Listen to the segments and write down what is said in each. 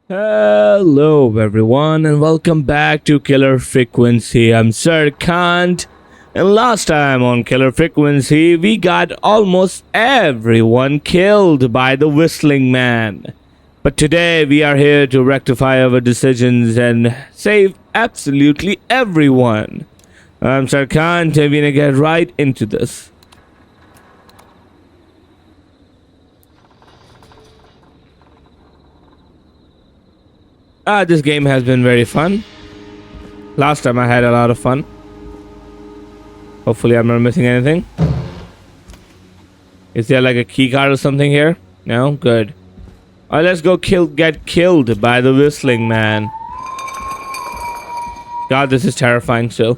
Hello everyone and welcome back to Killer Frequency. I'm Sir Kant, and last time on Killer Frequency we got almost everyone killed by the Whistling Man. But today we are here to rectify our decisions and save absolutely everyone. I'm Sir Kant and we're gonna get right into this. This game has been very fun. Last time I had a lot of fun. Hopefully I'm not missing anything. Is there like a key card or something here? No? Good. Alright, let's go get killed by the Whistling Man. God, this is terrifying still.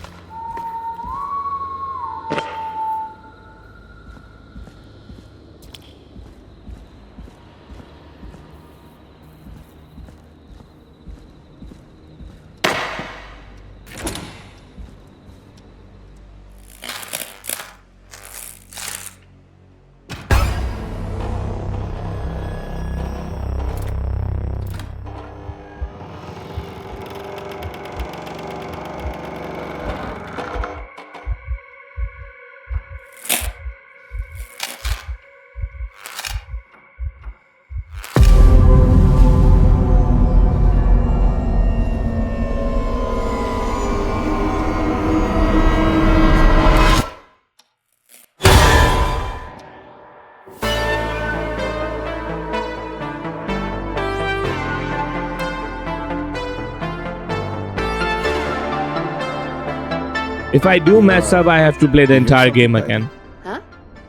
If I do mess up, I have to play the entire game again. Huh?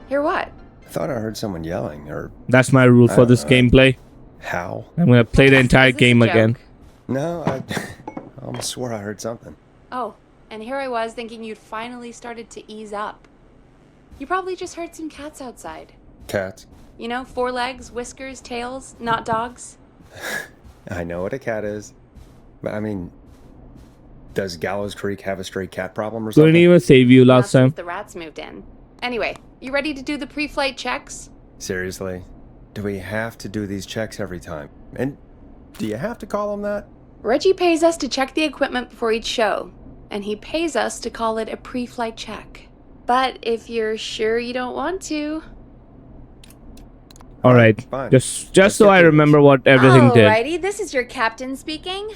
Hear what? I thought I heard someone yelling, or... That's my rule for this gameplay. How? I'm gonna play the entire game again. No, I almost swore I heard something. Oh, and here I was thinking you'd finally started to ease up. You probably just heard some cats outside. Cats? You know, 4 legs, whiskers, tails, not dogs. I know what a cat is. But I mean... Does Gallows Creek have a stray cat problem or something? Couldn't even save you last time. The rats moved in. Anyway, you ready to do the pre-flight checks? Seriously? Do we have to do these checks every time? And do you have to call them that? Reggie pays us to check the equipment before each show, and he pays us to call it a pre-flight check. But if you're sure you don't want to... Alright, Fine. just so I remember what everything did. Alrighty, this is your captain speaking.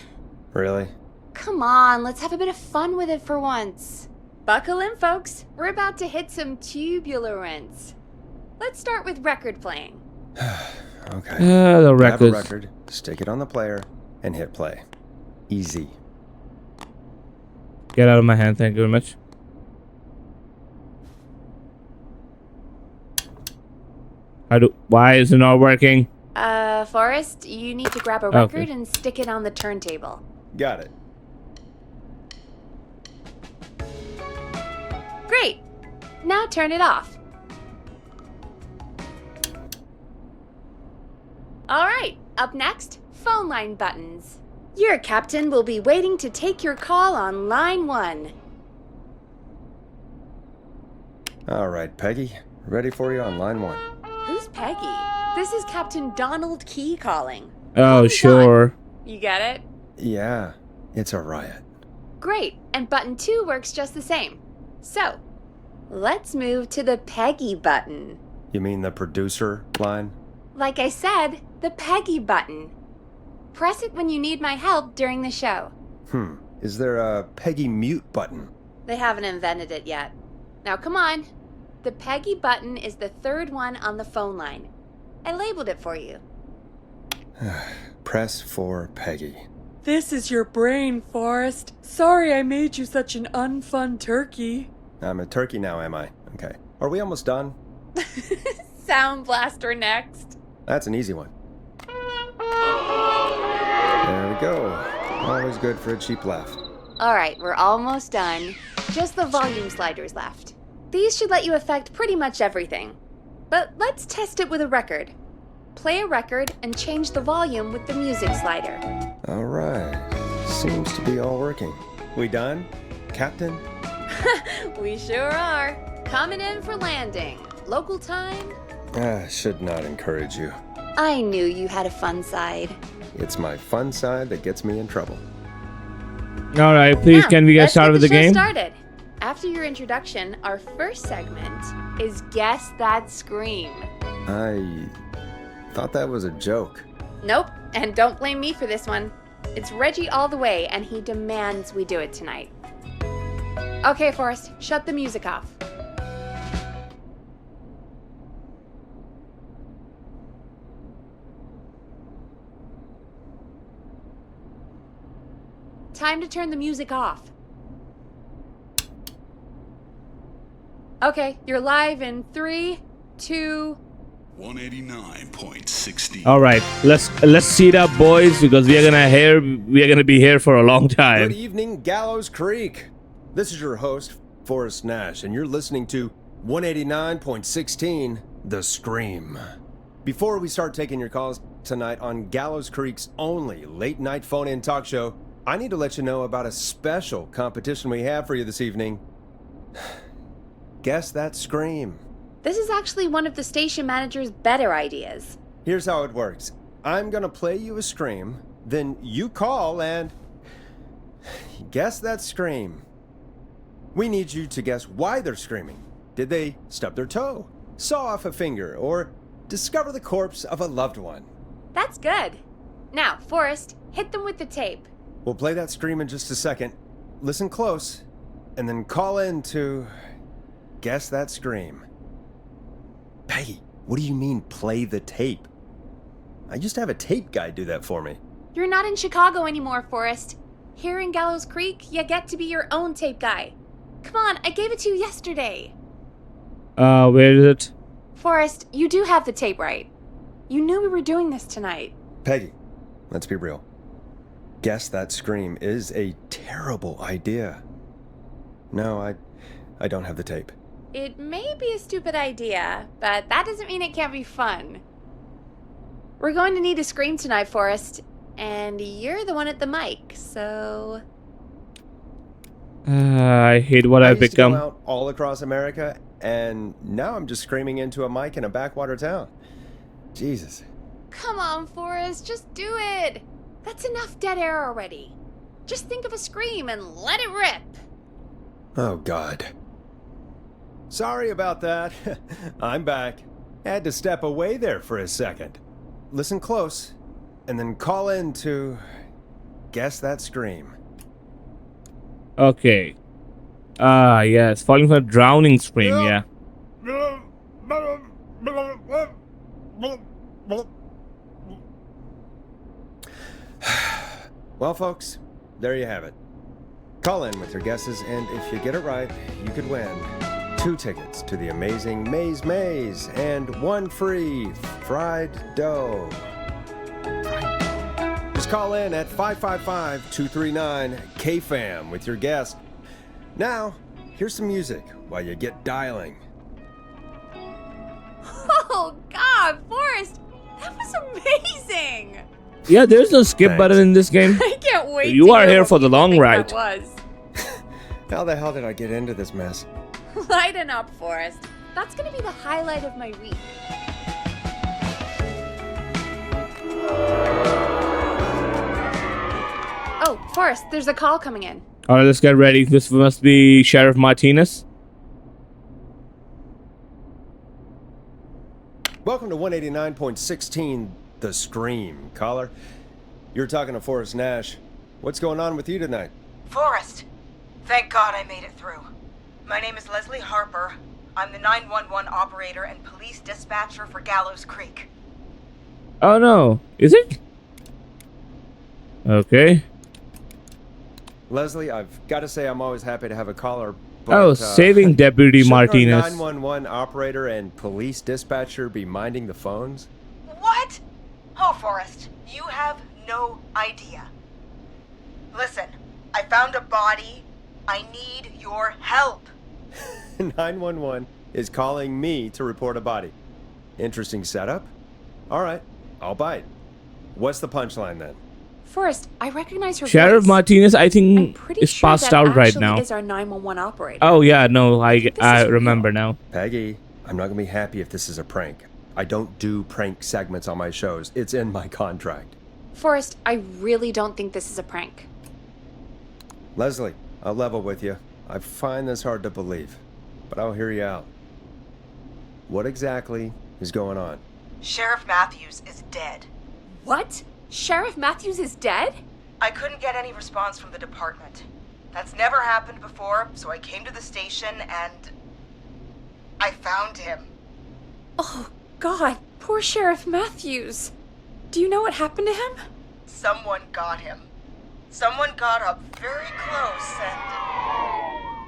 Really? Come on, let's have a bit of fun with it for once. Buckle in, folks. We're about to hit some tubulance. Let's start with record playing. Okay. The Grab a records. record, stick it on the player, and hit play. Easy. Get out of my hand, thank you very much. Why is it not working? Forrest, you need to grab a record and stick it on the turntable. Got it. Great! Now turn it off. Alright, up next, phone line buttons. Your captain will be waiting to take your call on line 1. Alright, Peggy. Ready for you on line 1. Who's Peggy? This is Captain Donald Key calling. Oh, sure. You get it? Yeah, it's a riot. Great, and button 2 works just the same. So, let's move to the Peggy button. You mean the producer line? Like I said, the Peggy button. Press it when you need my help during the show. Is there a Peggy mute button? They haven't invented it yet. Now come on. The Peggy button is the 3rd one on the phone line. I labeled it for you. Press for Peggy. This is your brain, Forrest. Sorry I made you such an unfun turkey. I'm a turkey now, am I? Okay. Are we almost done? Sound blaster next. That's an easy one. There we go. Always good for a cheap laugh. Alright, we're almost done. Just the volume sliders left. These should let you affect pretty much everything. But let's test it with a record. Play a record and change the volume with the music slider. Alright. Seems to be all working. We done, Captain? We sure are. Coming in for landing. Local time? Should not encourage you. I knew you had a fun side. It's my fun side that gets me in trouble. All right, please, can we get started with the game? Started. After your introduction, our first segment is Guess That Scream. I thought that was a joke. Nope, and don't blame me for this one. It's Reggie all the way, and he demands we do it tonight. Okay, Forrest, shut the music off. Time to turn the music off. Okay, you're live in 3, 2... 189.16. All right, let's seat up, boys, because we are gonna be here for a long time. Good evening, Gallows Creek. This is your host, Forrest Nash, and you're listening to 189.16, The Scream. Before we start taking your calls tonight on Gallows Creek's only late-night phone-in talk show, I need to let you know about a special competition we have for you this evening. Guess That Scream. This is actually one of the station manager's better ideas. Here's how it works. I'm gonna play you a scream, then you call and guess that scream. We need you to guess why they're screaming. Did they stub their toe, saw off a finger, or discover the corpse of a loved one? That's good. Now, Forrest, hit them with the tape. We'll play that scream in just a second. Listen close, and then call in to guess that scream. Peggy, what do you mean, play the tape? I used to have a tape guy do that for me. You're not in Chicago anymore, Forrest. Here in Gallows Creek, you get to be your own tape guy. Come on, I gave it to you yesterday. Where is it? Forrest, you do have the tape right. You knew we were doing this tonight. Peggy, let's be real. Guess that scream is a terrible idea. No, I don't have the tape. It may be a stupid idea, but that doesn't mean it can't be fun. We're going to need a scream tonight, Forrest, and you're the one at the mic, so... I hate what I've used to go become. out all across America, and now I'm just screaming into a mic in a backwater town. Jesus. Come on, Forrest, just do it. That's enough dead air already. Just think of a scream and let it rip. Oh, God. Sorry about that. I'm back. Had to step away there for a second. Listen close, and then call in to guess that scream. Okay. Yes, falling for a drowning scream, yeah. Well, folks, there you have it. Call in with your guesses, and if you get it right, you could win 2 tickets to the amazing Maze and 1 free fried dough. Just call in at 555-239-KFAM with your guess. Now, here's some music while you get dialing. Oh, God, Forrest, that was amazing. Yeah, there's no skip Thanks. button in this game. I can't wait You to are hear here what for the people long think ride. that was. How the hell did I get into this mess? Lighten up, Forrest. That's going to be the highlight of my week. Oh, Forrest, there's a call coming in. All right, let's get ready. This must be Sheriff Martinez. Welcome to 189.16, The Scream. Caller, you're talking to Forrest Nash. What's going on with you tonight? Forrest, thank God I made it through. My name is Leslie Harper. I'm the 911 operator and police dispatcher for Gallows Creek. Oh no, is it? Okay. Leslie, I've got to say I'm always happy to have a caller, but... Oh, saving Deputy shouldn't Martinez. our 911 operator and police dispatcher be minding the phones? What? Oh, Forrest, you have no idea. Listen, I found a body. I need your help. 911 is calling me to report a body. Interesting setup. All right, I'll bite. What's the punchline then? Forrest, I recognize her Sheriff voice. Martinez, I I'm think, pretty is sure passed that out right actually now. is our 911 operator. Oh yeah, no, I This is remember real. now. Peggy, I'm not gonna be happy if this is a prank. I don't do prank segments on my shows. It's in my contract. Forrest, I really don't think this is a prank. Leslie, I'll level with you. I find this hard to believe, but I'll hear you out. What exactly is going on? Sheriff Matthews is dead. What? Sheriff Matthews is dead? I couldn't get any response from the department. That's never happened before, so I came to the station and I found him. Oh, God, poor Sheriff Matthews. Do you know what happened to him? Someone got him. Someone got up very close and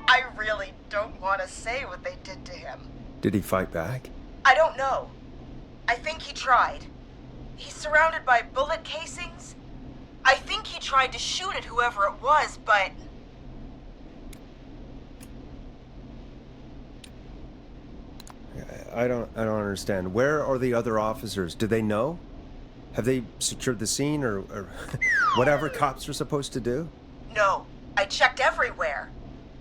I really don't want to say what they did to him. Did he fight back? I don't know. I think he tried. He's surrounded by bullet casings. I think he tried to shoot at whoever it was, but... I don't understand. Where are the other officers? Do they know? Have they secured the scene or whatever cops are supposed to do? No, I checked everywhere.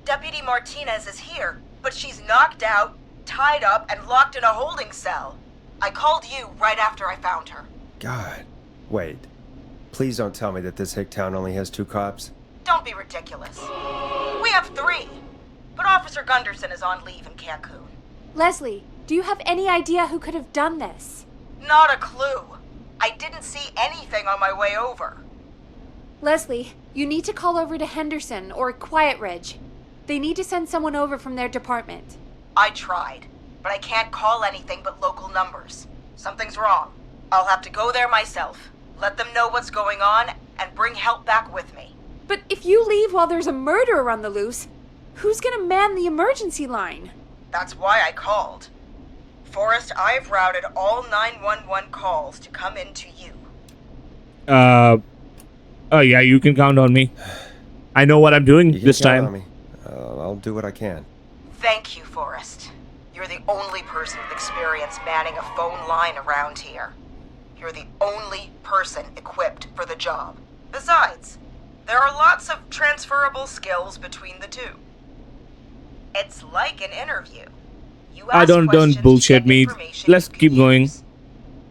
Deputy Martinez is here, but she's knocked out, tied up, and locked in a holding cell. I called you right after I found her. God. Wait. Please don't tell me that this hick town only has 2 cops. Don't be ridiculous. We have 3, but Officer Gunderson is on leave in Cancun. Leslie, do you have any idea who could have done this? Not a clue. I didn't see anything on my way over. Leslie, you need to call over to Henderson or Quiet Ridge. They need to send someone over from their department. I tried, but I can't call anything but local numbers. Something's wrong. I'll have to go there myself, let them know what's going on, and bring help back with me. But if you leave while there's a murderer on the loose, who's gonna man the emergency line? That's why I called. Forrest, I've routed all 911 calls to come in to you. Oh yeah, you can count on me. I know what I'm doing You can this count time. on me. I'll do what I can. Thank you, Forrest. You're the only person with experience manning a phone line around here. You're the only person equipped for the job. Besides, there are lots of transferable skills between the two. It's like an interview. You ask Don't questions to bullshit get me. information Let's you can keep going. use.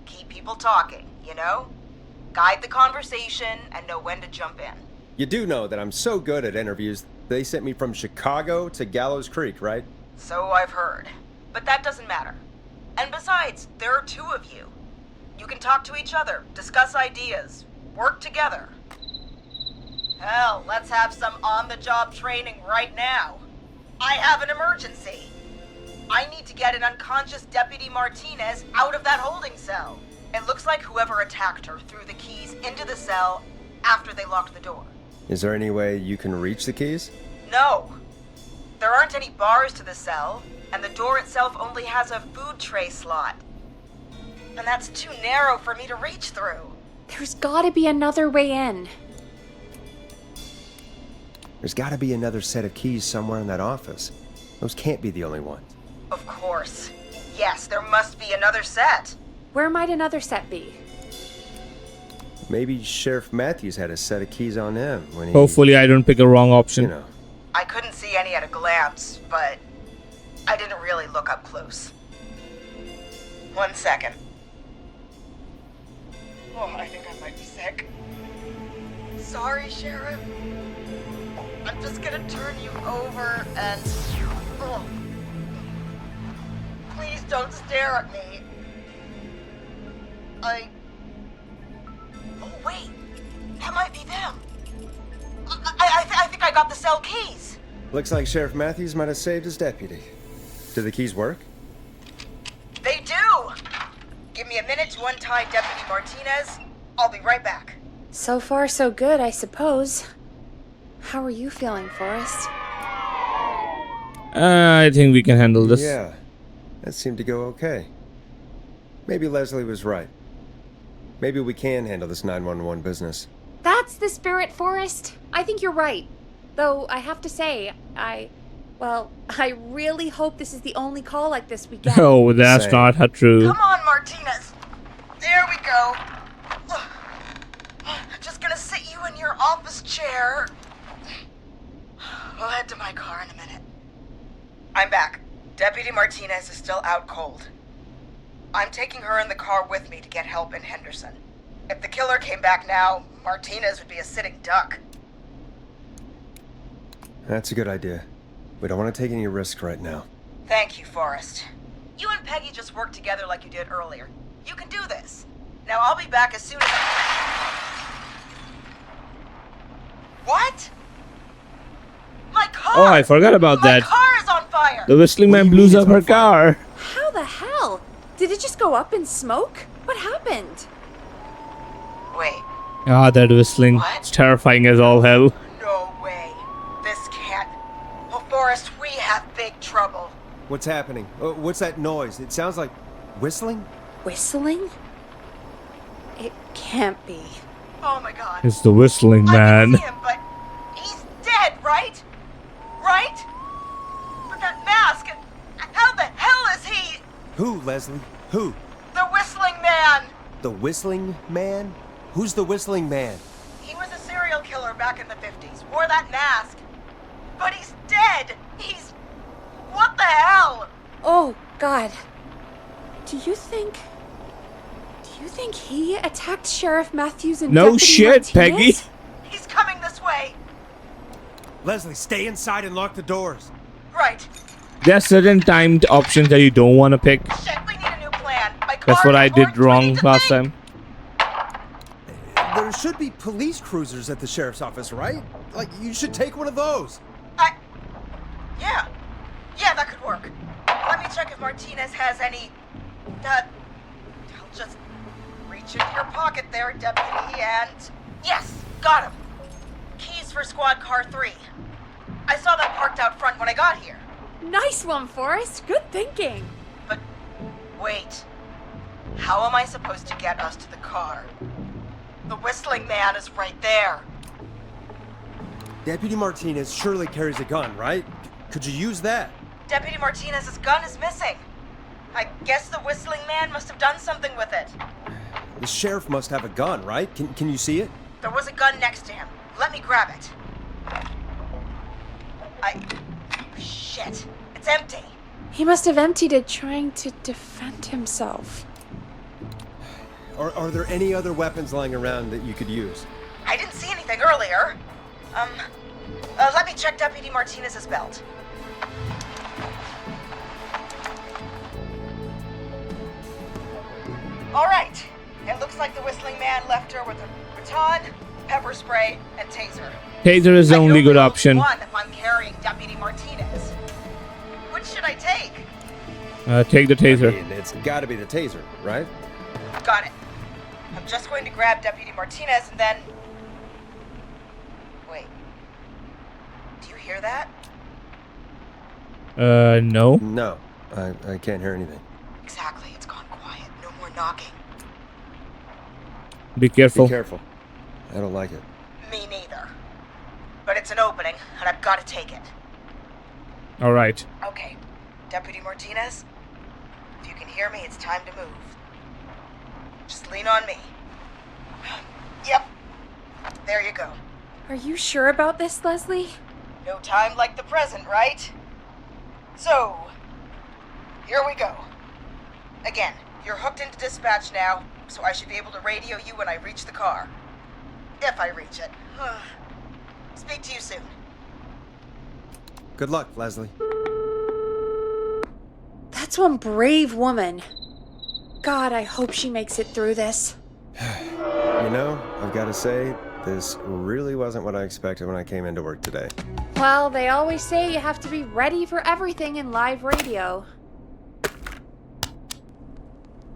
Keep people talking, you know? Guide the conversation and know when to jump in. You do know that I'm so good at interviews, they sent me from Chicago to Gallows Creek, right? So I've heard. But that doesn't matter. And besides, there are 2 of you. You can talk to each other, discuss ideas, work together. Hell, let's have some on-the-job training right now. I have an emergency. I need to get an unconscious Deputy Martinez out of that holding cell. It looks like whoever attacked her threw the keys into the cell after they locked the door. Is there any way you can reach the keys? No. There aren't any bars to the cell, and the door itself only has a food tray slot. And that's too narrow for me to reach through. There's gotta be another way in. There's got to be another set of keys somewhere in that office. Those can't be the only ones. Of course. Yes, there must be another set. Where might another set be? Maybe Sheriff Matthews had a set of keys on him when he... Hopefully I don't pick a wrong option. You know. I couldn't see any at a glance, but I didn't really look up close. 1 second. Oh, I think I might be sick. Sorry, Sheriff. I'm just gonna turn you over and... Oh. Please don't stare at me. Oh, wait. That might be them. I think I got the cell keys. Looks like Sheriff Matthews might have saved his deputy. Do the keys work? They do! Give me a minute to untie Deputy Martinez. I'll be right back. So far, so good, I suppose. How are you feeling, Forrest? I think we can handle this. Yeah, that seemed to go okay. Maybe Leslie was right. Maybe we can handle this 911 business. That's the spirit, Forrest. I think you're right. Though, I have to say, I really hope this is the only call like this we get. Oh, that's Same. not true. Come on, Martinez. There we go. Just gonna sit you in your office chair. We'll head to my car in a minute. I'm back. Deputy Martinez is still out cold. I'm taking her in the car with me to get help in Henderson. If the killer came back now, Martinez would be a sitting duck. That's a good idea. We don't want to take any risk right now. Thank you, Forrest. You and Peggy just worked together like you did earlier. You can do this. Now I'll be back as soon as What? My car! Oh, I forgot about My that. car is on fire! The whistling What do man you blows mean up it's her on fire? car. How the hell? Did it just go up in smoke? What happened? Wait, Ah, that whistling. What? It's terrifying as all hell. no way. This can't... Oh, Forrest, we have big trouble. What's happening? What's that noise? It sounds like whistling? Whistling? It can't be. Oh my god. It's the whistling I man. can see him, but he's dead, right? Right? But that mask, how the hell is he? Who, Leslie? Who? The whistling man! The whistling man? Who's the whistling man? He was a serial killer back in the 50s, wore that mask. But he's dead! He's... What the hell? Oh, God. Do you think he attacked Sheriff Matthews and No Deputy shit, Peggy. Martinez? He's coming this way. Leslie, stay inside and lock the doors. Right. There are certain timed options that you don't want to pick. Shit, we need a new plan. My car That's what I is did orange. We wrong need to last think. time. There should be police cruisers at the sheriff's office, right? Like, you should take one of those. Yeah. Yeah, that could work. Let me check if Martinez has any... I'll just reach into your pocket there, Deputy, and... Yes, got him. Keys for Squad Car 3. I saw that parked out front when I got here. Nice one, Forrest. Good thinking. But wait. How am I supposed to get us to the car? The whistling man is right there. Deputy Martinez surely carries a gun, right? Could you use that? Deputy Martinez's gun is missing. I guess the whistling man must have done something with it. The sheriff must have a gun, right? Can you see it? There was a gun next to him. Let me grab it. Shit. It's empty. He must have emptied it trying to defend himself. Are there any other weapons lying around that you could use? I didn't see anything earlier. Let me check Deputy Martinez's belt. All right. It looks like the whistling man left her with a baton, pepper spray, and taser. Taser is the I can only good use option. one if I'm carrying Deputy Martinez. Which should I take? Take the taser. I mean, it's gotta be the taser, right? Got it. I'm just going to grab Deputy Martinez and then... Wait. Do you hear that? No. No, I can't hear anything. Exactly. It's gone quiet. No more knocking. Be careful. Be careful. I don't like it. Me neither. But it's an opening, and I've got to take it. All right. Okay. Deputy Martinez, if you can hear me, it's time to move. Just lean on me. Yep. There you go. Are you sure about this, Leslie? No time like the present, right? So, here we go. Again, you're hooked into dispatch now, so I should be able to radio you when I reach the car. If I reach it. Speak to you soon. Good luck, Leslie. That's one brave woman. God, I hope she makes it through this. You know, I've got to say, this really wasn't what I expected when I came into work today. Well, they always say you have to be ready for everything in live radio.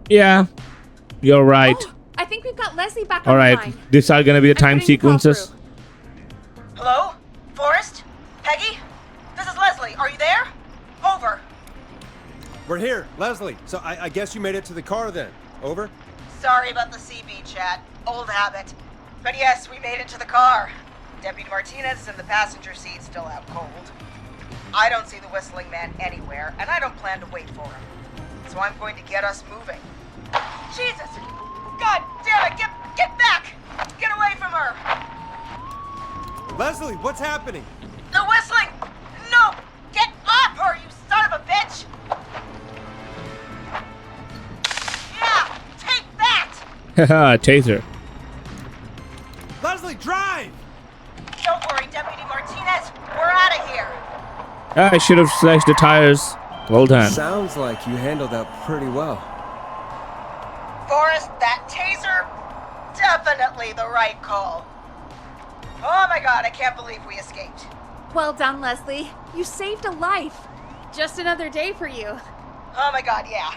Yeah, you're right. Oh, I think we've got Leslie back All on right, the line. these are gonna be the time I'm putting the call sequences. through. Hello? Forrest? Peggy? This is Leslie. Are you there? Over. We're here, Leslie. So I guess you made it to the car then. Over? Sorry about the CB chat. Old habit. But yes, we made it to the car. Deputy Martinez is in the passenger seat, still out cold. I don't see the whistling man anywhere, and I don't plan to wait for him. So I'm going to get us moving. Jesus! God damn it! Get back! Get away from her! Leslie, what's happening? The whistling! No! Get off her, you son of a bitch! Yeah! Take that! Haha, taser. Leslie, drive! Don't worry, Deputy Martinez. We're out of here. I should have slashed the tires. Well done. Sounds like you handled that pretty well. Forrest, that taser? Definitely the right call. Oh my god, I can't believe we escaped. Well done, Leslie. You saved a life. Just another day for you. Oh my god, yeah.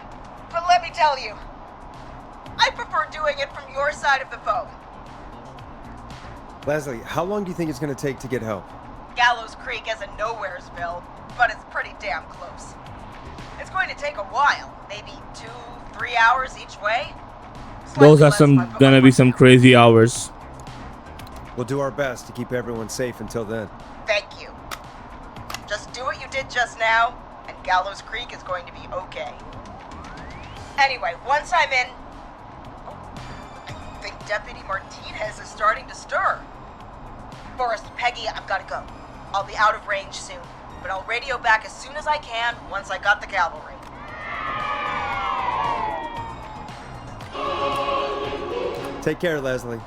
But let me tell you, I prefer doing it from your side of the phone. Leslie, how long do you think it's going to take to get help? Gallows Creek isn't Nowheresville, but it's pretty damn close. It's going to take a while, maybe 2-3 hours each way. Those are Slightly less if I put gonna my be foot some down. crazy hours. We'll do our best to keep everyone safe until then. Thank you. Just do what you did just now, and Gallows Creek is going to be okay. Anyway, once I'm in... I think Deputy Martinez is starting to stir. Forrest, Peggy, I've got to go. I'll be out of range soon, but I'll radio back as soon as I can once I got the cavalry. Take care, Leslie.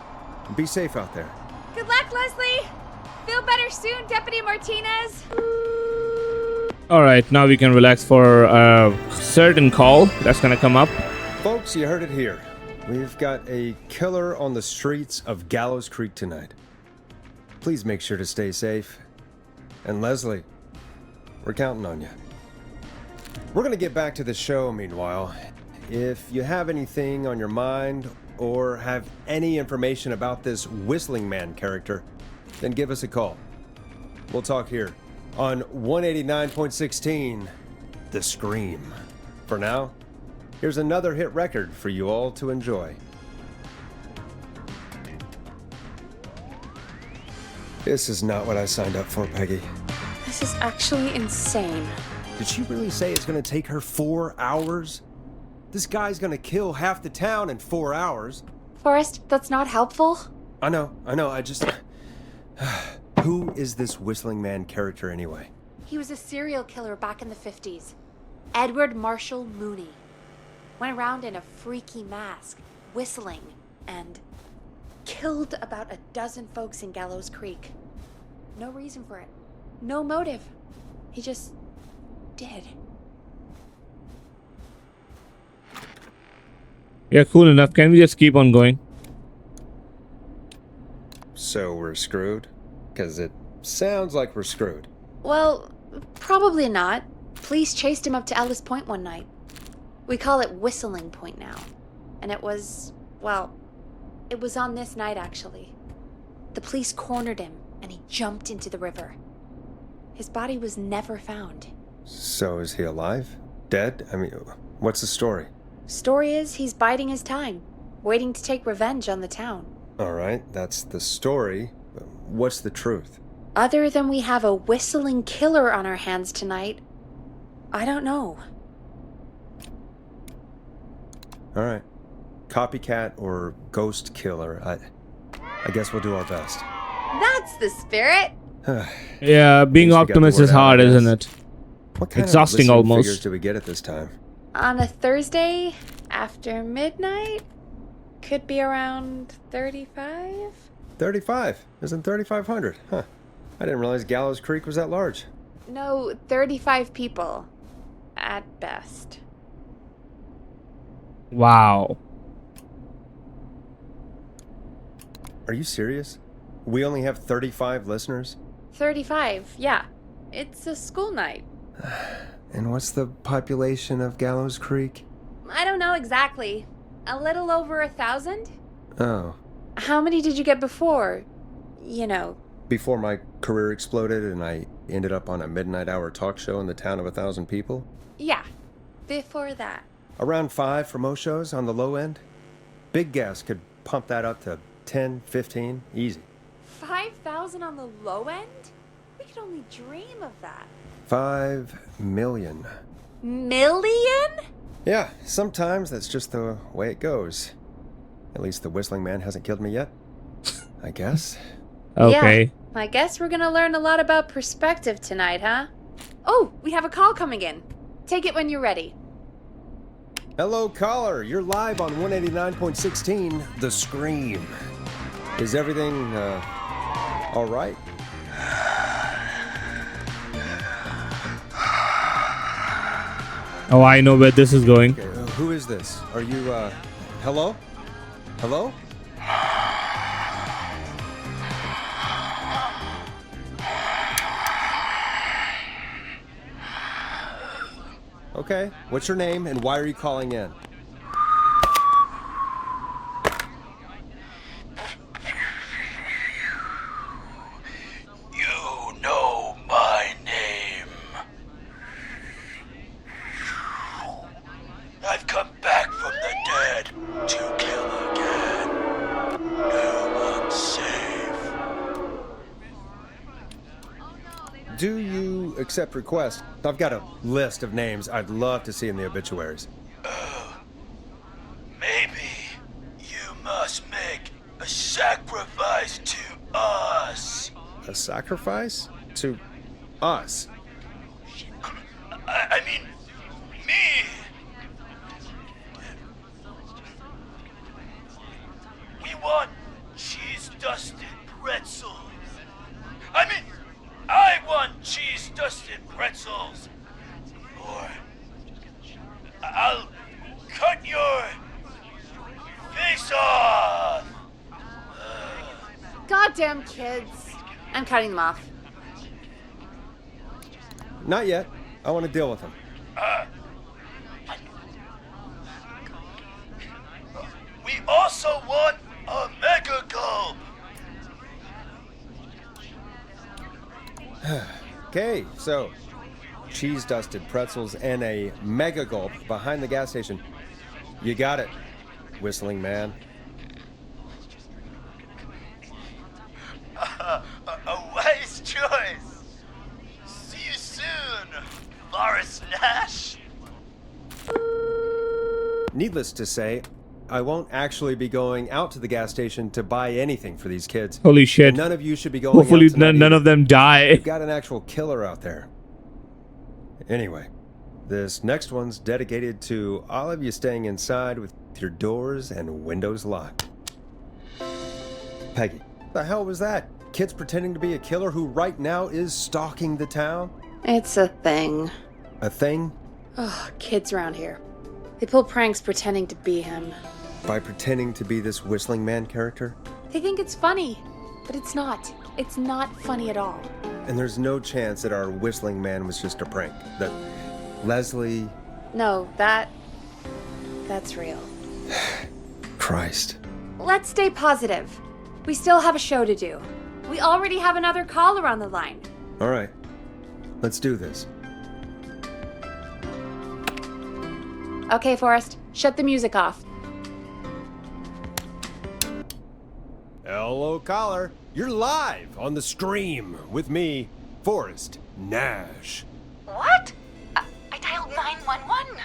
Be safe out there. Good luck, Leslie. Feel better soon, Deputy Martinez. Alright, now we can relax for a certain call that's gonna come up. Folks, you heard it here. We've got a killer on the streets of Gallows Creek tonight. Please make sure to stay safe. And Leslie, we're counting on you. We're gonna get back to the show meanwhile. If you have anything on your mind or have any information about this Whistling Man character, then give us a call. We'll talk here on 189.16, The Scream. For now, here's another hit record for you all to enjoy. This is not what I signed up for, Peggy. This is actually insane. Did she really say it's gonna take her 4 hours? This guy's gonna kill half the town in 4 hours. Forrest, that's not helpful. I know, I just... Who is this Whistling Man character anyway? He was a serial killer back in the 50s. Edward Marshall Mooney. Went around in a freaky mask, whistling, and killed about a dozen folks in Gallows Creek. No reason for it. No motive. He just did. Yeah, cool enough. Can we just keep on going? So we're screwed? Because it sounds like we're screwed. Well, probably not. Police chased him up to Ellis Point one night. We call it Whistling Point now. And it was, well, it was on this night actually. The police cornered him and he jumped into the river. His body was never found. So is he alive? Dead? I mean, what's the story? Story is he's biding his time, waiting to take revenge on the town. Alright, that's the story. But what's the truth? Other than we have a whistling killer on our hands tonight, I don't know. Alright. Copycat or ghost killer. I guess we'll do our best. That's the spirit! Yeah, being At least we got the optimist is word out, hard, I guess. isn't it? What kind Exhausting of listening almost. figures do we get at this time? On a Thursday, after midnight, could be around 35? 35. Isn't 3,500? Huh. I didn't realize Gallows Creek was that large. No, 35 people. At best. Wow. Are you serious? We only have 35 listeners? 35, yeah. It's a school night. And what's the population of Gallows Creek? I don't know exactly. A little over 1,000? Oh. How many did you get before? You know. Before my career exploded and I ended up on a midnight hour talk show in the town of 1,000 people? Yeah, before that. Around 5 for most shows on the low end. Big gas could pump that up to 10, 15, easy. 5,000 on the low end? We could only dream of that. 5 million. Million? Yeah, sometimes that's just the way it goes. At least the Whistling Man hasn't killed me yet. I guess. Okay. Yeah, I guess we're gonna learn a lot about perspective tonight, huh? Oh, we have a call coming in. Take it when you're ready. Hello, caller. You're live on 189.16, The Scream. Is everything, all right? Oh, I know where this is going. Okay, who is this? Are you, hello? Hello? Okay, what's your name and why are you calling in? You know my name. I've come back from the dead to kill again. No one's safe. Do you accept requests? I've got a list of names I'd love to see in the obituaries. Maybe you must make a sacrifice to us. A sacrifice? To us? I mean, me. We want cheese-dusted pretzels. I want cheese-dusted pretzels. Or I'll cut your face off. Goddamn kids. I'm cutting them off. Not yet. I want to deal with them. We also want a mega gulp. Okay, so cheese-dusted pretzels and a mega gulp behind the gas station. You got it, whistling man. A wise choice. See you soon, Forrest Nash. Needless to say, I won't actually be going out to the gas station to buy anything for these kids. Holy shit. And none of you should be going Hopefully out tonight none either. of them die. We've got an actual killer out there. Anyway, this next one's dedicated to all of you staying inside with your doors and windows locked. Peggy, the hell was that? Kids pretending to be a killer who right now is stalking the town? It's a thing. A thing? Oh, kids around here. They pull pranks pretending to be him. By pretending to be this whistling man character? They think it's funny, but it's not. It's not funny at all. And there's no chance that our whistling man was just a prank. That Leslie... No, that's real. Christ. Let's stay positive. We still have a show to do. We already have another caller on the line. All right. Let's do this. Okay, Forrest, shut the music off. Hello, caller. You're live on the stream with me, Forrest Nash. What? I dialed 911.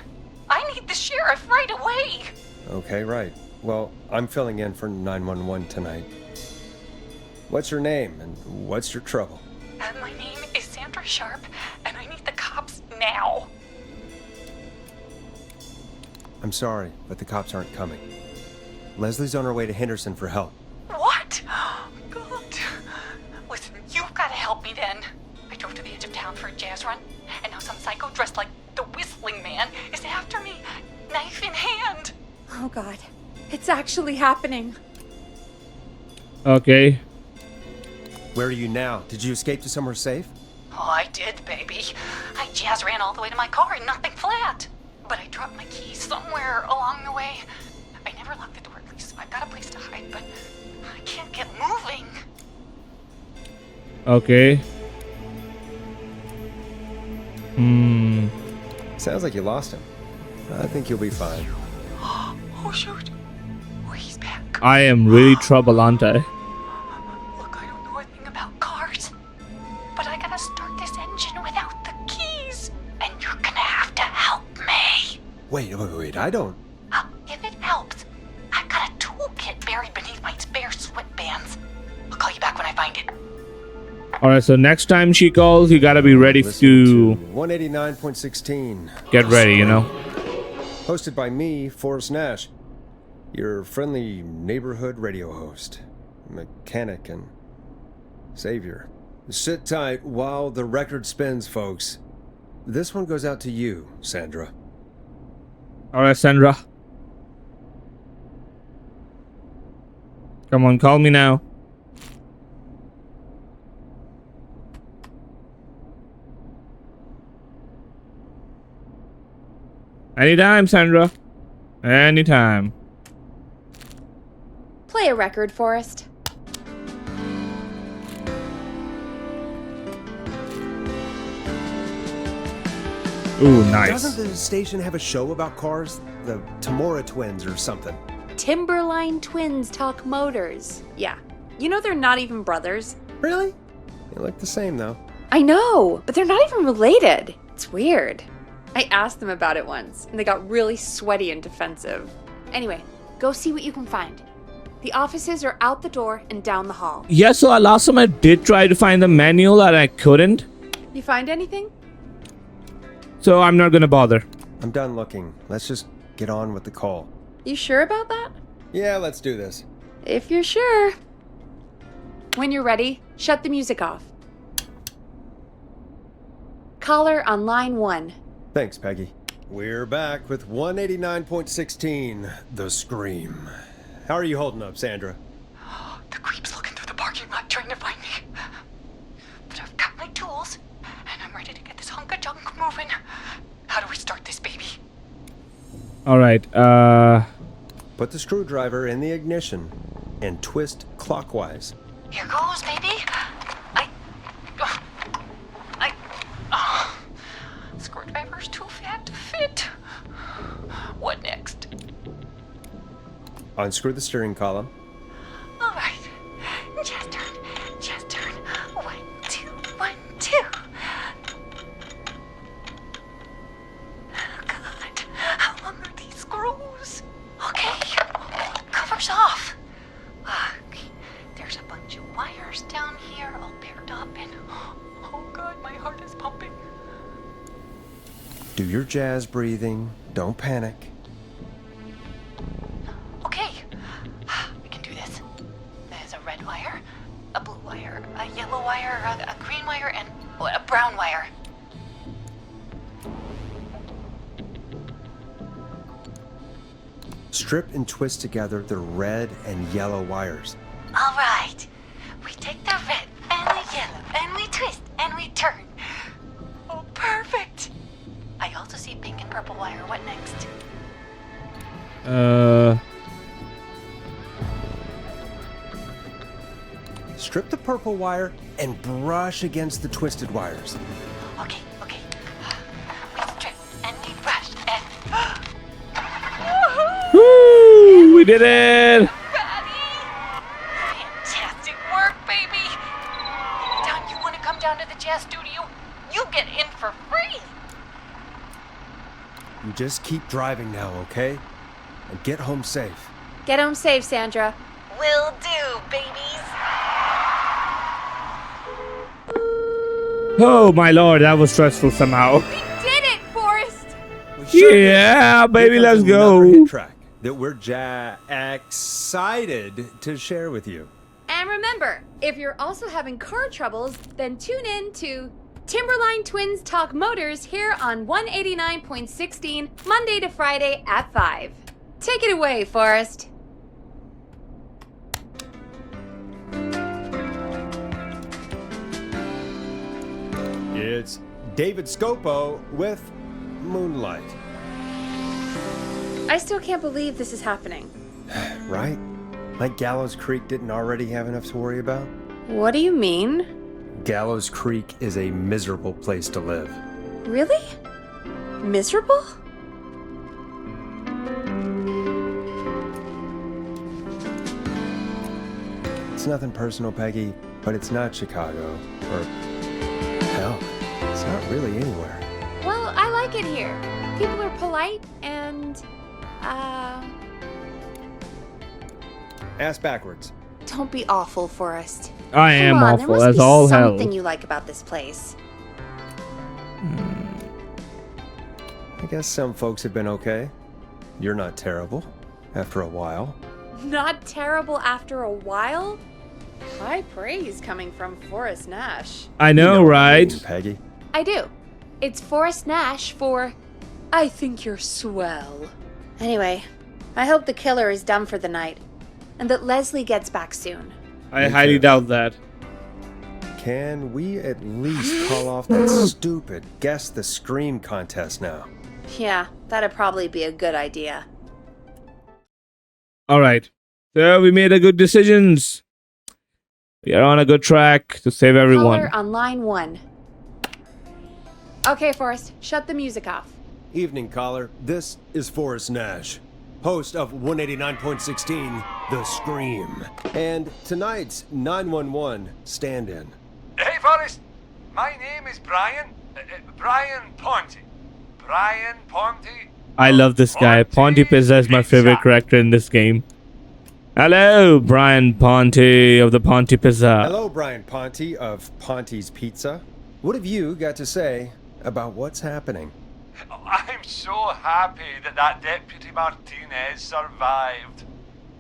I need the sheriff right away. Okay, right. Well, I'm filling in for 911 tonight. What's your name and what's your trouble? My name is Sandra Sharp, and I need the cops now. I'm sorry, but the cops aren't coming. Leslie's on her way to Henderson for help. What? God. Listen, you've got to help me then. I drove to the edge of town for a jazz run, and now some psycho dressed like the Whistling Man is after me, knife in hand. Oh, God. It's actually happening. Okay. Where are you now? Did you escape to somewhere safe? Oh, I did, baby. I jazz ran all the way to my car and nothing flat. But I dropped my keys somewhere along the way. I never locked the door, at least, so I've got a place to hide, but I can't get moving. Okay. Sounds like you lost him. I think you'll be fine. Oh, shoot. Oh, he's back. I am really trouble, aren't I? Look, I don't know a thing about cars, but I gotta start this engine without the keys, and you're gonna have to help me. Wait, I don't... If it helps, I've got a toolkit buried beneath my spare sweatbands. I'll call you back when I find it. Alright, so next time she calls, you gotta be ready to 189.16. get ready, you know? Hosted by me, Forrest Nash, your friendly neighborhood radio host. mechanic and savior. Sit tight while the record spins, folks. This one goes out to you, Sandra. Alright, Sandra. Come on, call me now. Anytime, Sandra. Anytime. Play a record, Forrest. Ooh, nice. Doesn't the station have a show about cars? The Tamora twins or something? Timberline Twins Talk Motors. Yeah. You know they're not even brothers. Really? They look the same, though. I know, but they're not even related. It's weird. I asked them about it once, and they got really sweaty and defensive. Anyway, go see what you can find. The offices are out the door and down the hall. Yeah, so last time I did try to find the manual and I couldn't. You find anything? So I'm not gonna bother. I'm done looking. Let's just get on with the call. You sure about that? Yeah, let's do this. If you're sure. When you're ready, shut the music off. Caller on line 1. Thanks, Peggy. We're back with 189.16, The Scream. How are you holding up, Sandra? The creep's looking through the parking lot trying to find me. But I've got my tools, and I'm ready to get this hunk of junk moving. How do we start this baby? Alright, Put the screwdriver in the ignition and twist clockwise. Here goes, baby. Screwdriver's too fat to fit. What next? Unscrew the steering column. All right. Just turn. 1, 2, 1, 2. Oh, God. How long are these screws? Okay. Cover's off. There's a bunch of wires down here all paired up and... Oh, God, my heart is pumping. Do your jazz breathing. Don't panic. Okay, I can do this. There's a red wire, a blue wire, a yellow wire, a green wire, and a brown wire. Strip and twist together the red and yellow wires. All right, we take the red and the yellow, and we twist, and we turn. Oh, perfect. I also see pink and purple wire. What next? Strip the purple wire and brush against the twisted wires. Okay. We strip and we brush and... woo, we did it! Fantastic work, baby! Anytime you want to come down to the jazz studio, you get in for free! You just keep driving now, okay? And get home safe. Get home safe, Sandra. Will do, babies! Oh my lord, that was stressful somehow. We did it, Forrest! Yeah, baby, let's Another go. hit track that we're excited to share with you. And remember, if you're also having car troubles, then tune in to Timberline Twins Talk Motors here on 189.16, Monday to Friday at 5. Take it away, Forrest. It's David Scopo with Moonlight. I still can't believe this is happening. Right? Like Gallows Creek didn't already have enough to worry about? What do you mean? Gallows Creek is a miserable place to live. Really? Miserable? It's nothing personal, Peggy, but it's not Chicago. Or, hell, it's not really anywhere. Well, I like it here. People are polite and, Ass backwards. don't be awful, Forrest. I am Come on, awful there as must be all hell. something you like about this place. I guess some folks have been okay. You're not terrible, after a while. Not terrible after a while? High praise coming from Forrest Nash. I know, what I right? mean, Peggy. I do. It's Forrest Nash for... I think you're swell. Anyway, I hope the killer is done for the night, and that Leslie gets back soon. I highly doubt that. Can we at least call off that stupid Guess the Scream contest now? Yeah, that'd probably be a good idea. Alright. So we made a good decisions. We are on a good track to save everyone. Caller on line 1. Okay, Forrest, shut the music off. Evening, caller. This is Forrest Nash, host of 189.16, The Scream. And tonight's 911 stand-in. Hey, Forrest. My name is Brian. Brian Ponte. Brian Ponte. I love this guy. Pontypizza is my favorite character in this game. Hello, Brian Ponte of the Pontypizza. Hello, Brian Ponte of Ponte's Pizza. What have you got to say about what's happening? I'm so happy that Deputy Martinez survived.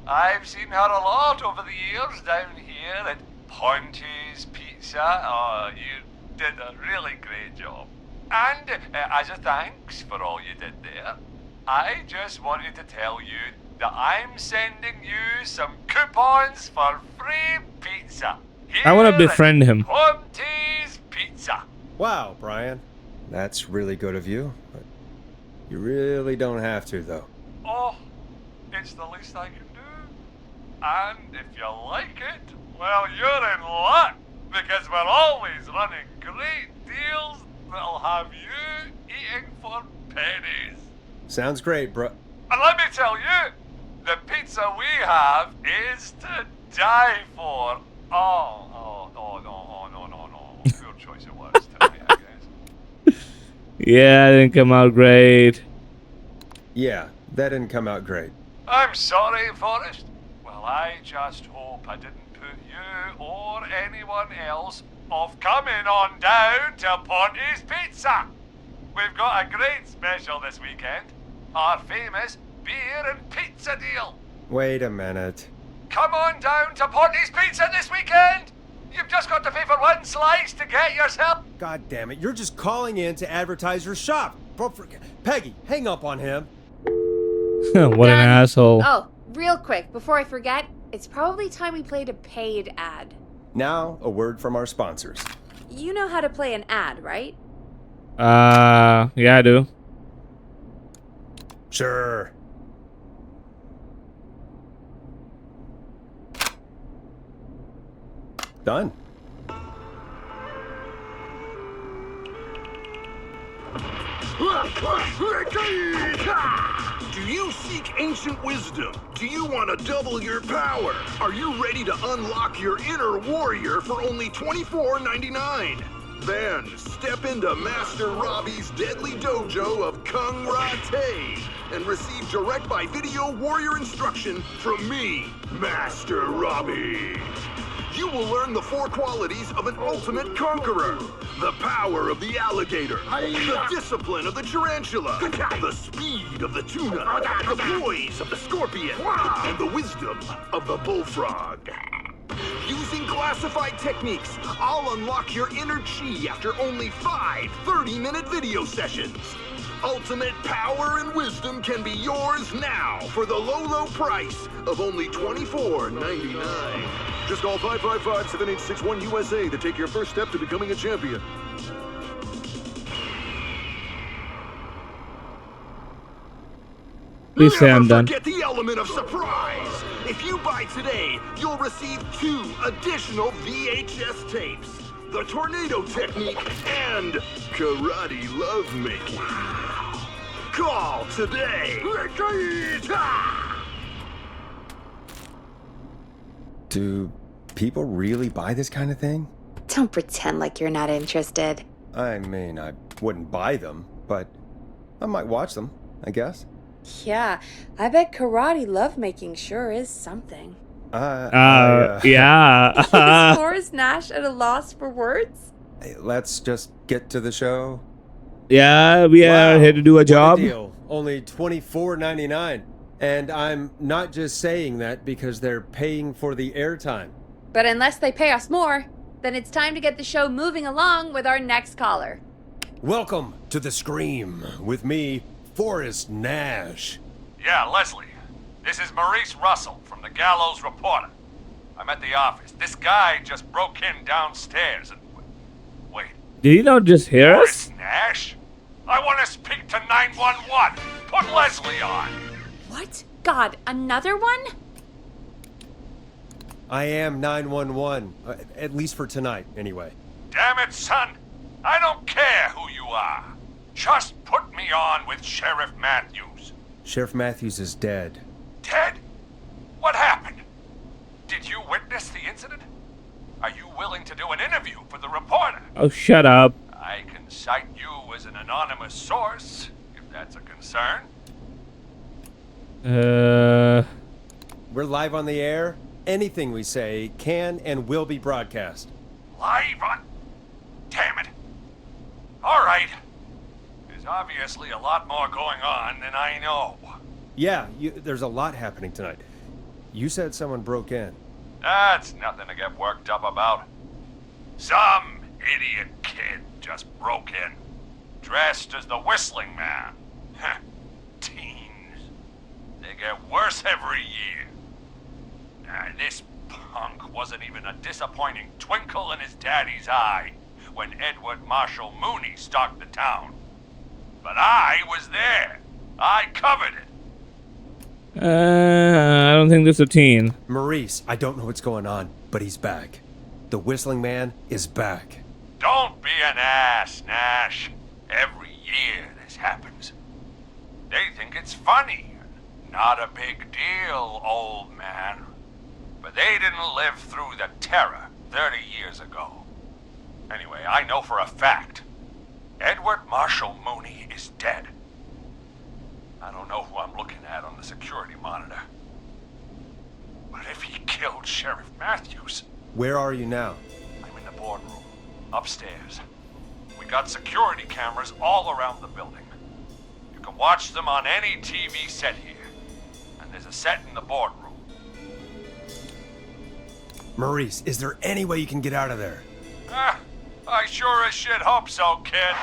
I've seen her a lot over the years down here at Ponte's Pizza. Oh, you did a really great job. And as a thanks for all you did there, I just wanted to tell you that I'm sending you some coupons for free pizza. I want to Here befriend at him. Ponte's Pizza. Wow, Brian. That's really good of you, but you really don't have to, though. Oh, it's the least I can do. And if you like it, well, you're in luck, because we're always running great deals that'll have you eating for pennies. Sounds great, bro. And let me tell you, the pizza we have is to die for. No. Poor choice of words tonight, I guess. Yeah, it didn't come out great. Yeah, that didn't come out great. I'm sorry, Forrest. Well, I just hope I didn't put you or anyone else off coming on down to Ponte's Pizza. We've got a great special this weekend. Our famous beer and pizza deal. Wait a minute. Come on down to Ponte's Pizza this weekend. You've just got to pay for one slice to get yourself. God damn it, you're just calling in to advertise your shop. Peggy, hang up on him. What an asshole. Oh, real quick, before I forget, it's probably time we played a paid ad. Now, a word from our sponsors. You know how to play an ad, right? Yeah, I do. Sure. Done. Do you seek ancient wisdom? Do you want to double your power? Are you ready to unlock your inner warrior for only $24.99? Then step into Master Robbie's deadly dojo of Kung Ra-Te and receive direct by video warrior instruction from me, Master Robbie. You will learn the 4 qualities of an ultimate conqueror. The power of the alligator, the discipline of the tarantula, the speed of the tuna, the poise of the scorpion, and the wisdom of the bullfrog. Using classified techniques, I'll unlock your inner chi after only 5 30-minute video sessions. Ultimate power and wisdom can be yours now for the low price of only $24.99. Just call 555-7861 USA to take your first step to becoming a champion. Please say I'm done. Never forget the element of surprise. If you buy today, you'll receive 2 additional VHS tapes. The tornado technique and karate lovemaking. Call today. Do people really buy this kind of thing? Don't pretend like you're not interested. I mean, I wouldn't buy them, but I might watch them, I guess. Yeah, I bet karate lovemaking sure is something. Yeah. Is Forrest Nash at a loss for words? Let's just get to the show. Yeah, we are here to do a job. What a deal. Only $24.99. And I'm not just saying that because they're paying for the airtime. But unless they pay us more, then it's time to get the show moving along with our next caller. Welcome to The Scream with me, Forrest Nash. Yeah, Leslie. This is Maurice Russell from the Gallows Reporter. I'm at the office. This guy just broke in downstairs and... Wait. Did he not just hear us? Forrest Nash? I want to speak to 911. Put Leslie on. What? God, another one? I am 911, at least for tonight, anyway. Damn it, son. I don't care who you are. Just put me on with Sheriff Matthews. Sheriff Matthews is dead. Dead? What happened? Did you witness the incident? Are you willing to do an interview for the reporter? Oh, shut up. I can cite you as an anonymous source, if that's a concern. We're live on the air. Anything we say can and will be broadcast. Live on... Damn it. All right. There's obviously a lot more going on than I know. Yeah, there's a lot happening tonight. You said someone broke in. That's nothing to get worked up about. Some idiot kid just broke in, dressed as the Whistling Man. Teens. They get worse every year. This punk wasn't even a disappointing twinkle in his daddy's eye when Edward Marshall Mooney stalked the town. But I was there. I covered it. I don't think this is a teen. Maurice, I don't know what's going on, but he's back. The Whistling Man is back. Don't be an ass, Nash. Every year this happens. They think it's funny. Not a big deal, old man. But they didn't live through the terror 30 years ago. Anyway, I know for a fact. Edward Marshall Mooney is dead. I don't know who I'm looking at on the security monitor. But if he killed Sheriff Matthews... Where are you now? I'm in the boardroom, upstairs. We got security cameras all around the building. You can watch them on any TV set here. And there's a set in the boardroom. Maurice, is there any way you can get out of there? I sure as shit hope so, kid.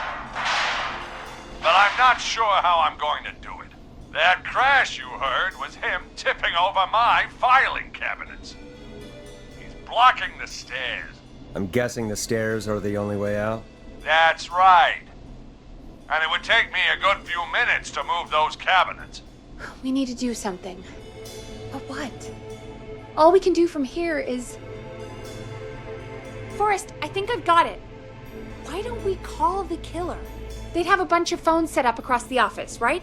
But I'm not sure how I'm going to do it. That crash you heard was him tipping over my filing cabinets. He's blocking the stairs. I'm guessing the stairs are the only way out? That's right. And it would take me a good few minutes to move those cabinets. We need to do something. But what? All we can do from here is... Forrest, I think I've got it. Why don't we call the killer? They'd have a bunch of phones set up across the office, right?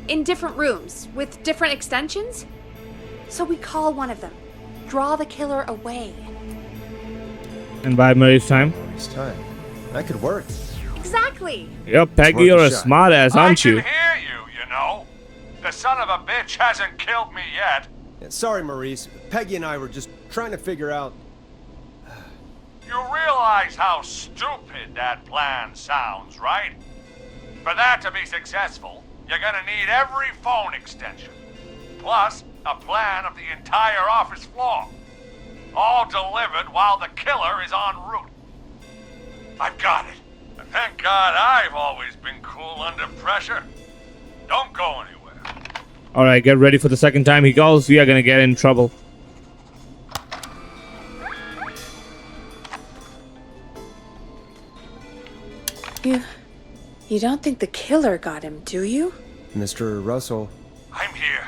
In different rooms, with different extensions? So we call one of them. Draw the killer away. And by Mary's time. Maurice time. That could work. Exactly! Yep, Peggy, Worth you're a a shot. smartass, aren't you? I can hear you, you know. The son of a bitch hasn't killed me yet. Sorry, Maurice. Peggy and I were just trying to figure out... You realize how stupid that plan sounds, right? For that to be successful, you're gonna need every phone extension. Plus, a plan of the entire office floor. All delivered while the killer is en route. I've got it. And thank God I've always been cool under pressure. Don't go anywhere. Alright, get ready for the second time he calls. We are gonna get in trouble. You don't think the killer got him, do you? Mr. Russell, I'm here.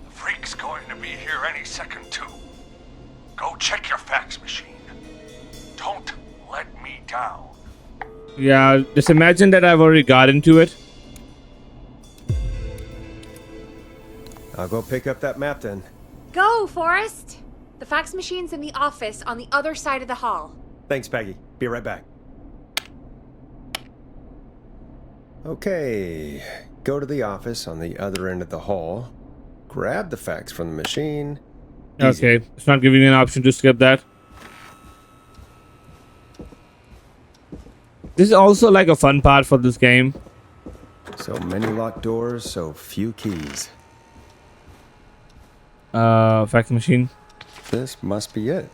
The freak's going to be here any second, too. Go check your fax machine. Don't let me down. Yeah, just imagine that I've already got into it. I'll go pick up that map then. Go, Forrest! The fax machine's in the office on the other side of the hall. Thanks, Peggy. Be right back. Okay, go to the office on the other end of the hall. Grab the fax from the machine. Easy. Okay, it's not giving me an option to skip that. This is also like a fun part for this game. So many locked doors, so few keys. Fax machine. This must be it.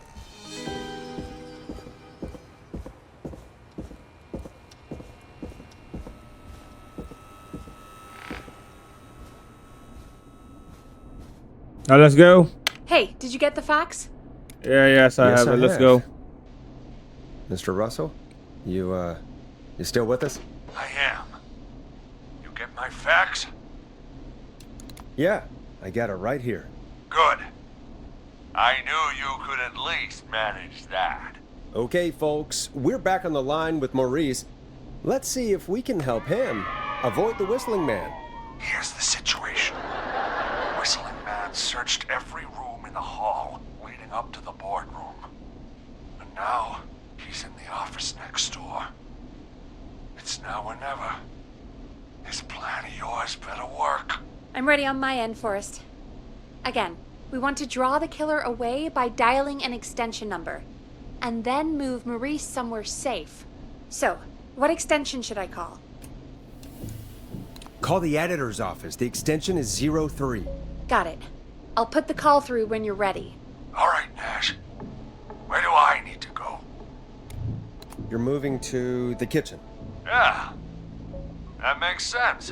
Now let's go. Hey, did you get the fax? Yes, I have it. Let's go. Mr. Russell, you still with us? I am. You get my fax? Yeah, I got it right here. Good. I knew you could at least manage that. Okay, folks, we're back on the line with Maurice. Let's see if we can help him avoid the Whistling Man. Here's the situation. The Whistling Man searched every room in the hall leading up to the boardroom. And now, he's in the office next door. It's now or never. This plan of yours better work. I'm ready on my end, Forrest. Again, we want to draw the killer away by dialing an extension number, and then move Maurice somewhere safe. So, what extension should I call? Call the editor's office. The extension is 03. Got it. I'll put the call through when you're ready. All right, Nash. Where do I need to go? You're moving to the kitchen. Yeah. That makes sense.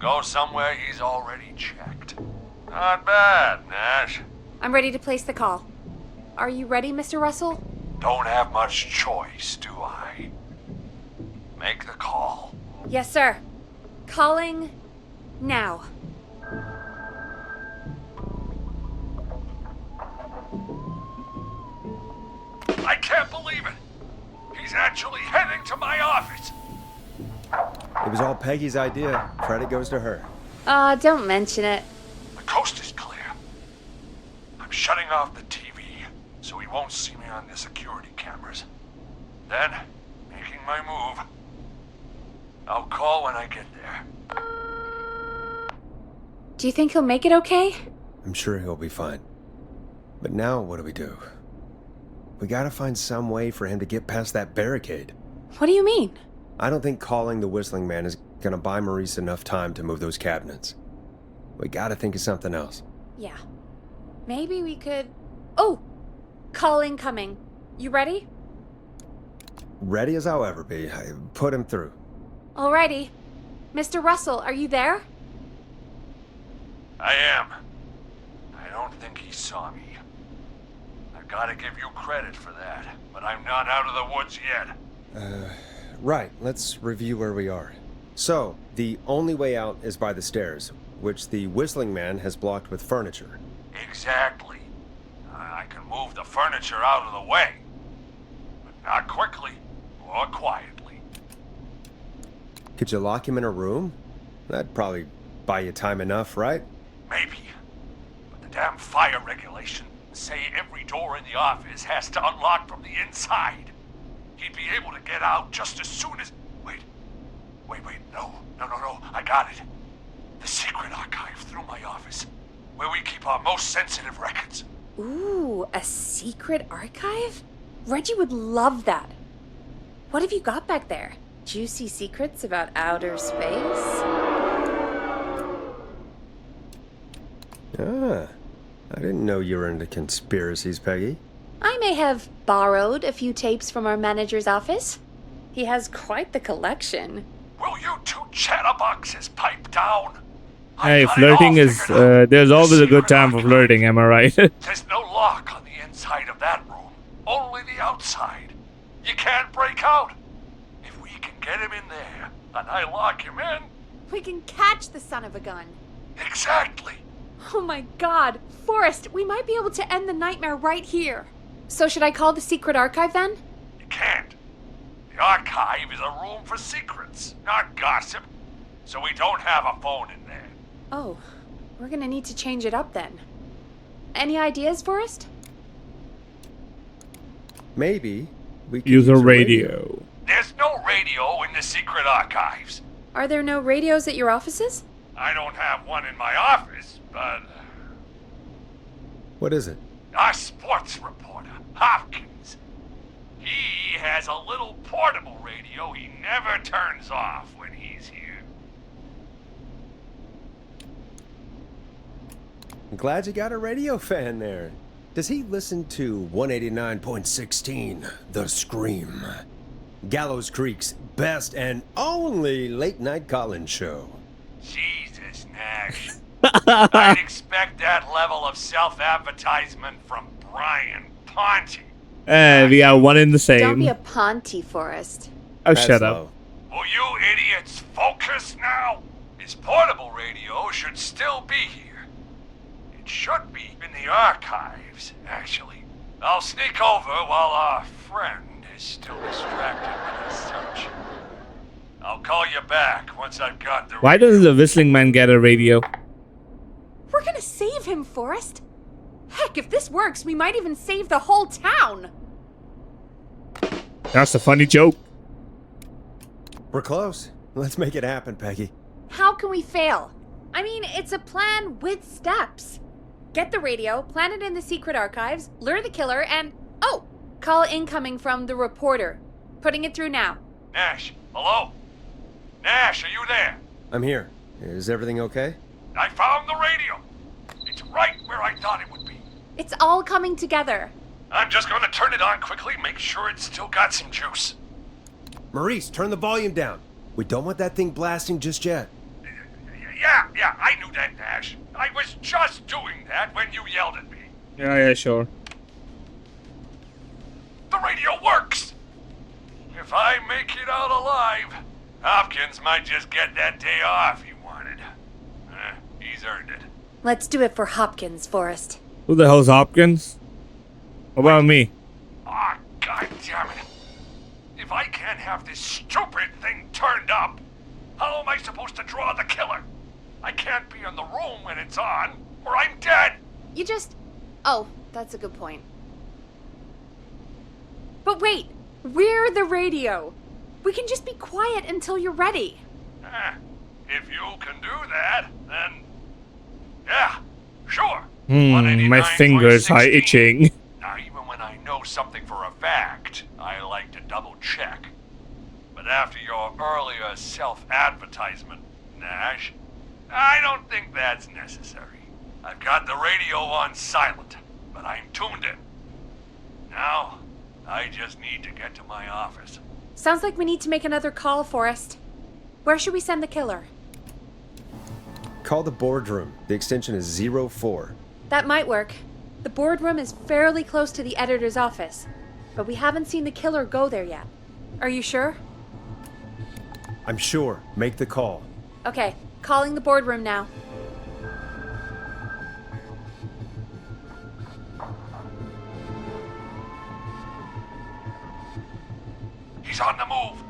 Go somewhere he's already checked. Not bad, Nash. I'm ready to place the call. Are you ready, Mr. Russell? Don't have much choice, do I? Make the call. Yes, sir. Calling now. I can't believe it. He's actually heading to my office. It was all Peggy's idea. Credit goes to her. Don't mention it. The coast is clear. I'm shutting off the TV so he won't see me on the security cameras. Then, making my move. I'll call when I get there. Do you think he'll make it okay? I'm sure he'll be fine. But now what do we do? We gotta find some way for him to get past that barricade. What do you mean? I don't think calling the Whistling Man is gonna buy Maurice enough time to move those cabinets. We gotta think of something else. Yeah. Maybe we could... Oh! Call incoming. You ready? Ready as I'll ever be. I put him through. Alrighty. Mr. Russell, are you there? I am. I don't think he saw me. I gotta give you credit for that, but I'm not out of the woods yet. Right, let's review where we are. So, the only way out is by the stairs, which the Whistling Man has blocked with furniture. Exactly. I can move the furniture out of the way, but not quickly or quietly. Could you lock him in a room? That'd probably buy you time enough, right? Maybe. But the damn fire regulations say every door in the office has to unlock from the inside. He'd be able to get out just as soon as... Wait, no, I got it. The secret archive through my office, where we keep our most sensitive records. Ooh, a secret archive? Reggie would love that. What have you got back there? Juicy secrets about outer space? Ah, I didn't know you were into conspiracies, Peggy. I may have borrowed a few tapes from our manager's office. He has quite the collection. Will you two chatterboxes pipe down? Hey, flirting is, there's always a good time for flirting, am I right? There's no lock on the inside of that room, only the outside. You can't break out. If we can get him in there, and I lock him in... We can catch the son of a gun. Exactly. Oh my god, Forrest, we might be able to end the nightmare right here. So should I call the secret archive then? You can't. The archive is a room for secrets, not gossip. So we don't have a phone in there. Oh, we're gonna need to change it up then. Any ideas, Forrest? Maybe we could Use a radio. There's no radio in the secret archives. Are there no radios at your offices? I don't have one in my office, but... What is it? Our sports reporter, Hopkins. He has a little portable radio he never turns off when he's here. I'm glad you got a radio fan there. Does he listen to 189.16, The Scream? Gallows Creek's best and only late-night call-in show. Jesus, Nash. I'd expect that level of self-advertisement from Brian Ponte. We are one in the same. Don't be a Ponte, Forrest. Oh, That's shut low. up. Will you idiots focus now? His portable radio should still be here. It should be in the archives, actually. I'll sneak over while our friend is still distracted with his search. I'll call you back once I've got the Why doesn't the whistling man get a radio? We're gonna save him, Forrest. Heck, if this works, we might even save the whole town. That's a funny joke. We're close. Let's make it happen, Peggy. How can we fail? I mean, it's a plan with steps. Get the radio, plant it in the secret archives, lure the killer, and... Oh! Call incoming from the reporter. Putting it through now. Nash, hello? Nash, are you there? I'm here. Is everything okay? I found the radio. It's right where I thought it would be. It's all coming together. I'm just gonna turn it on quickly, make sure it's still got some juice. Maurice, turn the volume down. We don't want that thing blasting just yet. Yeah, I knew that, Nash. I was just doing that when you yelled at me. Yeah, sure. The radio works! If I make it out alive, Hopkins might just get that day off he wanted. He's earned it. Let's do it for Hopkins, Forrest. Who the hell's Hopkins? What about me? Ah, God damn it. If I can't have this stupid thing turned up, how am I supposed to draw the killer? I can't be in the room when it's on, or I'm dead. You just... Oh, that's a good point. But wait, we're the radio. We can just be quiet until you're ready. If you can do that, then... Yeah, sure. My fingers are 189.16. itching. Now, even when I know something for a fact, I like to double check. But after your earlier self-advertisement, Nash, I don't think that's necessary. I've got the radio on silent, but I'm tuned in. Now, I just need to get to my office. Sounds like we need to make another call, Forrest. Where should we send the killer? Call the boardroom. The extension is 04. That might work. The boardroom is fairly close to the editor's office, but we haven't seen the killer go there yet. Are you sure? I'm sure. Make the call. Okay, calling the boardroom now. He's on the move.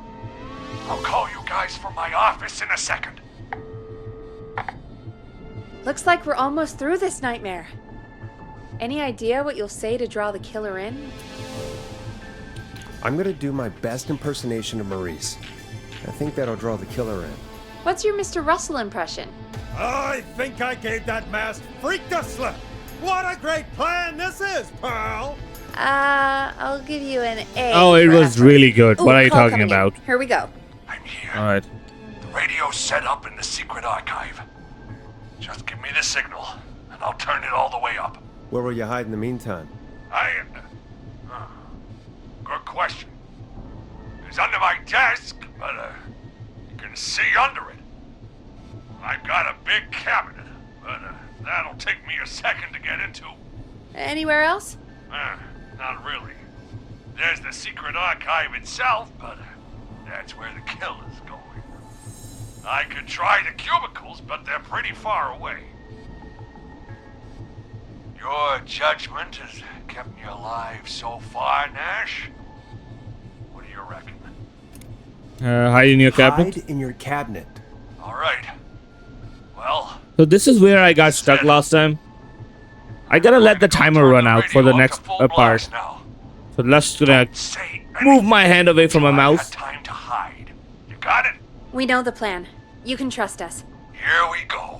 I'll call you guys from my office in a second. Looks like we're almost through this nightmare. Any idea what you'll say to draw the killer in? I'm gonna do my best impersonation of Maurice. I think that'll draw the killer in. What's your Mr. Russell impression? I think I gave that masked freak the slip. What a great plan this is, Pearl! I'll give you an A. Oh, it for was effort. really good. Ooh, What are you call talking coming in. about? Here we go. I'm here. Alright. The radio's set up in the secret archive. Just give me the signal, and I'll turn it all the way up. Where will you hide in the meantime? Good question. It's under my desk, but you can see under it. I've got a big cabinet, but that'll take me a second to get into. Anywhere else? Not really. There's the secret archive itself, but that's where the killer's going. I could try the cubicles, but they're pretty far away. Your judgment has kept me alive so far, Nash. What do you reckon? Hide in your cabinet. Hide in your cabinet. All right. Well, So this is where I got stuck last time. I gotta let the timer run out for the next part. Now. So let's gonna Say move my hand away from my anything till I've mouse. had time to hide. You got it? We know the plan. You can trust us. Here we go.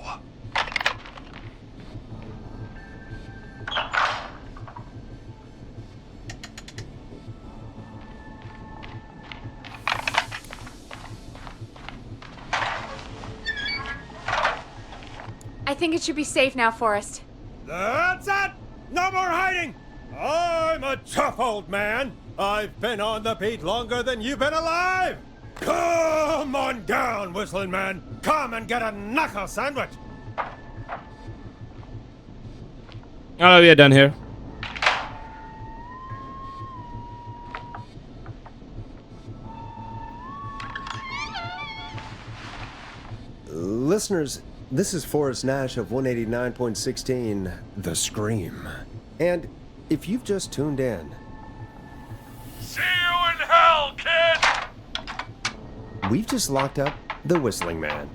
I think it should be safe now, Forrest. That's it! No more hiding! I'm a tough old man. I've been on the beat longer than you've been alive! Come on down, whistling man. Come and get a knuckle sandwich. Oh, we are done here. Listeners, this is Forrest Nash of 189.16, The Scream. And if you've just tuned in, See you in hell, kid! we've just locked up the Whistling Man.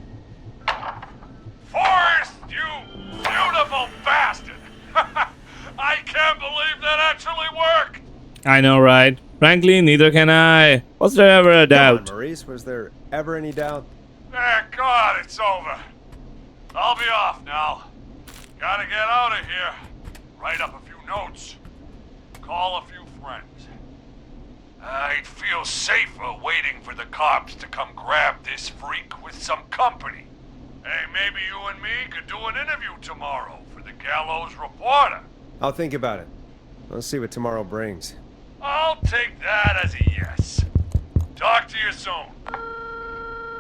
Forrest, you beautiful bastard! I can't believe that actually worked! I know, right? Frankly, neither can I. Was there ever a Come doubt? on, Maurice, was there ever any doubt? Thank God it's over. I'll be off now. Gotta get out of here. Write up a few notes. Call a few friends. I'd feel safer waiting for the cops to come grab this freak with some company. Hey, maybe you and me could do an interview tomorrow for the Gallows Reporter. I'll think about it. Let's see what tomorrow brings. I'll take that as a yes. Talk to you soon.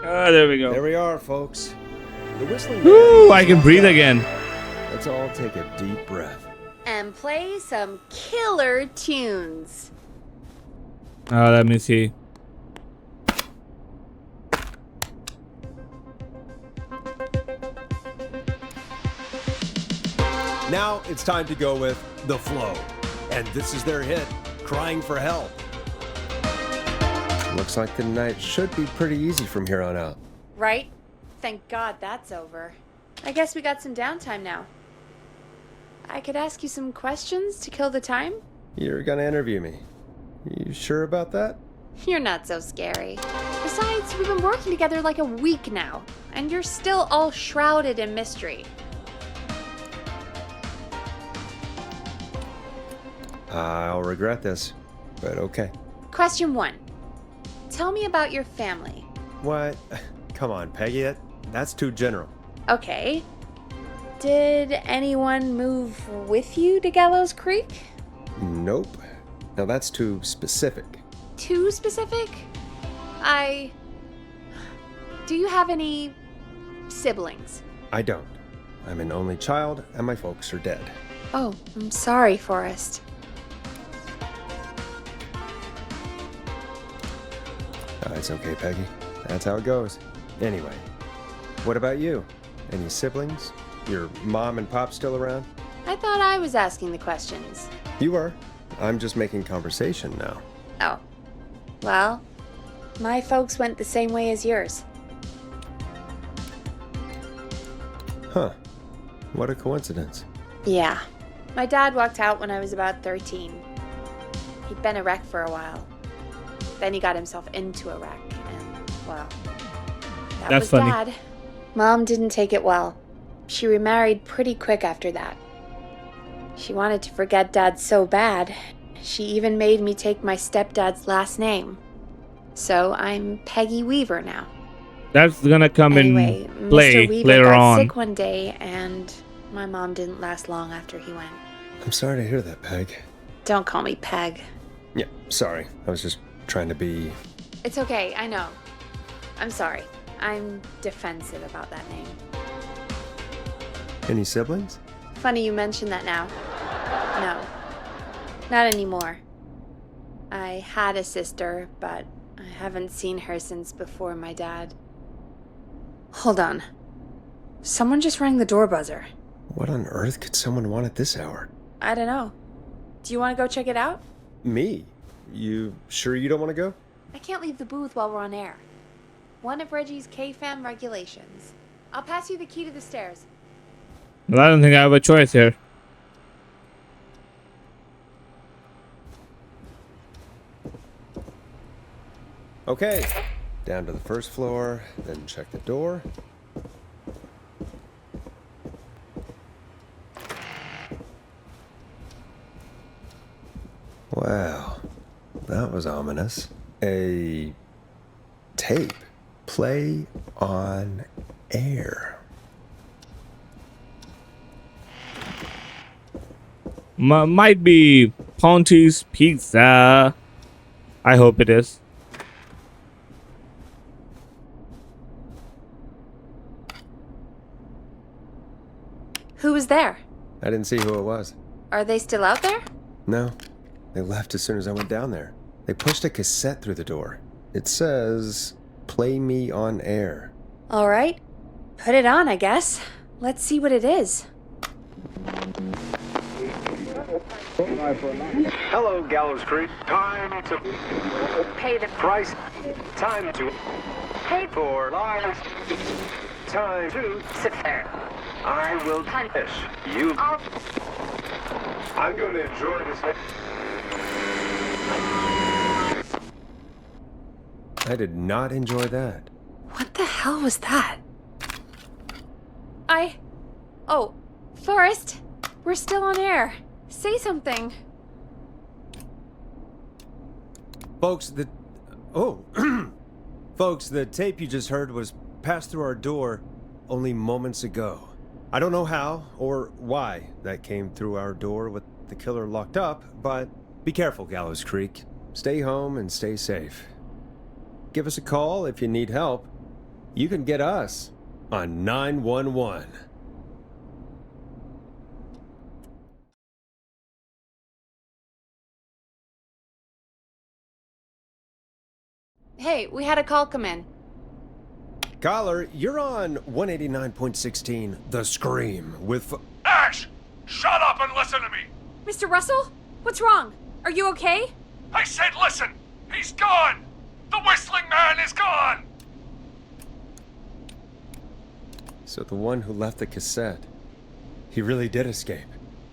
Oh, there we go. There we are, folks. The Whistling Man. Woo, I can breathe again. Let's all take a deep breath. And play some killer tunes. Oh, let me see. Now it's time to go with The Flow. And this is their hit, Crying for Help. Looks like the night should be pretty easy from here on out. Right? Thank God that's over. I guess we got some downtime now. I could ask you some questions to kill the time? You're gonna interview me. You sure about that? You're not so scary. Besides, we've been working together like a week now, and you're still all shrouded in mystery. I'll regret this, but okay. Question 1. Tell me about your family. What? Come on, Peggy, that's too general. Okay. Did anyone move with you to Gallows Creek? Nope. Now that's too specific. Too specific? Do you have any siblings? I don't. I'm an only child, and my folks are dead. Oh, I'm sorry, Forrest. It's okay, Peggy. That's how it goes. Anyway, what about you? Any siblings? Your mom and pop still around? I thought I was asking the questions. You were. I'm just making conversation now. Oh. Well, my folks went the same way as yours. Huh. What a coincidence. Yeah. My dad walked out when I was about 13. He'd been a wreck for a while. Then he got himself into a wreck, and, well, that That's was funny. Dad. Mom didn't take it well. She remarried pretty quick after that. She wanted to forget Dad so bad, she even made me take my stepdad's last name. So I'm Peggy Weaver now. That's gonna come Anyway, in play Mr. Weaver later got on. sick one day, and my mom didn't last long after he went. I'm sorry to hear that, Peg. Don't call me Peg. Yeah, sorry. I was just trying to be... It's okay, I know. I'm sorry. I'm defensive about that name. Any siblings? Funny you mention that now. No. Not anymore. I had a sister, but I haven't seen her since before my dad. Hold on. Someone just rang the door buzzer. What on earth could someone want at this hour? I don't know. Do you want to go check it out? Me? You sure you don't want to go? I can't leave the booth while we're on air. One of Reggie's K-Fam regulations. I'll pass you the key to the stairs. Well, I don't think I have a choice here. Okay. Down to the first floor, then check the door. Wow. That was ominous. A tape. Play on air. Might be Ponty's Pizza. I hope it is. Who was there? I didn't see who it was. Are they still out there? No, they left as soon as I went down there. They pushed a cassette through the door. It says, "Play me on air." All right. Put it on, I guess. Let's see what it is. Hello, Gallows Creek. Time to Pay the price. Time to pay for lives. Time to sit there. I will punish you. I'm going to enjoy this. I did not enjoy that. What the hell was that? Oh, Forrest, we're still on air. Say something. Folks, Folks, the tape you just heard was passed through our door only moments ago. I don't know how or why that came through our door with the killer locked up, but be careful, Gallows Creek. Stay home and stay safe. Give us a call if you need help. You can get us on 911. Hey, we had a call come in. Caller, you're on 189.16, The Scream, with... Ash! Shut up and listen to me! Mr. Russell? What's wrong? Are you okay? I said listen! He's gone! The whistling man is gone! So the one who left the cassette, he really did escape.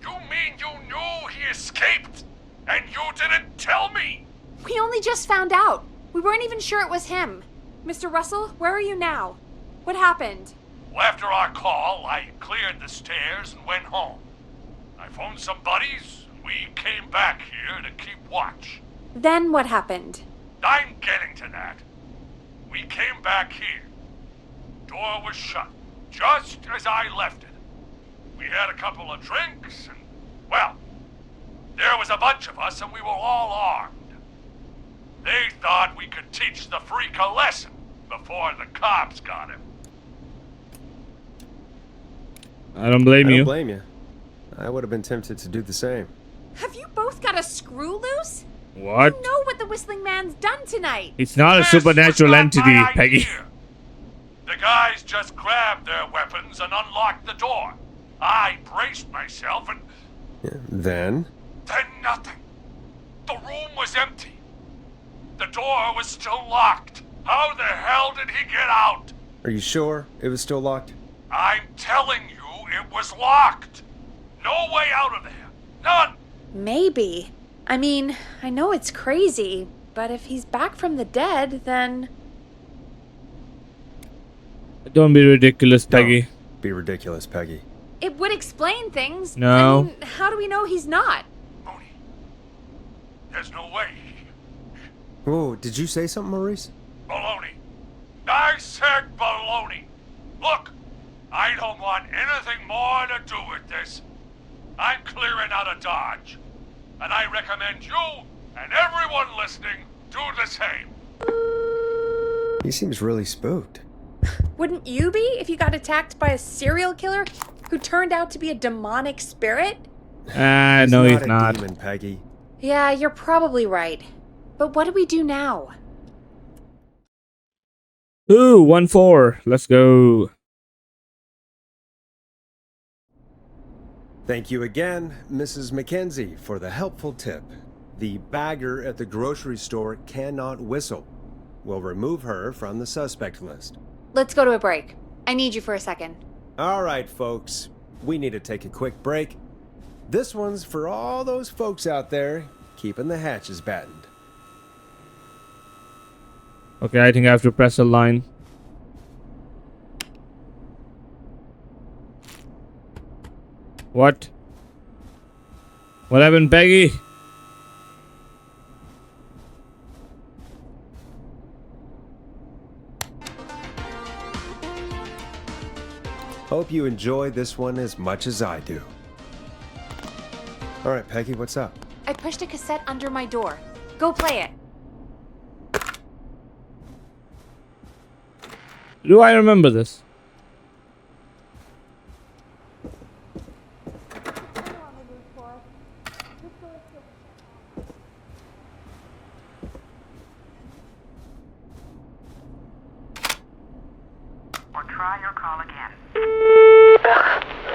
You mean you knew he escaped? And you didn't tell me? We only just found out. We weren't even sure it was him. Mr. Russell, where are you now? What happened? Well, after our call, I cleared the stairs and went home. I phoned some buddies, and we came back here to keep watch. Then what happened? I'm getting to that. We came back here. Door was shut, just as I left it. We had a couple of drinks, and, well, there was a bunch of us, and we were all armed. They thought we could teach the freak a lesson before the cops got him. I don't blame I you. don't blame you. I would have been tempted to do the same. Have you both got a screw loose? What? You know what the Whistling Man's done tonight. It's not a This supernatural was not entity, my Peggy. idea. The guys just grabbed their weapons and unlocked the door. I braced myself and Yeah, then nothing. The room was empty. The door was still locked. How the hell did he get out? are you sure it was still locked? I'm telling you, it was locked. No way out of there. None. Maybe. I mean, I know it's crazy, but if he's back from the dead, then... Don't be ridiculous, Peggy. Don't be ridiculous, Peggy. It would explain things. No. I mean, how do we know he's not? Mooney, there's no way. Whoa, did you say something, Maurice? Baloney. I said baloney. Look, I don't want anything more to do with this. I'm clearing out of Dodge. And I recommend you and everyone listening do the same. He seems really spooked. Wouldn't you be if you got attacked by a serial killer who turned out to be a demonic spirit? No, he's a not. demon, Peggy. Yeah, you're probably right. But what do we do now? Ooh, 1-4. Let's go. Thank you again, Mrs. Mackenzie, for the helpful tip. The bagger at the grocery store cannot whistle. We'll remove her from the suspect list. Let's go to a break. I need you for a second. All right, folks. We need to take a quick break. This one's for all those folks out there keeping the hatches battened. Okay, I think I have to press a line. What? What happened, Peggy? Hope you enjoy this one as much as I do. All right, Peggy, what's up? I pushed a cassette under my door. Go play it. Do I remember this? try your call again.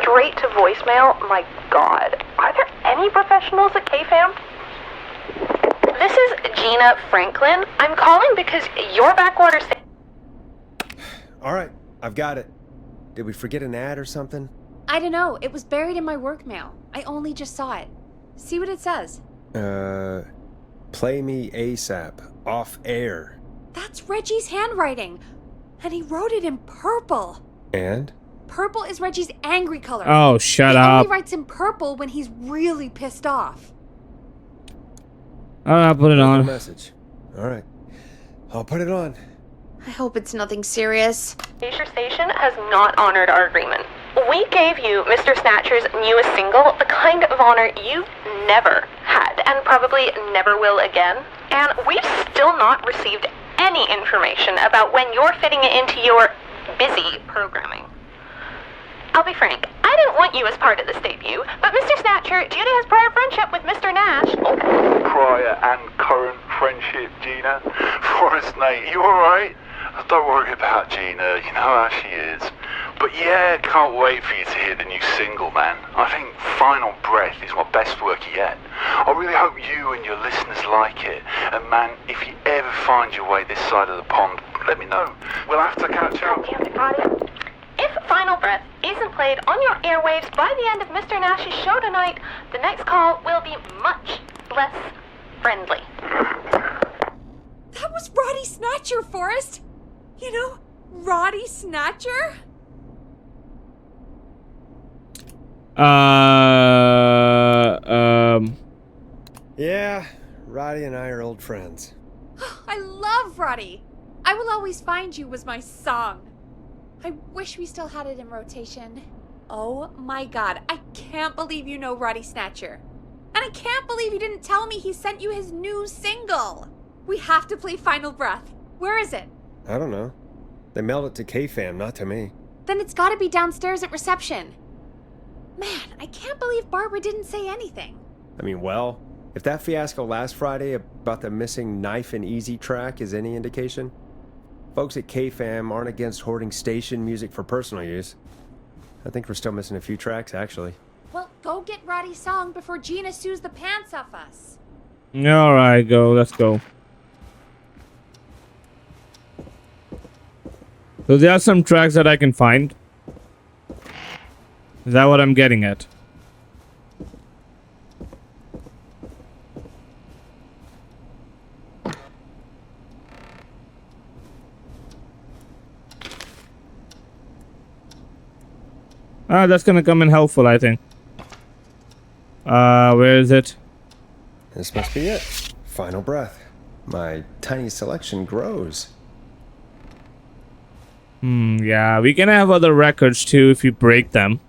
Straight to voicemail? My God. Are there any professionals at KFAM? This is Gina Franklin. I'm calling because your backwater... All right, I've got it. Did we forget an ad or something? I don't know. It was buried in my work mail. I only just saw it. See what it says. Play me ASAP. Off air. That's Reggie's handwriting. And he wrote it in purple. And? Purple is Reggie's angry color. Oh, shut up. He only writes in purple when he's really pissed off. I'll put it on. Message. All right. I'll put it on. I hope it's nothing serious. Your station has not honored our agreement. We gave you Mr. Snatcher's newest single, the kind of honor you've never had and probably never will again. And we've still not received any information about when you're fitting it into your busy programming. I'll be frank, I didn't want you as part of this debut, but Mr. Snatcher, due to his prior friendship with Mr. Nash... Prior and current friendship, Gina. Forrest, mate, you alright? Don't worry about Gina, you know how she is. But yeah, can't wait for you to hear the new single, man. I think Final Breath is my best work yet. I really hope you and your listeners like it. And man, if you ever find your way this side of the pond, let me know. We'll have to catch up. If Final Breath isn't played on your airwaves by the end of Mr. Nash's show tonight, the next call will be much less friendly. That was Roddy Snatcher, Forrest. You know, Roddy Snatcher? Yeah, Roddy and I are old friends. I love Roddy. I Will Always Find You was my song. I wish we still had it in rotation. Oh my God, I can't believe you know Roddy Snatcher. And I can't believe you didn't tell me he sent you his new single. We have to play Final Breath. Where is it? I don't know. They mailed it to KFAM, not to me. Then it's gotta be downstairs at reception. Man, I can't believe Barbara didn't say anything. I mean, well, if that fiasco last Friday about the missing Knife and Easy track is any indication, folks at KFAM aren't against hoarding station music for personal use. I think we're still missing a few tracks, actually. Well, go get Roddy's song before Gina sues the pants off us. Alright, let's go. So there are some tracks that I can find. Is that what I'm getting at? That's gonna come in helpful, I think. Where is it? This must be it. Final Breath. My tiny selection grows. Yeah, we can have other records too if you break them.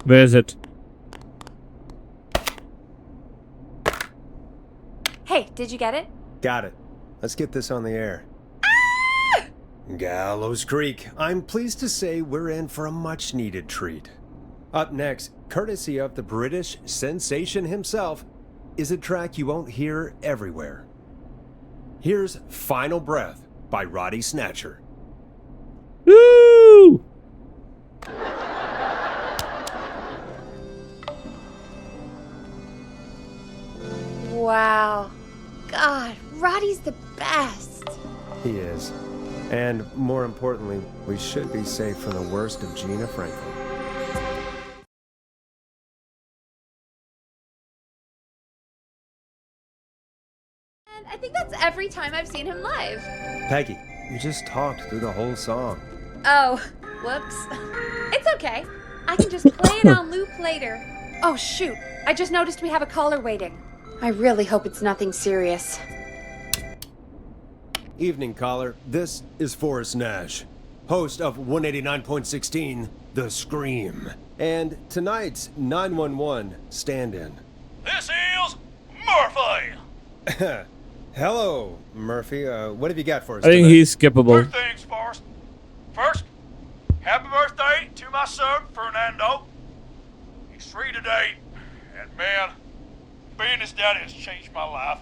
Where is it? Hey, did you get it? Got it. Let's get this on the air. Gallows Creek. I'm pleased to say we're in for a much-needed treat. Up next, courtesy of the British sensation himself, is a track you won't hear everywhere. Here's Final Breath by Roddy Snatcher. Woo! Wow. God, Roddy's the best. He is. And more importantly, we should be safe from the worst of Gina Franklin. And I think that's every time I've seen him live. Peggy, you just talked through the whole song. Oh, whoops. It's okay. I can just play it on loop later. Oh, shoot. I just noticed we have a caller waiting. I really hope it's nothing serious. Evening, caller. This is Forrest Nash, host of 189.16, The Scream, and tonight's 911 stand-in. This is Murphy. Hello, Murphy. What have you got for us I think tonight? he's skippable. Thanks for my son, Fernando. He's 3 today, and man, being his daddy has changed my life.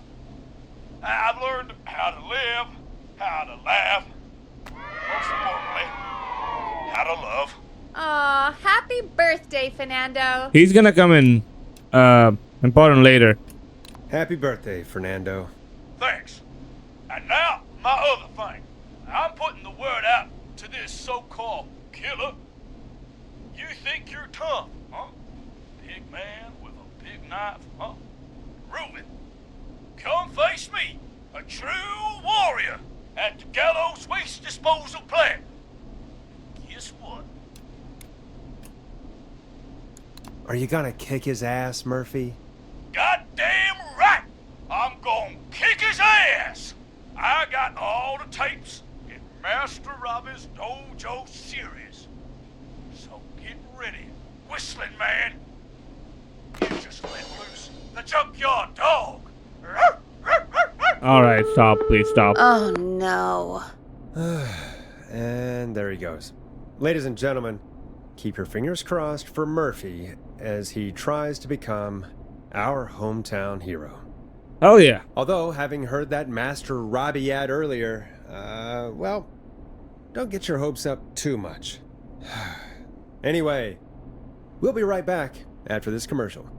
I've learned how to live, how to laugh, most importantly, how to love. Aw, happy birthday, Fernando. He's gonna come in important later. Happy birthday, Fernando. Thanks. And now, my other thing. I'm putting the word out to this so-called killer. You think you're tough, huh? Big man with a big knife, huh? Prove it. Come face me, a true warrior, at the Gallows Waste Disposal Plant. Guess what? Are you gonna kick his ass, Murphy? Goddamn right! I'm gonna kick his ass! I got all the tapes in Master Robbie's Dojo series. So get ready, whistling man. You just let loose the junkyard dog. Alright, stop, please stop. Oh no. And there he goes. Ladies and gentlemen, keep your fingers crossed for Murphy as he tries to become our hometown hero. Oh yeah. Although, having heard that Master Robbie ad earlier, well, don't get your hopes up too much. Anyway, we'll be right back after this commercial.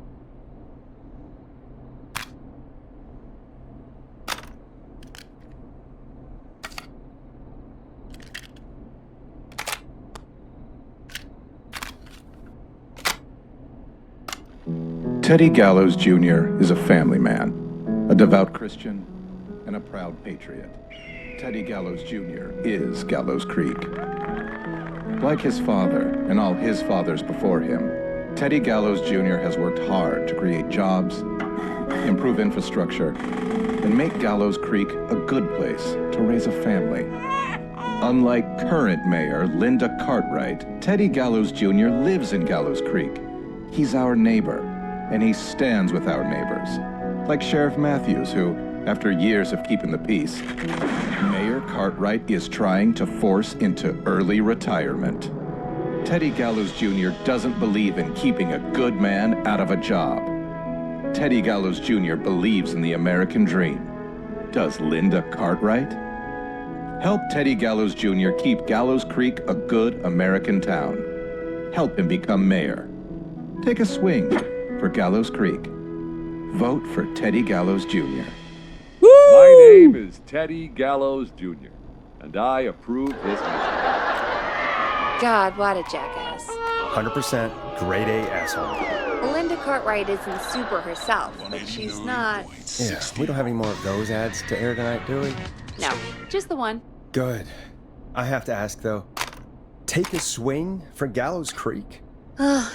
Teddy Gallows Jr. is a family man, a devout Christian, and a proud patriot. Teddy Gallows Jr. is Gallows Creek. Like his father and all his fathers before him, Teddy Gallows Jr. has worked hard to create jobs, improve infrastructure, and make Gallows Creek a good place to raise a family. Unlike current mayor Linda Cartwright, Teddy Gallows Jr. lives in Gallows Creek. He's our neighbor, and he stands with our neighbors. Like Sheriff Matthews, who, after years of keeping the peace, Mayor Cartwright is trying to force into early retirement. Teddy Gallows Jr. doesn't believe in keeping a good man out of a job. Teddy Gallows Jr. believes in the American dream. Does Linda Cartwright? Help Teddy Gallows Jr. keep Gallows Creek a good American town. Help him become mayor. Take a swing for Gallows Creek. Vote for Teddy Gallows Jr. My name is Teddy Gallows Jr., and I approve this message. God, what a jackass. 100% grade A asshole. Linda Cartwright isn't super herself, but she's not... Yeah, we don't have any more of those ads to air tonight, do we? No, just the one. Good. I have to ask, though. Take a swing for Gallows Creek?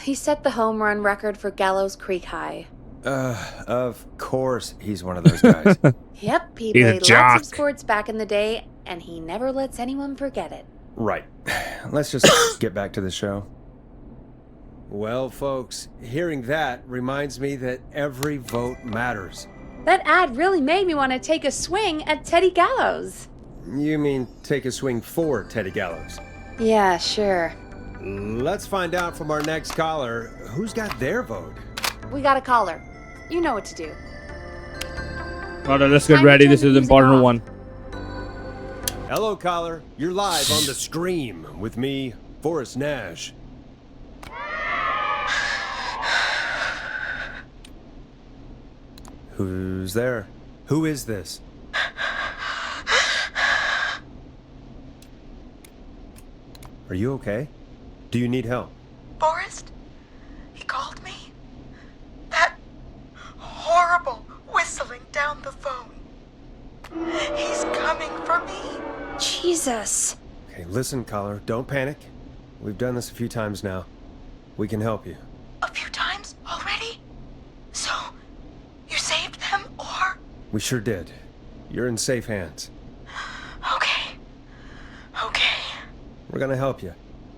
He set the home run record for Gallows Creek High. Of course he's one of those guys. Yep, he He's a played jock. lots of sports back in the day, and he never lets anyone forget it. Right. Let's just get back to the show. Well, folks, hearing that reminds me that every vote matters. That ad really made me want to take a swing at Teddy Gallows. You mean take a swing for Teddy Gallows? Yeah, sure. Let's find out from our next caller who's got their vote. We got a caller. You know what to do. Alright, let's get ready. This is an important one. Hello, caller. You're live on the Scream with me, Forrest Nash. Who's there? Who is this? Are you okay? Do you need help? Forrest? He called me? That horrible whistling down the phone. He's coming for me. Jesus. Okay, listen, caller. Don't panic. We've done this a few times now. We can help you. A few times already? So, you saved them, or? We sure did. You're in safe hands. Okay. Okay. We're gonna help you.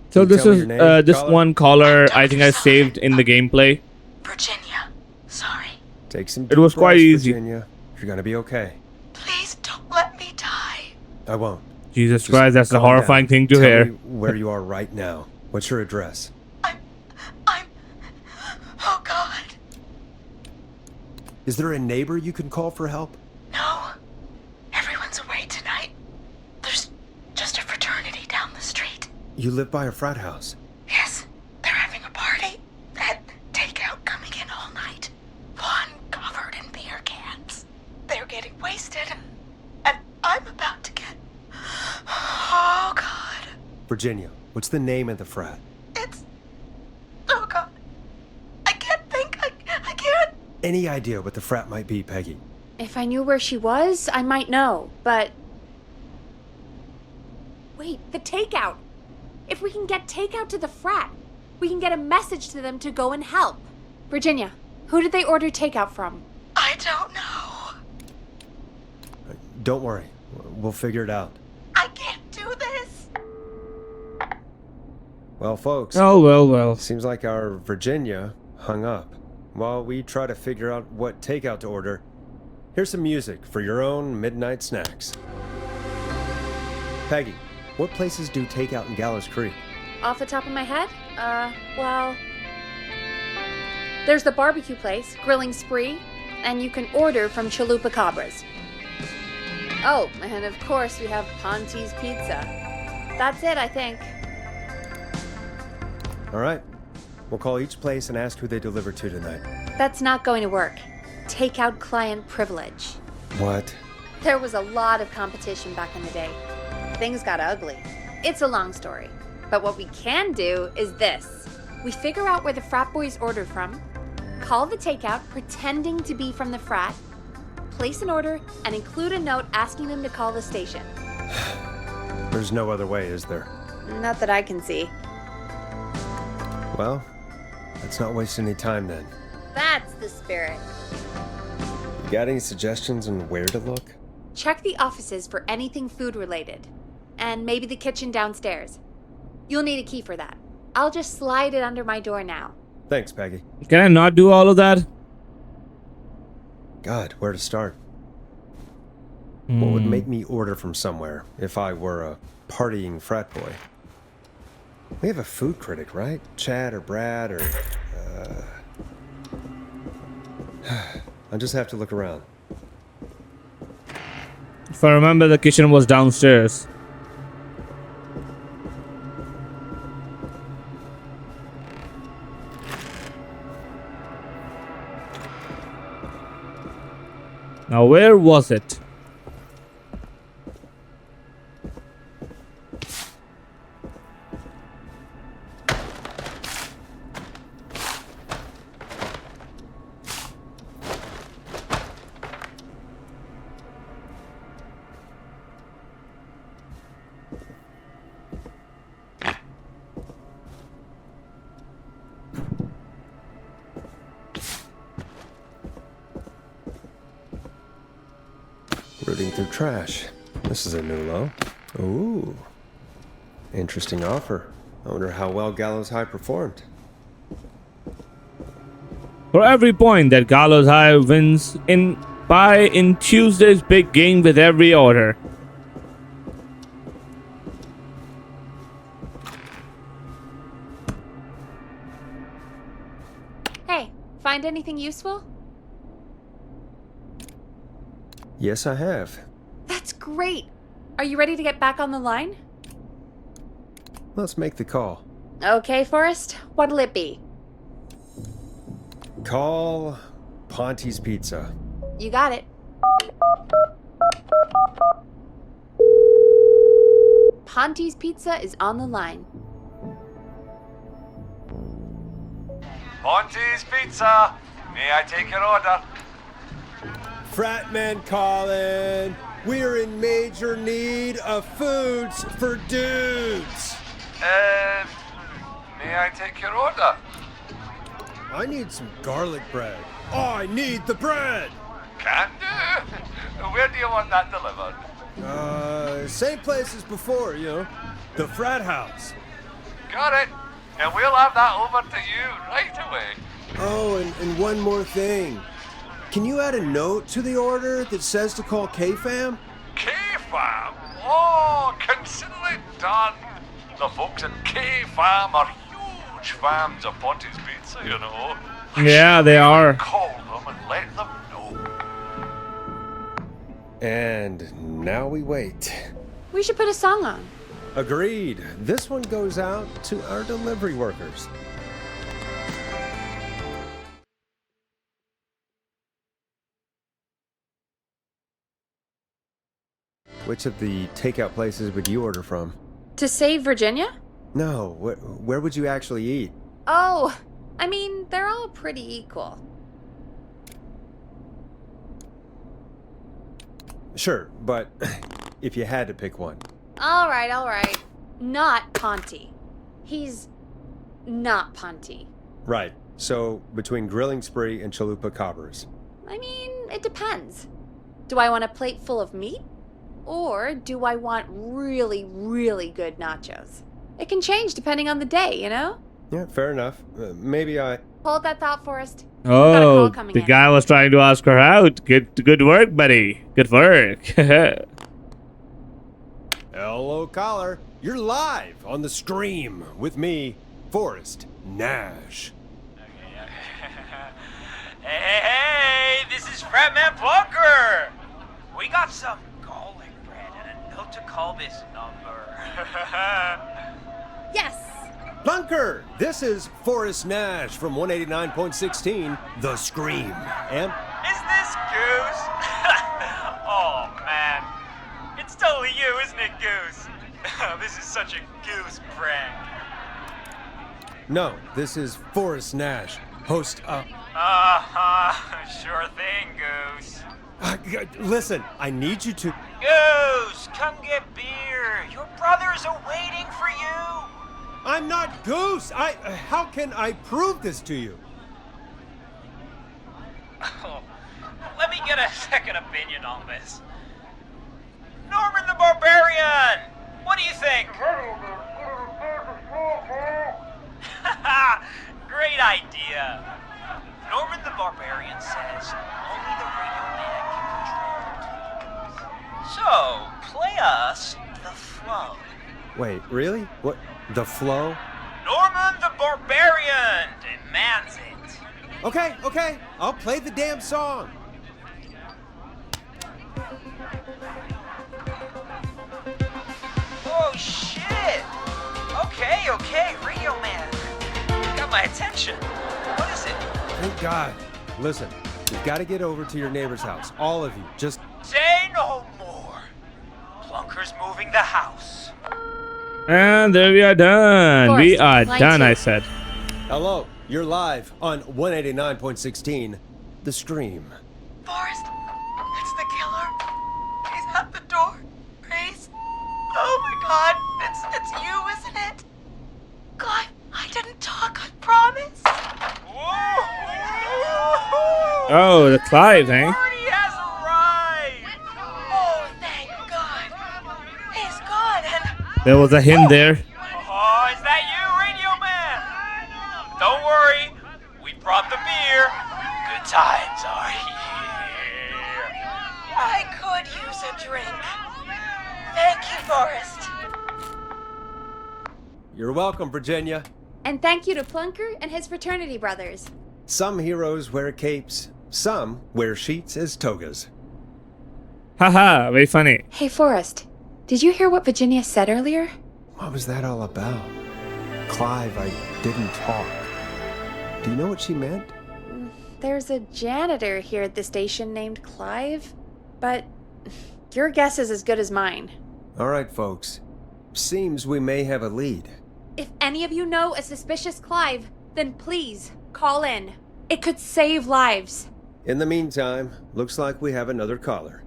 So Can you this tell me is your name, this caller? one caller I think I saved in the gameplay. Virginia. Sorry. Take some It was deep quite breaths, easy. Virginia. You're gonna be okay. Please don't let me die. I won't. Jesus Just Christ, that's a calm horrifying down. thing to Tell hear. me where you are right now. What's your address? Oh, God. Is there a neighbor you can call for help? No. Everyone's away tonight. There's just a fraternity down the street. You live by a frat house. Yes, they're having a party. Had takeout coming in all night. One covered in beer cans. They're getting wasted. And I'm about to get... Oh, God. Virginia, what's the name of the frat? It's... Oh, God. I can't think. I can't. Any idea what the frat might be, Peggy? If I knew where she was, I might know, but... Wait, the takeout! If we can get takeout to the frat, we can get a message to them to go and help. Virginia, who did they order takeout from? I don't know. Don't worry. We'll figure it out. I can't do this. Well, folks. Oh, well. Seems like our Virginia hung up. While we try to figure out what takeout to order, here's some music for your own midnight snacks. Peggy, what places do takeout in Gallows Creek? Off the top of my head? Well... There's the barbecue place, Grilling Spree, and you can order from Chalupa Cabras. Oh, and of course we have Ponte's Pizza. That's it, I think. All right. We'll call each place and ask who they deliver to tonight. That's not going to work. Takeout client privilege. What? There was a lot of competition back in the day. Things got ugly. It's a long story. But what we can do is this. We figure out where the frat boys ordered from, call the takeout pretending to be from the frat, place an order, and include a note asking them to call the station. There's no other way, is there? Not that I can see. Well, let's not waste any time then. That's the spirit. You got any suggestions on where to look? Check the offices for anything food related. And maybe the kitchen downstairs. You'll need a key for that. I'll just slide it under my door now. Thanks, Peggy. Can I not do all of that? God, where to start? What would make me order from somewhere if I were a partying frat boy? We have a food critic, right? Chad or Brad or... I'll just have to look around. If I remember, the kitchen was downstairs. Now, where was it? Rooting through trash. This is a new low. Ooh. Interesting offer. I wonder how well Gallows High performed. For every point that Gallows High wins in Tuesday's big game with every order. Hey, find anything useful? Yes, I have. That's great. Are you ready to get back on the line? Let's make the call. Okay, Forrest. What'll it be? Call Ponte's Pizza. You got it. Ponte's Pizza is on the line. Ponte's Pizza. May I take your order? Fratman calling. We're in major need of foods for dudes. May I take your order? I need some garlic bread. I need the bread. Can do. Where do you want that delivered? Same place as before, you know. The frat house. Got it. And we'll have that over to you right away. Oh, and one more thing. Can you add a note to the order that says to call K-Fam? K-Fam? Oh, consider it done. The folks in K-Fam are huge fans of Ponty's Pizza, you know. Yeah, they are. Call them and let them know. And now we wait. We should put a song on. Agreed. This one goes out to our delivery workers. Which of the takeout places would you order from? To save Virginia? No, where would you actually eat? Oh, I mean, they're all pretty equal. Sure, but if you had to pick one. All right. Not Ponty. He's not Ponty. Right. So, between Grilling Spree and Chalupa Cobbers. I mean, it depends. Do I want a plate full of meat? Or do I want really, really good nachos? It can change depending on the day, you know? Yeah, fair enough. Maybe I... Hold that thought, Forrest. Oh, the guy was trying to ask her out. Good work, buddy. Good work. Hello, caller. You're live on the stream with me, Forrest Nash. Hey, this is Fratman Plunker. We got some garlic bread and a note to call this number. Yes. Plunker, this is Forrest Nash from 189.16, The Scream. And... Is this Goose? Oh, man. It's totally you, isn't it, Goose? This is such a Goose prank. No, this is Forrest Nash, host of... Sure thing, Goose. Listen, I need you to... Goose, come get beer. Your brothers are waiting for you. I'm not Goose! How can I prove this to you? Oh, let me get a second opinion on this. Norman the Barbarian! What do you think? Great idea. Norman the Barbarian says only the radio man can control it. So, play us the flow. Wait, really? What? The flow? Norman the Barbarian demands it. Okay. I'll play the damn song. Oh, shit. Okay, radio man. Got my attention. What is it? Thank God. Listen, you've got to get over to your neighbor's house. All of you. Just... Say no more. Plunker's moving the house. And there we are done. Forrest, We are line done, two. I said. Hello. You're live on 189.16, The Scream. Forrest, it's the killer. He's at the door. Grace. Oh my God, it's you, isn't it? God, I didn't talk, I promise. Oh, the Clive, eh? Party has arrived. Oh, thank God. He's gone and... There was a hint there. Oh, is that you, radio man? Don't worry, we brought the beer. Good times are here. I could use a drink. Thank you, Forrest. You're welcome, Virginia. And thank you to Plunker and his fraternity brothers. Some heroes wear capes. Some wear sheets as togas. Haha, very funny. Hey, Forrest, did you hear what Virginia said earlier? What was that all about? Clive, I didn't talk. Do you know what she meant? There's a janitor here at the station named Clive, but your guess is as good as mine. All right, folks. Seems we may have a lead. If any of you know a suspicious Clive, then please call in. It could save lives. In the meantime, looks like we have another caller.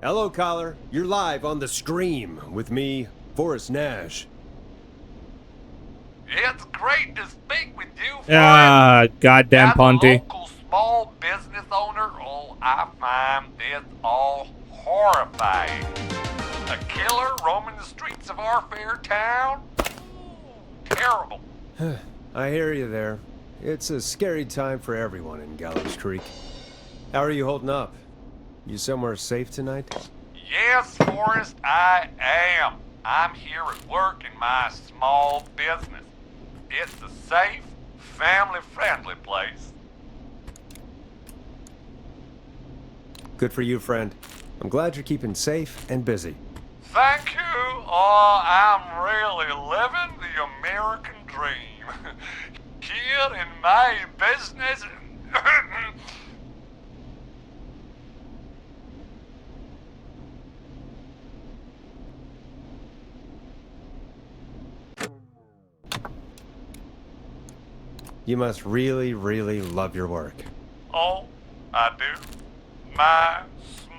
Hello, caller. You're live on The Scream with me, Forrest Nash. It's great to speak with you, Forrest. Ah, goddamn As a Ponty. local small business owner, I find this all horrifying. A killer roaming the streets of our fair town? Terrible. I hear you there. It's a scary time for everyone in Gallows Creek. How are you holding up? You somewhere safe tonight? Yes, Forrest, I am. I'm here at work in my small business. It's a safe, family-friendly place. Good for you, friend. I'm glad you're keeping safe and busy. Thank you. Oh, I'm really living the American dream. Here in my business. You must really, really love your work. Oh, I do. My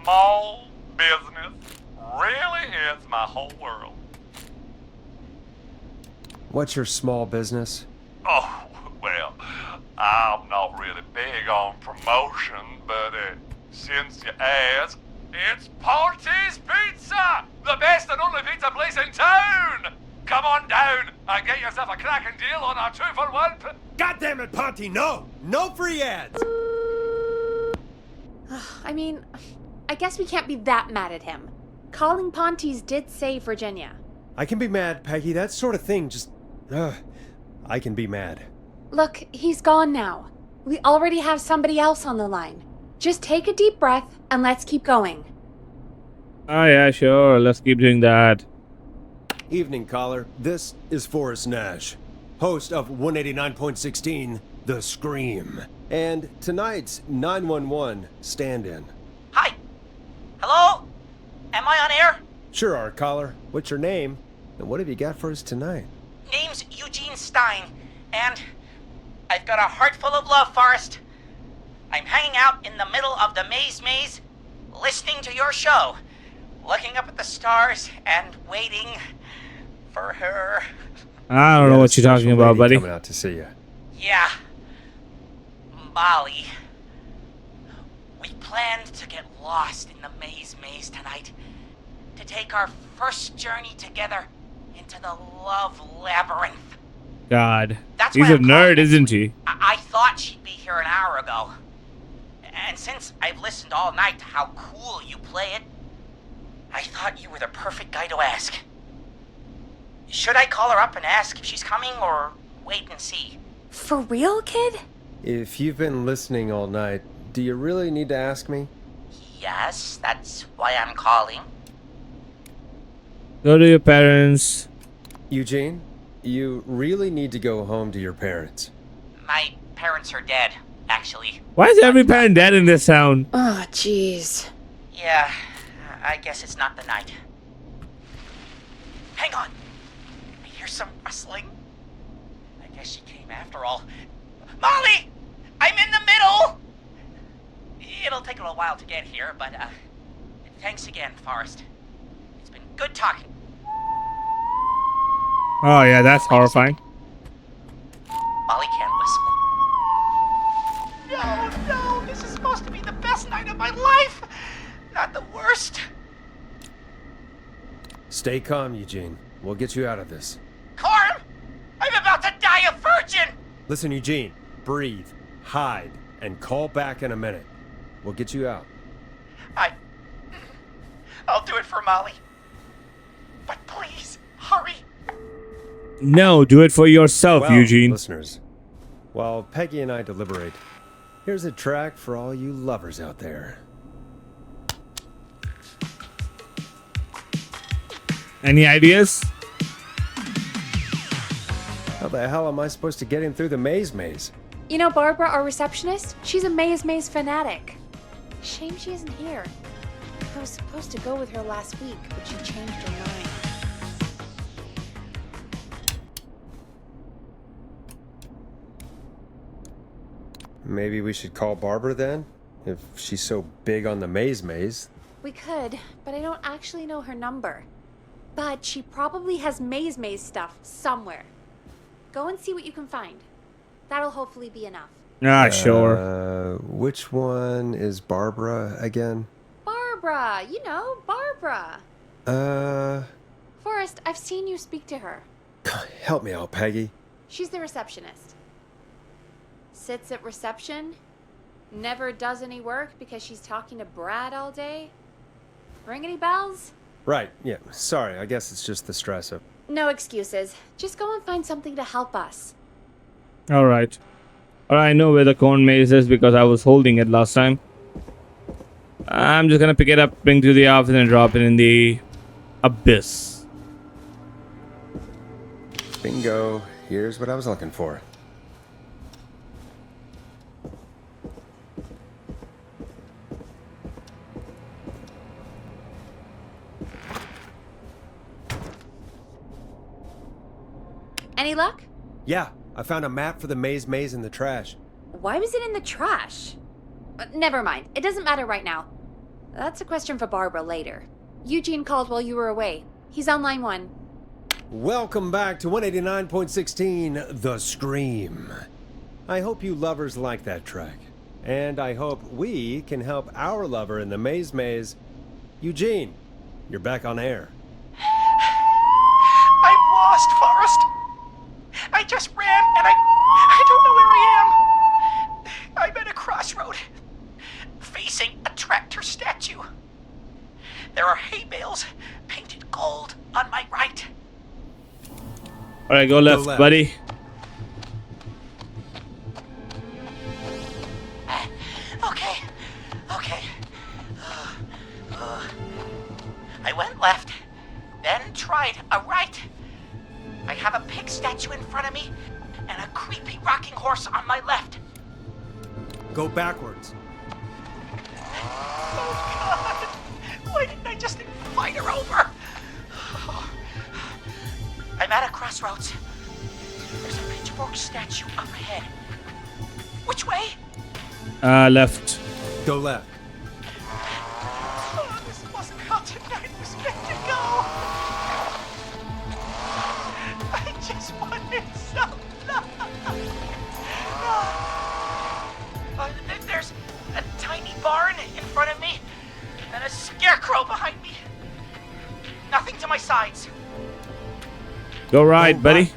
small business really is my whole world. What's your small business? Oh, well, I'm not really big on promotion, but since you asked, it's Ponty's Pizza! The best and only pizza place in town! Come on down and get yourself a cracking deal on our 2-for-1. God damn it, Ponty, no! No free ads! I mean, I guess we can't be that mad at him. Calling Ponty's did save Virginia. I can be mad, Peggy. That sort of thing just... I can be mad. Look, he's gone now. We already have somebody else on the line. Just take a deep breath and let's keep going. Oh yeah, sure. Let's keep doing that. Evening, caller. This is Forrest Nash, host of 189.16, The Scream, and tonight's 911 stand-in. Hi. Hello? Am I on air? Sure are, caller. What's your name, and what have you got for us tonight? Name's Eugene Stein, and I've got a heart full of love, Forrest. I'm hanging out in the middle of the maze, listening to your show, looking up at the stars and waiting for her. I don't know what you're talking about, buddy. Coming out to see you. Yeah. Molly. We planned to get lost in the maze tonight. To take our first journey together into the love labyrinth. God. That's He's why a I'm nerd, calling. isn't he? I thought she'd be here an hour ago. And since I've listened all night to how cool you play it, I thought you were the perfect guy to ask. Should I call her up and ask if she's coming, or wait and see? For real, kid? If you've been listening all night, do you really need to ask me? Yes, that's why I'm calling. Go to your parents. Eugene, you really need to go home to your parents. My parents are dead, actually. Why is every parent dead in this town? Oh, jeez. Yeah, I guess it's not the night. Hang on. I hear some rustling. I guess she came after all. Molly! I'm in the middle! It'll take a little while to get here, but thanks again, Forrest. It's been good talking. Oh yeah, that's horrifying. Molly can't whistle. No, this is supposed to be the best night of my life! Not the worst. Stay calm, Eugene. We'll get you out of this. Carm! I'm about to die a virgin! Listen, Eugene. Breathe, hide, and call back in a minute. We'll get you out. I'll do it for Molly. But please, hurry. No, do it for yourself, Well, Eugene. Listeners, while Peggy and I deliberate, here's a track for all you lovers out there. Any ideas? How the hell am I supposed to get him through the maze? You know Barbara, our receptionist? She's a maze fanatic. Shame she isn't here. I was supposed to go with her last week, but she changed her mind. Maybe we should call Barbara then? If she's so big on the maze. We could, but I don't actually know her number. But she probably has maze stuff somewhere. Go and see what you can find. That'll hopefully be enough. Ah, sure. Which one is Barbara again? Barbara! You know, Barbara! Forrest, I've seen you speak to her. Help me out, Peggy. She's the receptionist. sits at reception, never does any work because she's talking to Brad all day. Ring any bells? Right, yeah. Sorry, I guess it's just the stress of... No excuses. Just go and find something to help us. Alright. Alright, I know where the corn maze is because I was holding it last time. I'm just gonna pick it up, bring to the office, and drop it in the abyss. Bingo. Here's what I was looking for. Any luck? Yeah, I found a map for the maze in the trash. Why was it in the trash? Never mind. It doesn't matter right now. That's a question for Barbara later. Eugene called while you were away. He's on line 1. Welcome back to 189.16, The Scream. I hope you lovers like that track. And I hope we can help our lover in the maze. Eugene, you're back on air. I'm lost, Forrest. I just ran and I don't know where I am. I'm at a crossroad, facing a tractor statue. There are hay bales painted gold on my right. Alright, go left, buddy. Okay. I went left, then tried a right. I have a pig statue in front of me and a creepy rocking horse on my left. Go backwards. Oh, God. Why didn't I just invite her over? I'm at a crossroads. There's a pitchfork statue up ahead. Which way? Left. Go left. Oh, this wasn't how tonight was meant to go. I just wanted some love. There's a tiny barn in front of me and a scarecrow behind me. Nothing to my sides. Go right, buddy.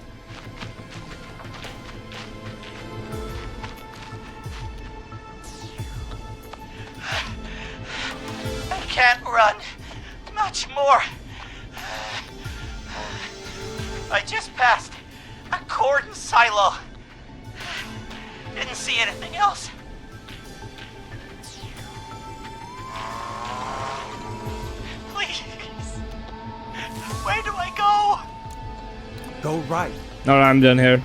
I can't run much more. I just passed a corn silo. Didn't see anything else. Please. Where do I go? Go right. Alright, I'm done here.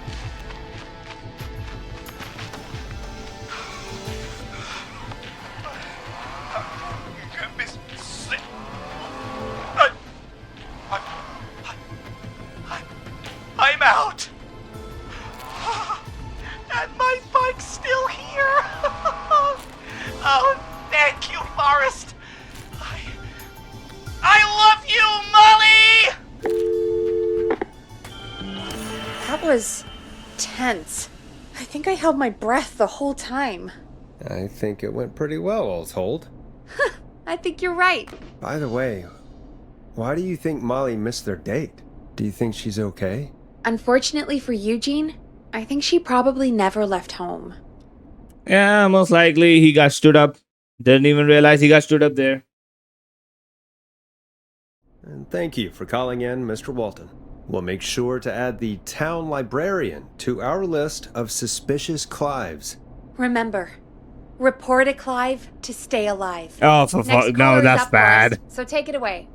I'm out. And my bike's still here. Oh, thank you, Forrest. I love you, Molly! That was tense. I think I held my breath the whole time. I think it went pretty well, all told. I think you're right. By the way, why do you think Molly missed their date? Do you think she's okay? Unfortunately for Eugene, I think she probably never left home. Yeah, most likely he got stood up. Didn't even realize he got stood up there. And thank you for calling in, Mr. Walton. We'll make sure to add the town librarian to our list of suspicious Clives. Remember, report a Clive to stay alive. Oh, for fuck. No, that's bad. Forrest, so take it away.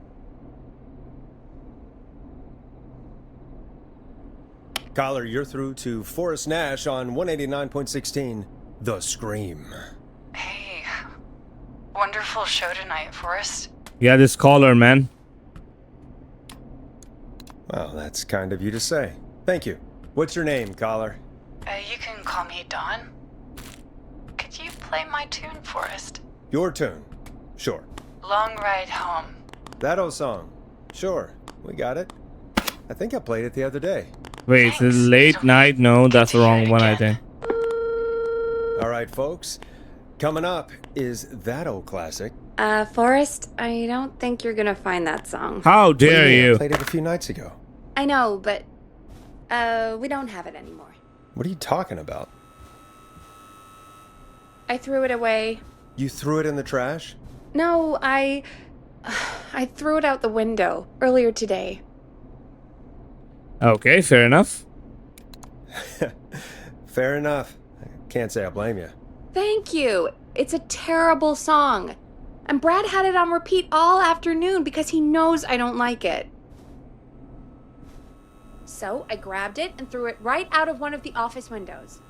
Caller, you're through to Forrest Nash on 189.16, The Scream. Hey, wonderful show tonight, Forrest. Yeah, this caller, man. Well, that's kind of you to say. Thank you. What's your name, caller? You can call me Dawn. Could you play my tune, Forrest? Your tune. Sure. Long Ride Home. That old song. Sure. We got it. I think I played it the other day. Wait, it's late night? No, that's the wrong one, I think. All right, folks. Coming up is that old classic. Forrest, I don't think you're gonna find that song. How dare you? I played it a few nights ago. I know, but, we don't have it anymore. What are you talking about? I threw it away. You threw it in the trash? No, I threw it out the window earlier today. Okay, fair enough. Fair enough. Can't say I blame you. Thank you. It's a terrible song. And Brad had it on repeat all afternoon because he knows I don't like it. So I grabbed it and threw it right out of one of the office windows.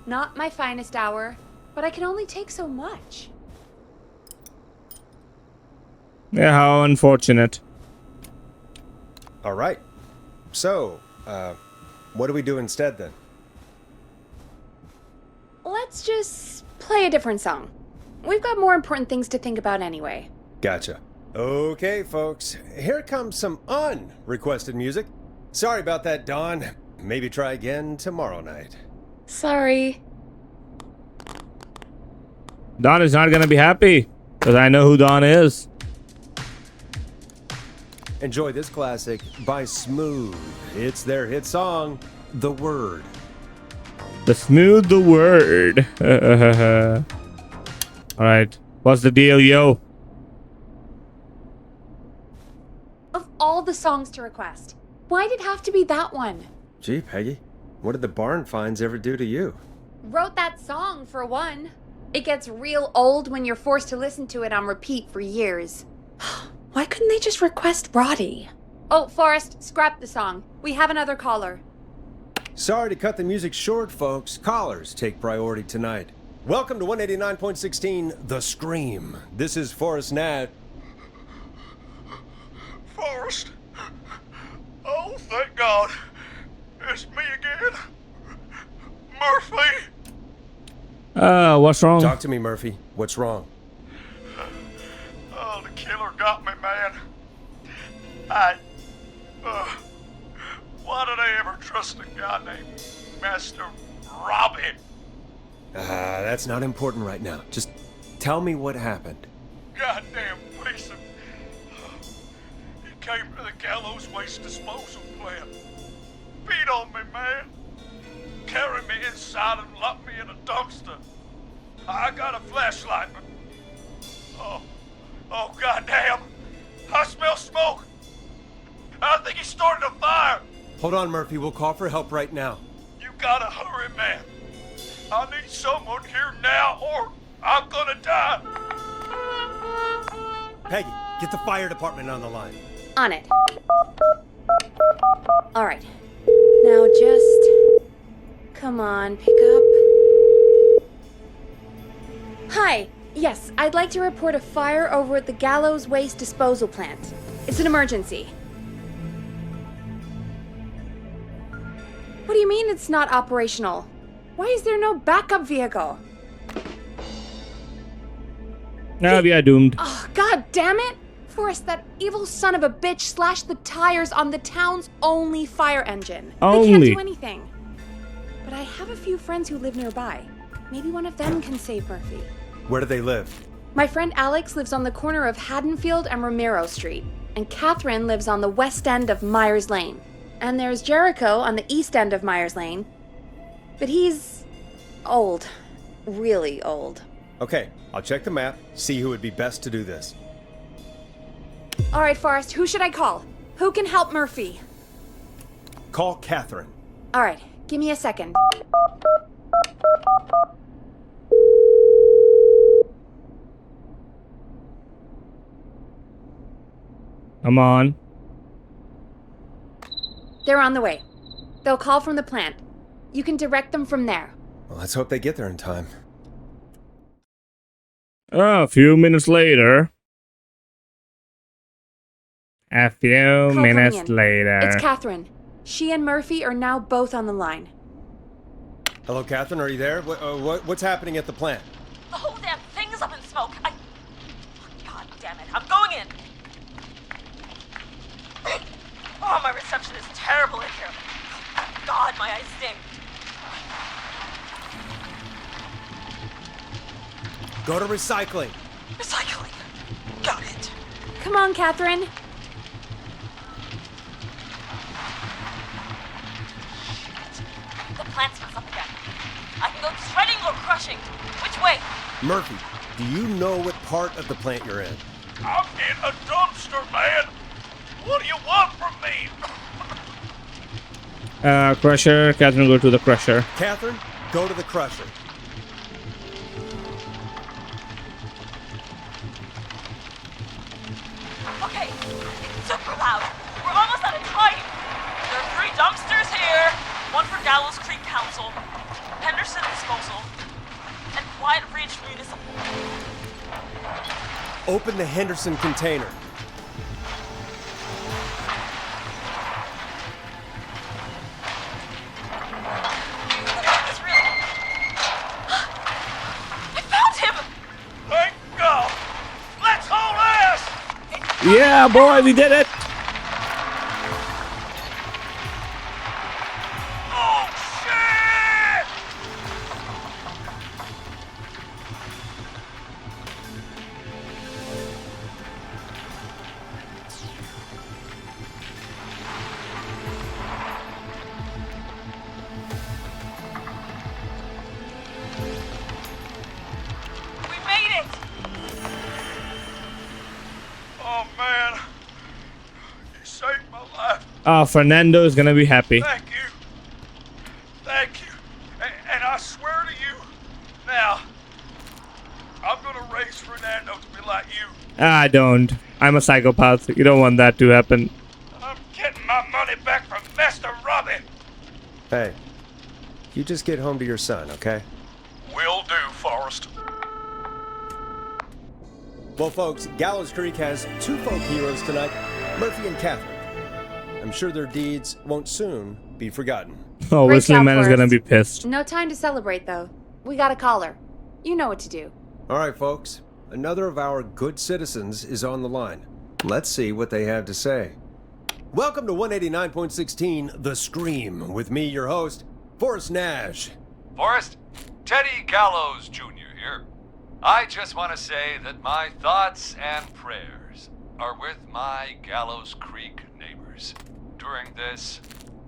Not my finest hour, but I can only take so much. Yeah, how unfortunate. All right. So, what do we do instead then? Let's just play a different song. We've got more important things to think about anyway. Gotcha. Okay, folks. Here comes some unrequested music. Sorry about that, Dawn. Maybe try again tomorrow night. Sorry. Don is not gonna be happy, because I know who Don is. Enjoy this classic by Smooth. It's their hit song, The Word. The Smooth the Word. Alright, what's the deal, yo? Of all the songs to request, why'd it have to be that one? Gee, Peggy, what did the barn finds ever do to you? Wrote that song, for one. It gets real old when you're forced to listen to it on repeat for years. Why couldn't they just request Roddy? Oh, Forrest, scrap the song. We have another caller. Sorry to cut the music short, folks. Callers take priority tonight. Welcome to 189.16, The Scream. This is Forrest Nash. Forrest? Oh, thank God. It's me again. Murphy. What's wrong? Talk to me, Murphy. What's wrong? Oh, the killer got me, man. Why did I ever trust a guy named Master Robin? That's not important right now. Just tell me what happened. Goddamn piece of... He came to the Gallows waste disposal plant. Beat on me, man. Carried me inside and locked me in a dumpster. I got a flashlight, but... Oh, goddamn. I smell smoke. I think he started a fire. Hold on, Murphy. We'll call for help right now. You gotta hurry, man. I need someone here now or I'm gonna die. Peggy, get the fire department on the line. On it. All right. Now just... Come on, pick up. Hi. Yes, I'd like to report a fire over at the Gallows Waste Disposal Plant. It's an emergency. What do you mean it's not operational? Why is there no backup vehicle? Now we are doomed. Oh, God damn it! Forrest, that evil son of a bitch slashed the tires on the town's only fire engine. They can't do anything. But I have a few friends who live nearby. Maybe one of them can save Murphy. Where do they live? My friend Alex lives on the corner of Haddonfield and Romero Street. And Catherine lives on the west end of Myers Lane. And there's Jericho on the east end of Myers Lane. But he's... old. Really old. Okay, I'll check the map, see who would be best to do this. All right, Forrest, who should I call? Who can help Murphy? Call Catherine. All right, give me a second. Come on. They're on the way. They'll call from the plant. You can direct them from there. Well, let's hope they get there in time. A few minutes later. It's Catherine. She and Murphy are now both on the line. Hello, Catherine. Are you there? What's happening at the plant? The whole damn thing is up in smoke. God damn it. I'm going in. Oh, my reception is terrible in here. God, my eyes sting. Go to recycling. Recycling. Got it. Come on, Catherine. The plant smells up again. I can go shredding or crushing. crushing. Which way? Murphy, do you know what part of the plant you're in? I'm in a dumpster, man. What do you want from me? Crusher. Catherine, go to the crusher. Catherine, go to the crusher. Okay, it's super loud. We're almost out of time. There are 3 dumpsters here. 1 for Gallows Creek Council, Henderson Disposal, and Quiet Ridge Municipal. Open the Henderson container. I found him! Thank God. Let's haul ass. Yeah, boy, we did it. Oh, shit! We made it! Oh, man. You saved my life. Fernando is gonna be happy. Thank you. Thank you. And I swear to you, now, I'm gonna raise Fernando to be like you. I don't. I'm a psychopath. You don't want that to happen. I'm getting my money back from Mr. Robbie. Hey, you just get home to your son, okay? Will do, Forrest. Well, folks, Gallows Creek has 2 folk heroes tonight, Murphy and Catherine. I'm sure their deeds won't soon be forgotten. Oh, Great Whistling job, Man is gonna Forrest. be pissed. No time to celebrate, though. We got a caller. You know what to do. All right, folks, another of our good citizens is on the line. Let's see what they have to say. Welcome to 189.16 The Scream, with me, your host, Forrest Nash. Forrest, Teddy Gallows Jr. here. I just want to say that my thoughts and prayers are with my Gallows Creek neighbors during this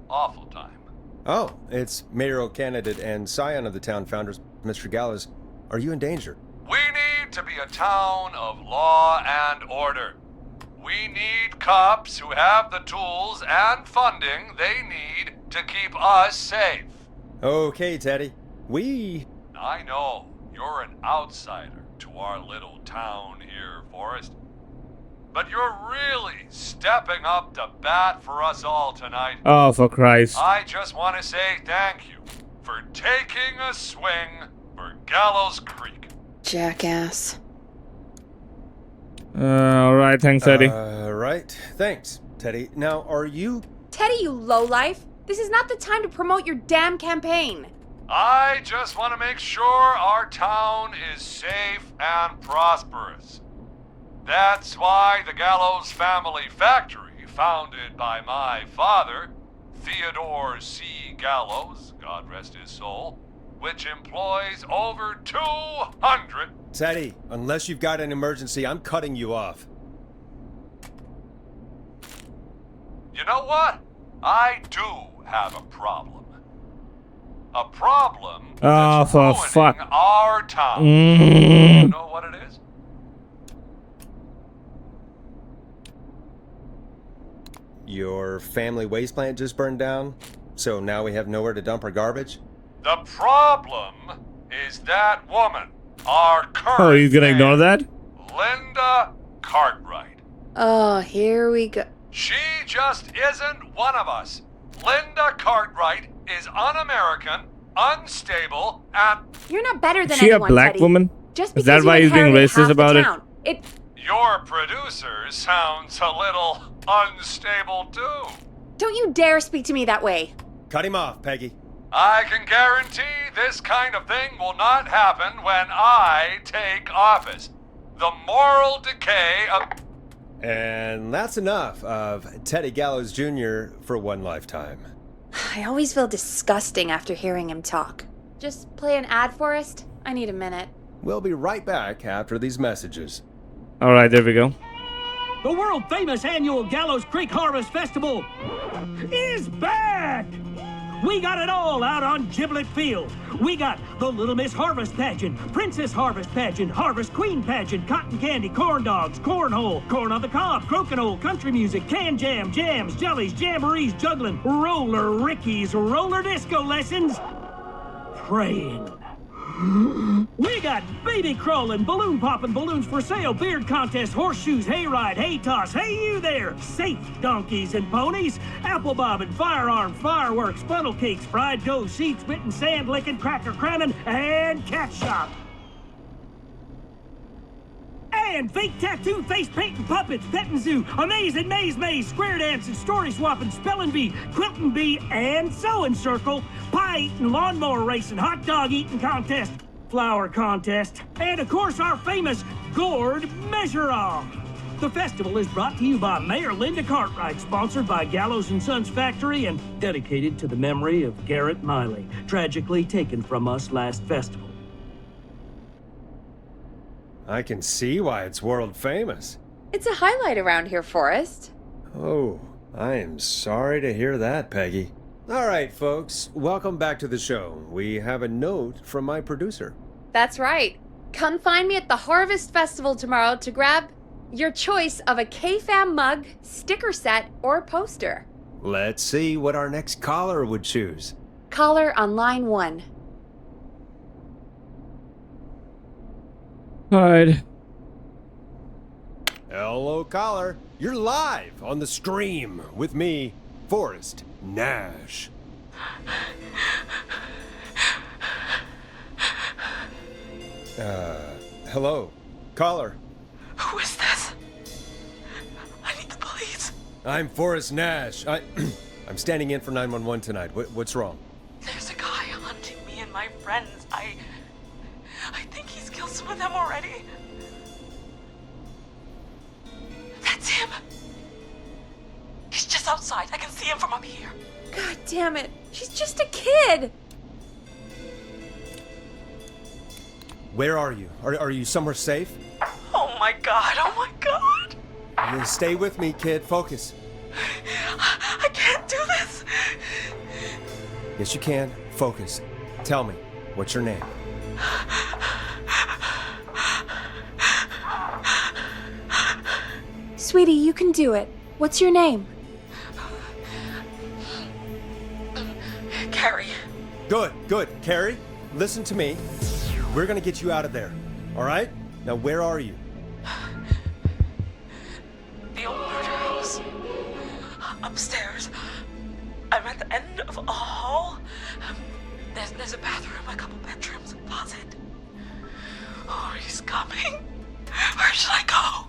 awful time. Oh, it's mayoral candidate and scion of the town founders, Mr. Gallows. Are you in danger? We need to be a town of law and order. We need cops who have the tools and funding they need to keep us safe. Okay, Teddy. I know you're an outsider to our little town here, Forrest. But you're really stepping up to bat for us all tonight. Oh, for Christ. I just want to say thank you for taking a swing for Gallows Creek. Jackass. Alright, thanks, Eddie. Right. Thanks, Teddy. Now, are you... Teddy, you lowlife! This is not the time to promote your damn campaign. I just want to make sure our town is safe and prosperous. That's why the Gallows Family Factory, founded by my father, Theodore C. Gallows, God rest his soul, which employs over 200... Teddy, unless you've got an emergency, I'm cutting you off. You know what? I do have a problem. A problem that's for ruining fuck. our town. Mm. You know what it is? Your family waste plant just burned down, so now we have nowhere to dump our garbage? The problem is that woman, our current Oh, he's gonna ignore that? Linda Cartwright. Oh, here we go. She just isn't one of us. Linda Cartwright is un-American, unstable, and... You're not better than Is she a anyone, black Teddy. woman? Just Is because that you why he's being inherited racist half about the it? town. Your producer sounds a little unstable, too. Don't you dare speak to me that way. Cut him off, Peggy. I can guarantee this kind of thing will not happen when I take office. The moral decay of... And that's enough of Teddy Gallows Jr. for one lifetime. I always feel disgusting after hearing him talk. Just play an ad, Forrest. I need a minute. We'll be right back after these messages. Alright, there we go. The world-famous annual Gallows Creek Harvest Festival is back! We got it all out on Giblet Field. We got the Little Miss Harvest Pageant, Princess Harvest Pageant, Harvest Queen Pageant, Cotton Candy, Corn Dogs, Cornhole, Corn on the Cob, Crokinole, Country Music, Can Jam, Jams, Jellies, Jamborees, Juggling, Roller Rickies, Roller Disco Lessons, Praying. We got baby crawling, balloon popping, balloons for sale, beard contest, horseshoes, hayride, hay toss, hey you there, safe donkeys and ponies, apple bobbing, firearms, fireworks, funnel cakes, fried dough, seed spitting, sand licking, cracker cramming, and cat shop. And fake tattoo, face painting, puppets, petting zoo, amazing maze, square dancing, story swapping, spelling bee, quilting bee, and sewing circle, pie eating, lawnmower racing, hot dog eating contest, flower contest, and of course our famous gourd measure-off. The festival is brought to you by Mayor Linda Cartwright, sponsored by Gallows & Sons Factory, and dedicated to the memory of Garrett Miley, tragically taken from us last festival. I can see why it's world famous. It's a highlight around here, Forrest. Oh, I am sorry to hear that, Peggy. All right, folks, welcome back to the show. We have a note from my producer. That's right. Come find me at the Harvest Festival tomorrow to grab your choice of a K-Fam mug, sticker set, or poster. Let's see what our next caller would choose. Caller on line 1. Alright. Hello, caller. You're live on the stream with me, Forrest Nash. Hello, caller. Who is this? I need the police. I'm Forrest Nash. I'm standing in for 911 tonight. What's wrong? There's a guy hunting me and my friends. I think he's killed some of them already. That's him. He's just outside. I can see him from up here. God damn it. She's just a kid. Where are you? Are you somewhere safe? Oh my god. Oh my god. Stay with me, kid. Focus. I can't do this. Yes, you can. Focus. Tell me, what's your name? Sweetie, you can do it. What's your name? Carrie. Good. Carrie, listen to me. We're gonna get you out of there. All right? Now, where are you? The old murder house. Upstairs. I'm at the end of a hall. There's a bathroom, a couple bedrooms, a closet. Oh, he's coming. Where should I go?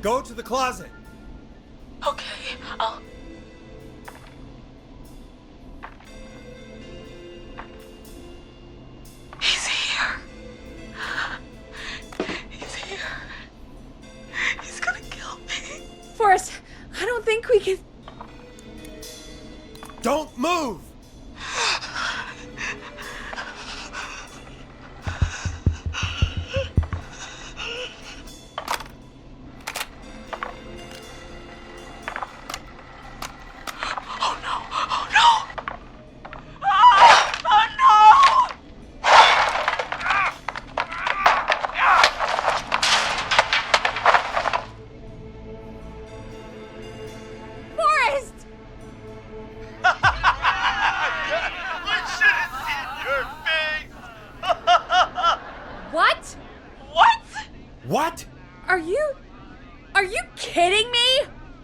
Go to the closet. Okay, I'll... He's here. He's here. He's gonna kill me. Forrest, I don't think we can... Don't move!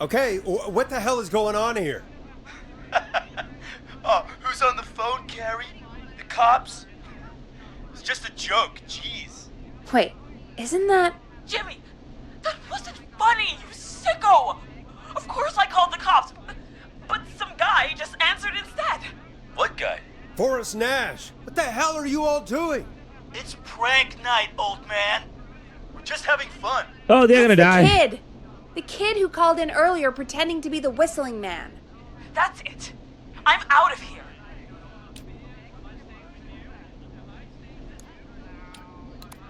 Okay, what the hell is going on here? Who's on the phone, Carrie? The cops? It's just a joke, jeez. Wait, isn't that... Jimmy, that wasn't funny, you sicko! Of course I called the cops, but some guy just answered instead. What guy? Forrest Nash. What the hell are you all doing? It's prank night, old man. We're just having fun. Oh, they're gonna die. The kid who called in earlier pretending to be the whistling man. That's it. I'm out of here.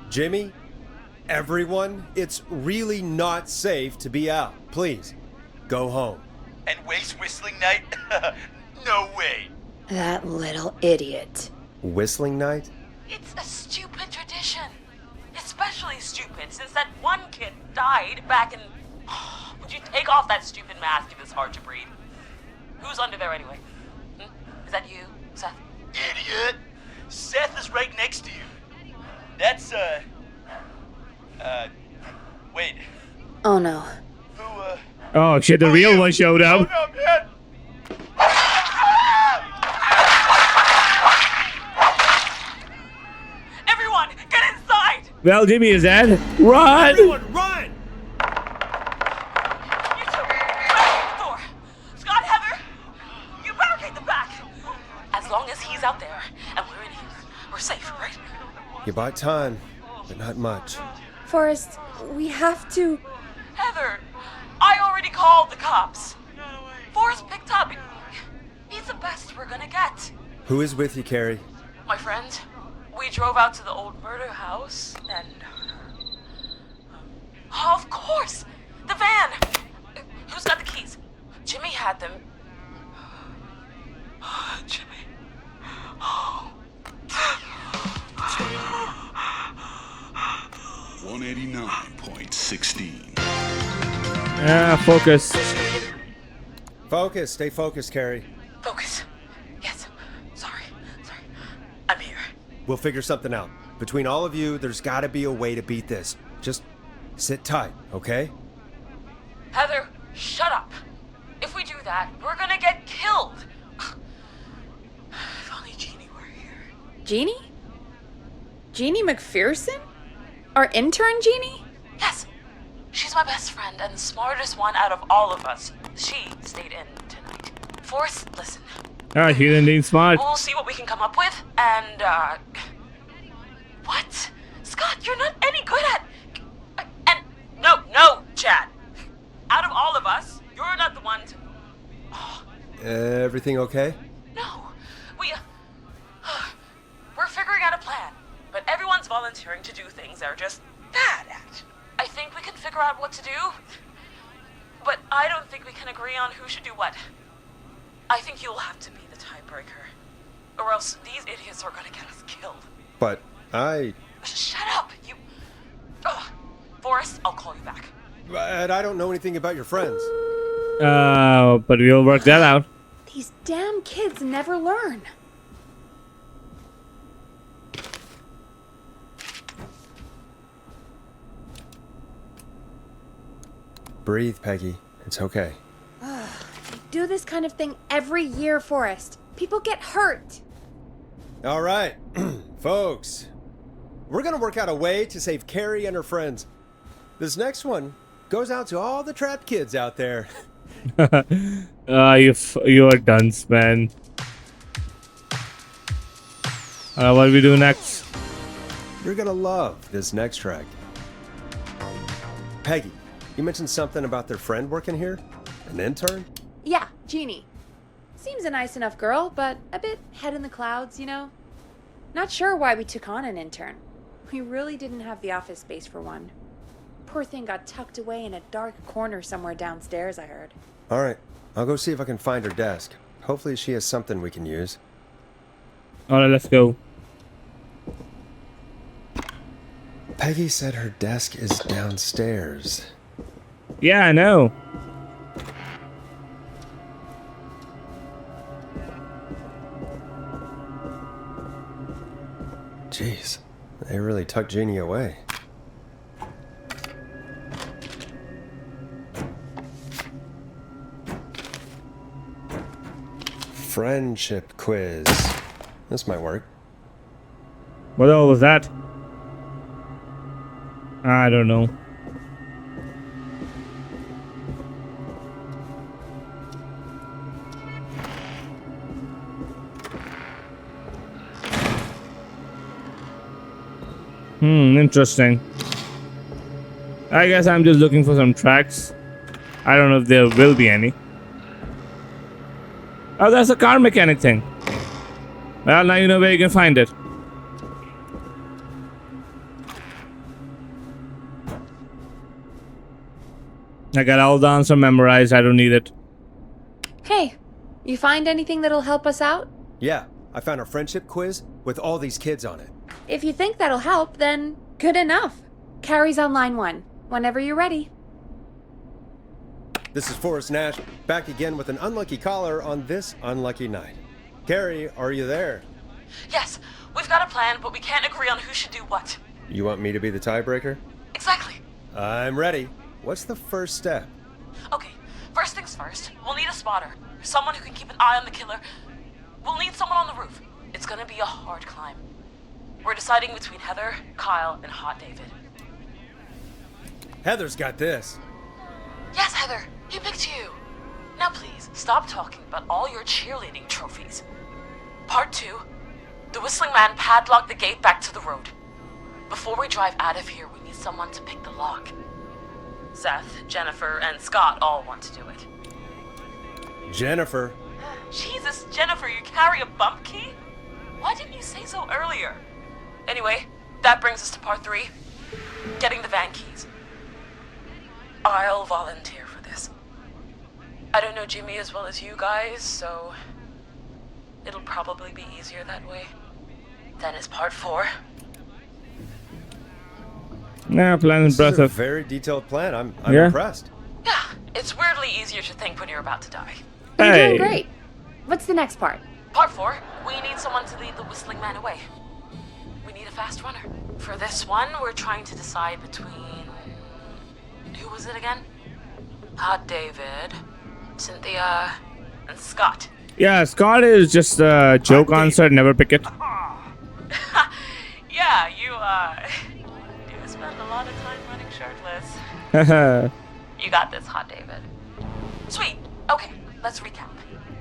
Jimmy, everyone, it's really not safe to be out. Please, go home. And waste whistling night? No way. That little idiot. Whistling night? It's a stupid tradition. Especially stupid since that one kid died back in... Would you take off that stupid mask if it's hard to breathe? Who's under there anyway? Is that you, Seth? Idiot! Seth is right next to you. That's, wait. Oh no. Who, Oh shit, the real one showed up. Oh, no, man. Everyone, get inside! Well, Jimmy is dead. Run! Everyone, run! You two, barricade the door. Scott, Heather, you barricade the back. As long as he's out there and we're in here, we're safe, right? You bought time, but not much. Forrest, we have to... Heather, I already called the cops. Forrest picked up. He's the best we're gonna get. Who is with you, Carrie? My friend, we drove out to the old murder house and... Oh, of course! The van! Who's got the keys? Jimmy had them. Jimmy. Oh. 189.16. Focus. Focus. Stay focused, Carrie. Focus. Yes. Sorry. I'm here. We'll figure something out. Between all of you, there's gotta be a way to beat this. Just sit tight, okay? Heather, shut up. If we do that, we're gonna get killed. If only Jeannie were here. Jeannie? Jeannie McPherson? Our intern Jeannie? Yes. She's my best friend and the smartest one out of all of us. She stayed in tonight. Forrest, listen. Ah, he's indeed smart. We'll see what we can come up with, and, What? Scott, you're not any good at... And... No, Chad. Out of all of us, you're not the one to... Everything okay? No. We're figuring out a plan, but everyone's volunteering to do things they're just bad at. I think we can figure out what to do, but I don't think we can agree on who should do what. I think you'll have to be the tiebreaker, or else these idiots are gonna get us killed. But Shut up, you... Forrest, I'll call you back. But I don't know anything about your friends. But we'll work that out. These damn kids never learn. Breathe, Peggy. It's okay. They do this kind of thing every year, Forrest. People get hurt. All right, folks. We're gonna work out a way to save Carrie and her friends. This next one goes out to all the trapped kids out there. You are dunce, man. What do we do next? You're gonna love this next track. Peggy, you mentioned something about their friend working here? An intern? Yeah, Jeannie. Seems a nice enough girl, but a bit head in the clouds, you know? Not sure why we took on an intern. We really didn't have the office space for one. Poor thing got tucked away in a dark corner somewhere downstairs, I heard. All right, I'll go see if I can find her desk. Hopefully she has something we can use. Alright, let's go. Peggy said her desk is downstairs. Yeah, I know. Jeez, they really tucked Jeannie away. Friendship quiz. This might work. What the hell was that? I don't know. Interesting. I guess I'm just looking for some tracks. I don't know if there will be any. Oh, that's a car mechanic thing. Well, now you know where you can find it. I got all the answer memorized. I don't need it. Hey, you find anything that'll help us out? Yeah, I found a friendship quiz with all these kids on it. If you think that'll help, then good enough. Carrie's on line 1, whenever you're ready. This is Forrest Nash, back again with an unlucky caller on this unlucky night. Carrie, are you there? Yes, we've got a plan, but we can't agree on who should do what. You want me to be the tiebreaker? Exactly. I'm ready. What's the first step? Okay, first things first, we'll need a spotter. Someone who can keep an eye on the killer. We'll need someone on the roof. It's gonna be a hard climb. We're deciding between Heather, Kyle, and Hot David. Heather's got this. Yes, Heather, he picked you. Now please, stop talking about all your cheerleading trophies. Part 2, the Whistling Man padlocked the gate back to the road. Before we drive out of here, we need someone to pick the lock. Seth, Jennifer, and Scott all want to do it. Jennifer. Jesus, Jennifer, you carry a bump key? Why didn't you say so earlier? Anyway, that brings us to part 3, getting the van keys. I'll volunteer for this. I don't know Jimmy as well as you guys, so it'll probably be easier that way. Then is part 4. Nah, plan is This is a impressive. very detailed plan. I'm Yeah. impressed. Yeah, it's weirdly easier to think when you're about to die. You're Hey. doing great. What's the next part? Part 4, we need someone to lead the Whistling Man away. We need a fast runner. For this one, we're trying to decide between... Who was it again? Hot David, Cynthia, and Scott. Yeah, Scott is just a joke answer. Never pick it. Yeah, you do spend a lot of time running shirtless. You got this, Hot David. Sweet. Okay, let's recap.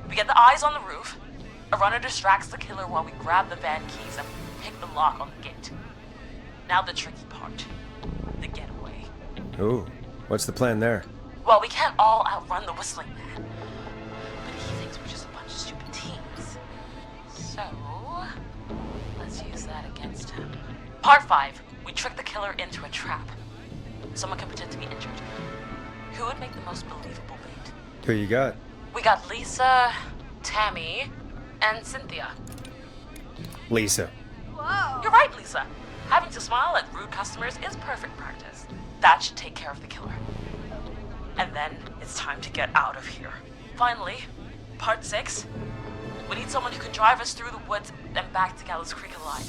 We get the eyes on the roof. A runner distracts the killer while we grab the van keys and pick the lock on the gate. Now the tricky part. The getaway. Ooh, what's the plan there? Well, we can't all outrun the Whistling Man. But he thinks we're just a bunch of stupid teens. So, let's use that against him. Part 5. We trick the killer into a trap. Someone can pretend to be injured. Who would make the most believable lead? Who you got? We got Lisa, Tammy, and Cynthia. Lisa. Whoa. You're right, Lisa. Having to smile at rude customers is perfect practice. That should take care of the killer. And then it's time to get out of here. Finally, part 6. We need someone who can drive us through the woods and back to Gallows Creek alive.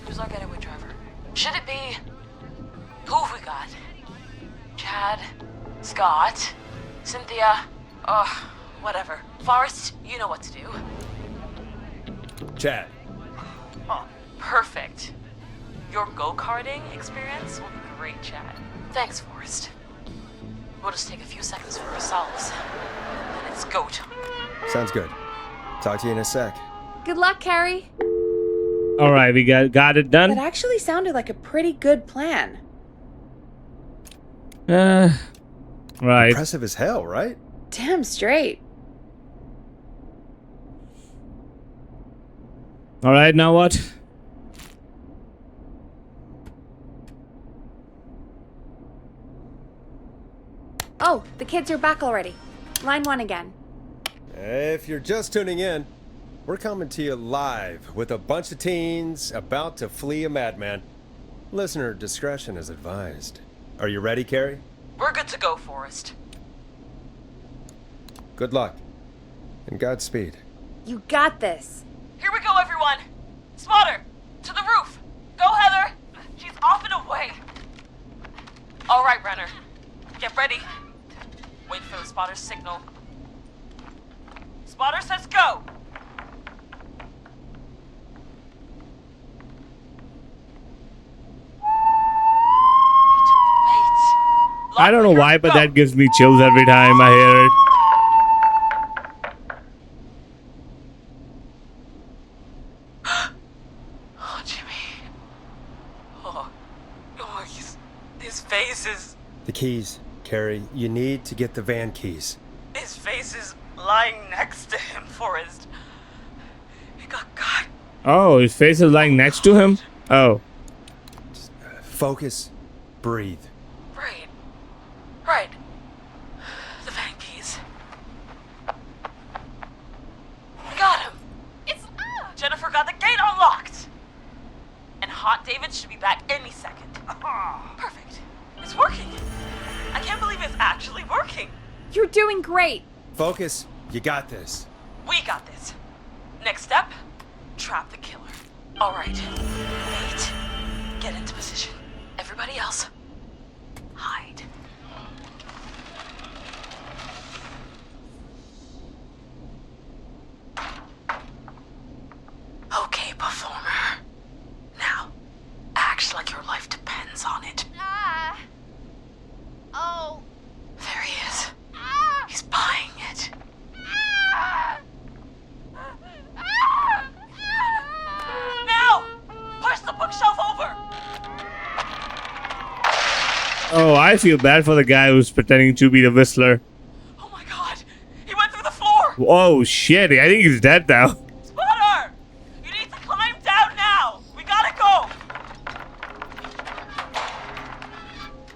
Who's our getaway driver? Should it be... Who have we got? Chad, Scott, Cynthia, whatever. Forrest, you know what to do. Chad. Oh, perfect. Your go-karting experience will be great, Chad. Thanks, Forrest. We'll just take a few seconds for ourselves. And it's go time. Sounds good. Talk to you in a sec. Good luck, Carrie. All right, we got it done. That actually sounded like a pretty good plan. Right. Impressive as hell, right? Damn straight. All right, now what? Oh, the kids are back already. Line 1 again. If you're just tuning in, we're coming to you live with a bunch of teens about to flee a madman. Listener discretion is advised. Are you ready, Carrie? We're good to go, Forrest. Good luck. And Godspeed. You got this. Here we go, everyone. Spotter, to the roof. Go, Heather. She's off and away. All right, runner. Get ready. Wait for the spotter's signal. Spotter says go. I don't know why, but that gives me chills every time I hear it. Oh, Jimmy. Oh, his face is... The keys, Carrie. You need to get the van keys. His face is lying next to him, Forrest. He got caught. Oh, his face is lying next to him? Oh. Focus. Breathe. Right. The van keys. It should be back any second. Perfect. It's working. I can't believe it's actually working. You're doing great. Focus. You got this. We got this. Next step, trap the killer. All right. Wait. Get into position. Everybody else, hide. Okay, performer. Now, act like your life depends on it. Oh. There he is. He's buying it. Now! Push the bookshelf over! Oh, I feel bad for the guy who's pretending to be the Whistler. Oh my god! He went through the floor! Oh shit, I think he's dead now. Spotter! You need to climb down now! We gotta go!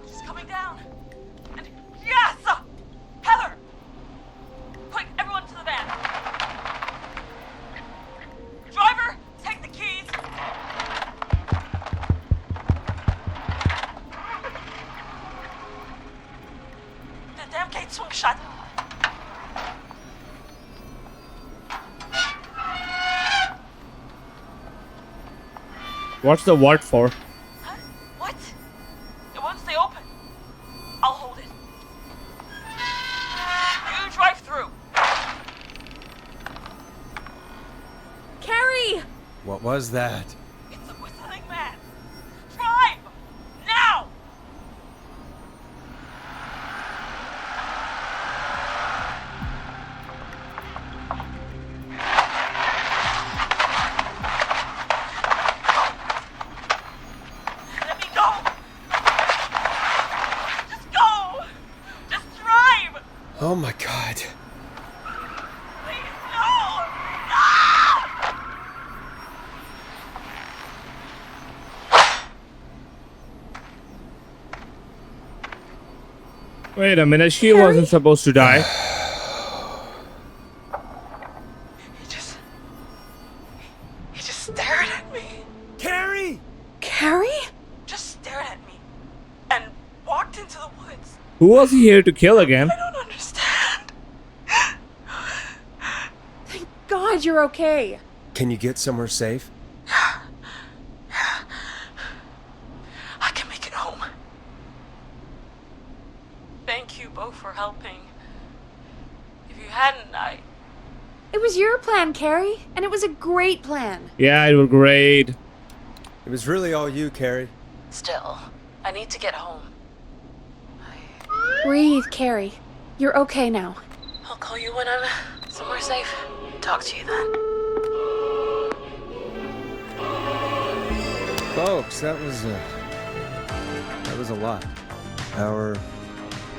She's coming down. And yes! Heather! Quick, everyone to the van. Driver, take the keys. The damn gate swung shut. What's the what for? Huh? What? It won't stay open. I'll hold it. You drive through. Carrie! What was that? It's a whistling man. Drive! Now! Let me go! Just go! Just drive! Oh my god. Please, no! No! Wait a minute, she wasn't supposed to die. He just stared at me. Carrie! Carrie? Just stared at me. And walked into the woods. Who was he here to kill again? I don't understand. Thank God you're okay. Can you get somewhere safe? I can make it home. Thank you both for helping. If you hadn't, It was your plan, Carrie, and it was a great plan. Yeah, it was great. It was really all you, Carrie. Still, I need to get home. Breathe, Carrie. You're okay now. I'll call you when I'm somewhere safe. Talk to you then. Folks, that was a lot. Our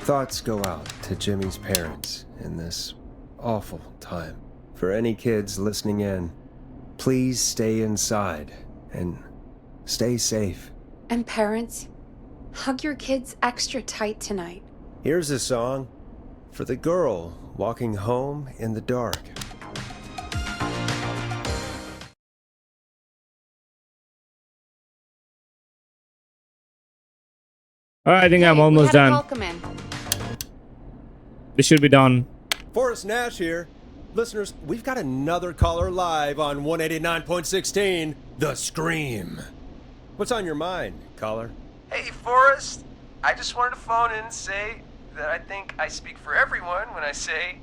thoughts go out to Jimmy's parents in this awful time. For any kids listening in, please stay inside and stay safe. And parents, hug your kids extra tight tonight. Here's a song for the girl walking home in the dark. Alright, I think I'm almost We had a done. call come in. This should be done. Forrest Nash here. Listeners, we've got another caller live on 189.16, The Scream. What's on your mind, caller? Hey, Forrest. I just wanted to phone in and say that I think I speak for everyone when I say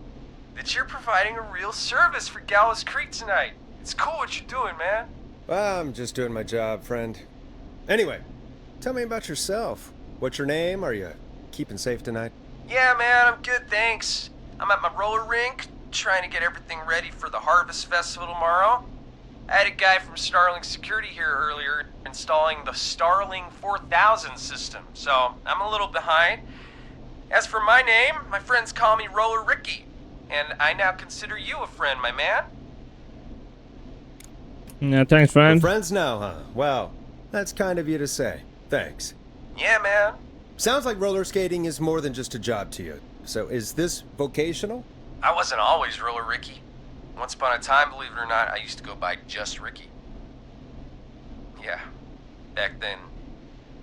that you're providing a real service for Gallows Creek tonight. It's cool what you're doing, man. Well, I'm just doing my job, friend. Anyway, tell me about yourself. What's your name? Are you keeping safe tonight? Yeah, man, I'm good, thanks. I'm at my roller rink, trying to get everything ready for the Harvest Festival tomorrow. I had a guy from Starling Security here earlier installing the Starling 4000 system, so I'm a little behind. As for my name, my friends call me Roller Ricky, and I now consider you a friend, my man. Yeah, thanks, friend. We're friends now, huh? Well, that's kind of you to say. Thanks. Yeah, man. Sounds like roller skating is more than just a job to you. So is this vocational? I wasn't always Roller Ricky. Once upon a time, believe it or not, I used to go by just Ricky. Yeah. Back then,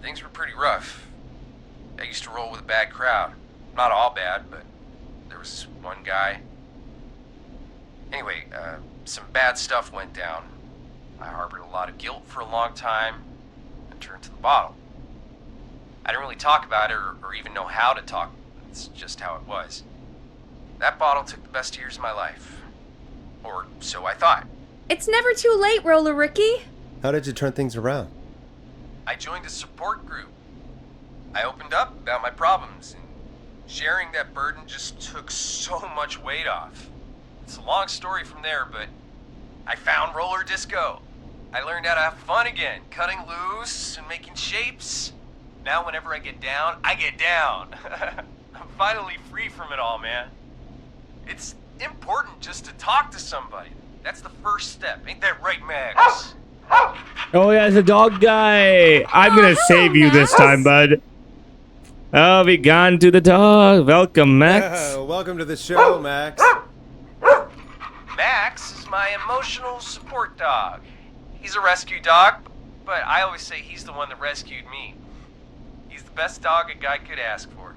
things were pretty rough. I used to roll with a bad crowd. Not all bad, but there was this one guy. Anyway, some bad stuff went down. I harbored a lot of guilt for a long time and turned to the bottle. I didn't really talk about it or even know how to talk. It's just how it was. That bottle took the best years of my life. Or so I thought. It's never too late, Roller Ricky. How did you turn things around? I joined a support group. I opened up about my problems, and sharing that burden just took so much weight off. It's a long story from there, but I found roller disco. I learned how to have fun again, cutting loose and making shapes. Now whenever I get down, I get down. I'm finally free from it all, man. It's important just to talk to somebody. That's the first step. Ain't that right, Max? Oh yeah, it's a dog guy. I'm gonna save you this time, bud. Oh, we gone to the dog. Welcome, Max. Welcome to the show, Max. Max is my emotional support dog. He's a rescue dog, but I always say he's the one that rescued me. He's the best dog a guy could ask for.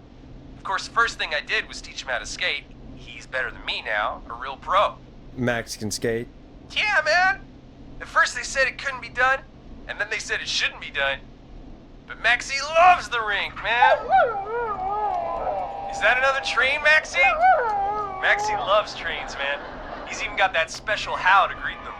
Of course, the first thing I did was teach him how to skate. He's better than me now, a real pro. Max can skate. Yeah, man. At first they said it couldn't be done, and then they said it shouldn't be done. But Maxie loves the rink, man. Is that another train, Maxie? Maxie loves trains, man. He's even got that special how to greet them.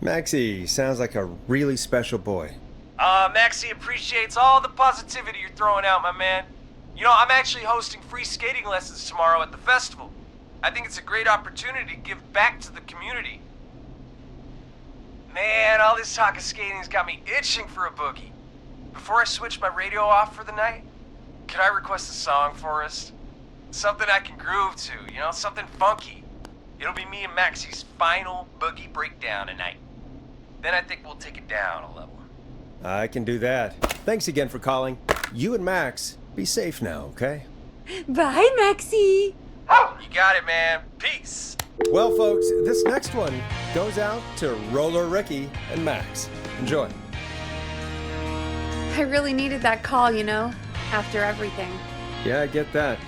Maxie sounds like a really special boy. Maxie appreciates all the positivity you're throwing out, my man. You know, I'm actually hosting free skating lessons tomorrow at the festival. I think it's a great opportunity to give back to the community. Man, all this talk of skating's got me itching for a boogie. Before I switch my radio off for the night, could I request a song, Forrest? Something I can groove to, you know, something funky. It'll be me and Maxie's final boogie breakdown tonight. Then I think we'll take it down a level. I can do that. Thanks again for calling. You and Max, be safe now, okay? Bye, Maxie. You got it, man. Peace. Well, folks, this next one goes out to Roller Ricky and Max. Enjoy. I really needed that call, you know, after everything. Yeah, I get that.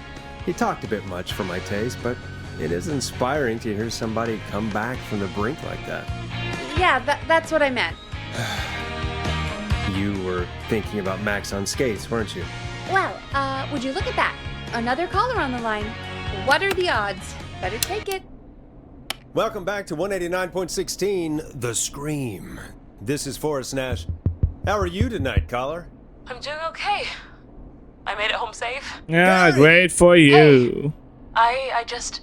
He talked a bit much for my taste, but it is inspiring to hear somebody come back from the brink like that. Yeah, that's what I meant. You were thinking about Max on skates, weren't you? Well, would you look at that? Another caller on the line. What are the odds? Better take it. Welcome back to 189.16, The Scream. This is Forrest Nash. How are you tonight, caller? I'm doing okay. I made it home safe. Yeah, great for you. Hey, I just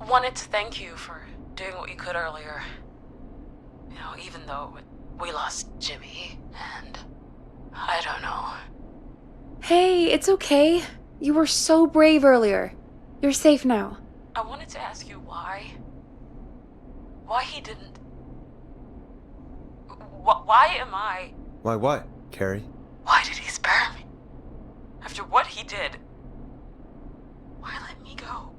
wanted to thank you for doing what you could earlier. You know, even though we lost Jimmy, and I don't know. Hey, it's okay. You were so brave earlier. You're safe now. I wanted to ask you why. Why he didn't. Why am I. Why what, Carrie? Why did he spare me? After what he did. Why let me go?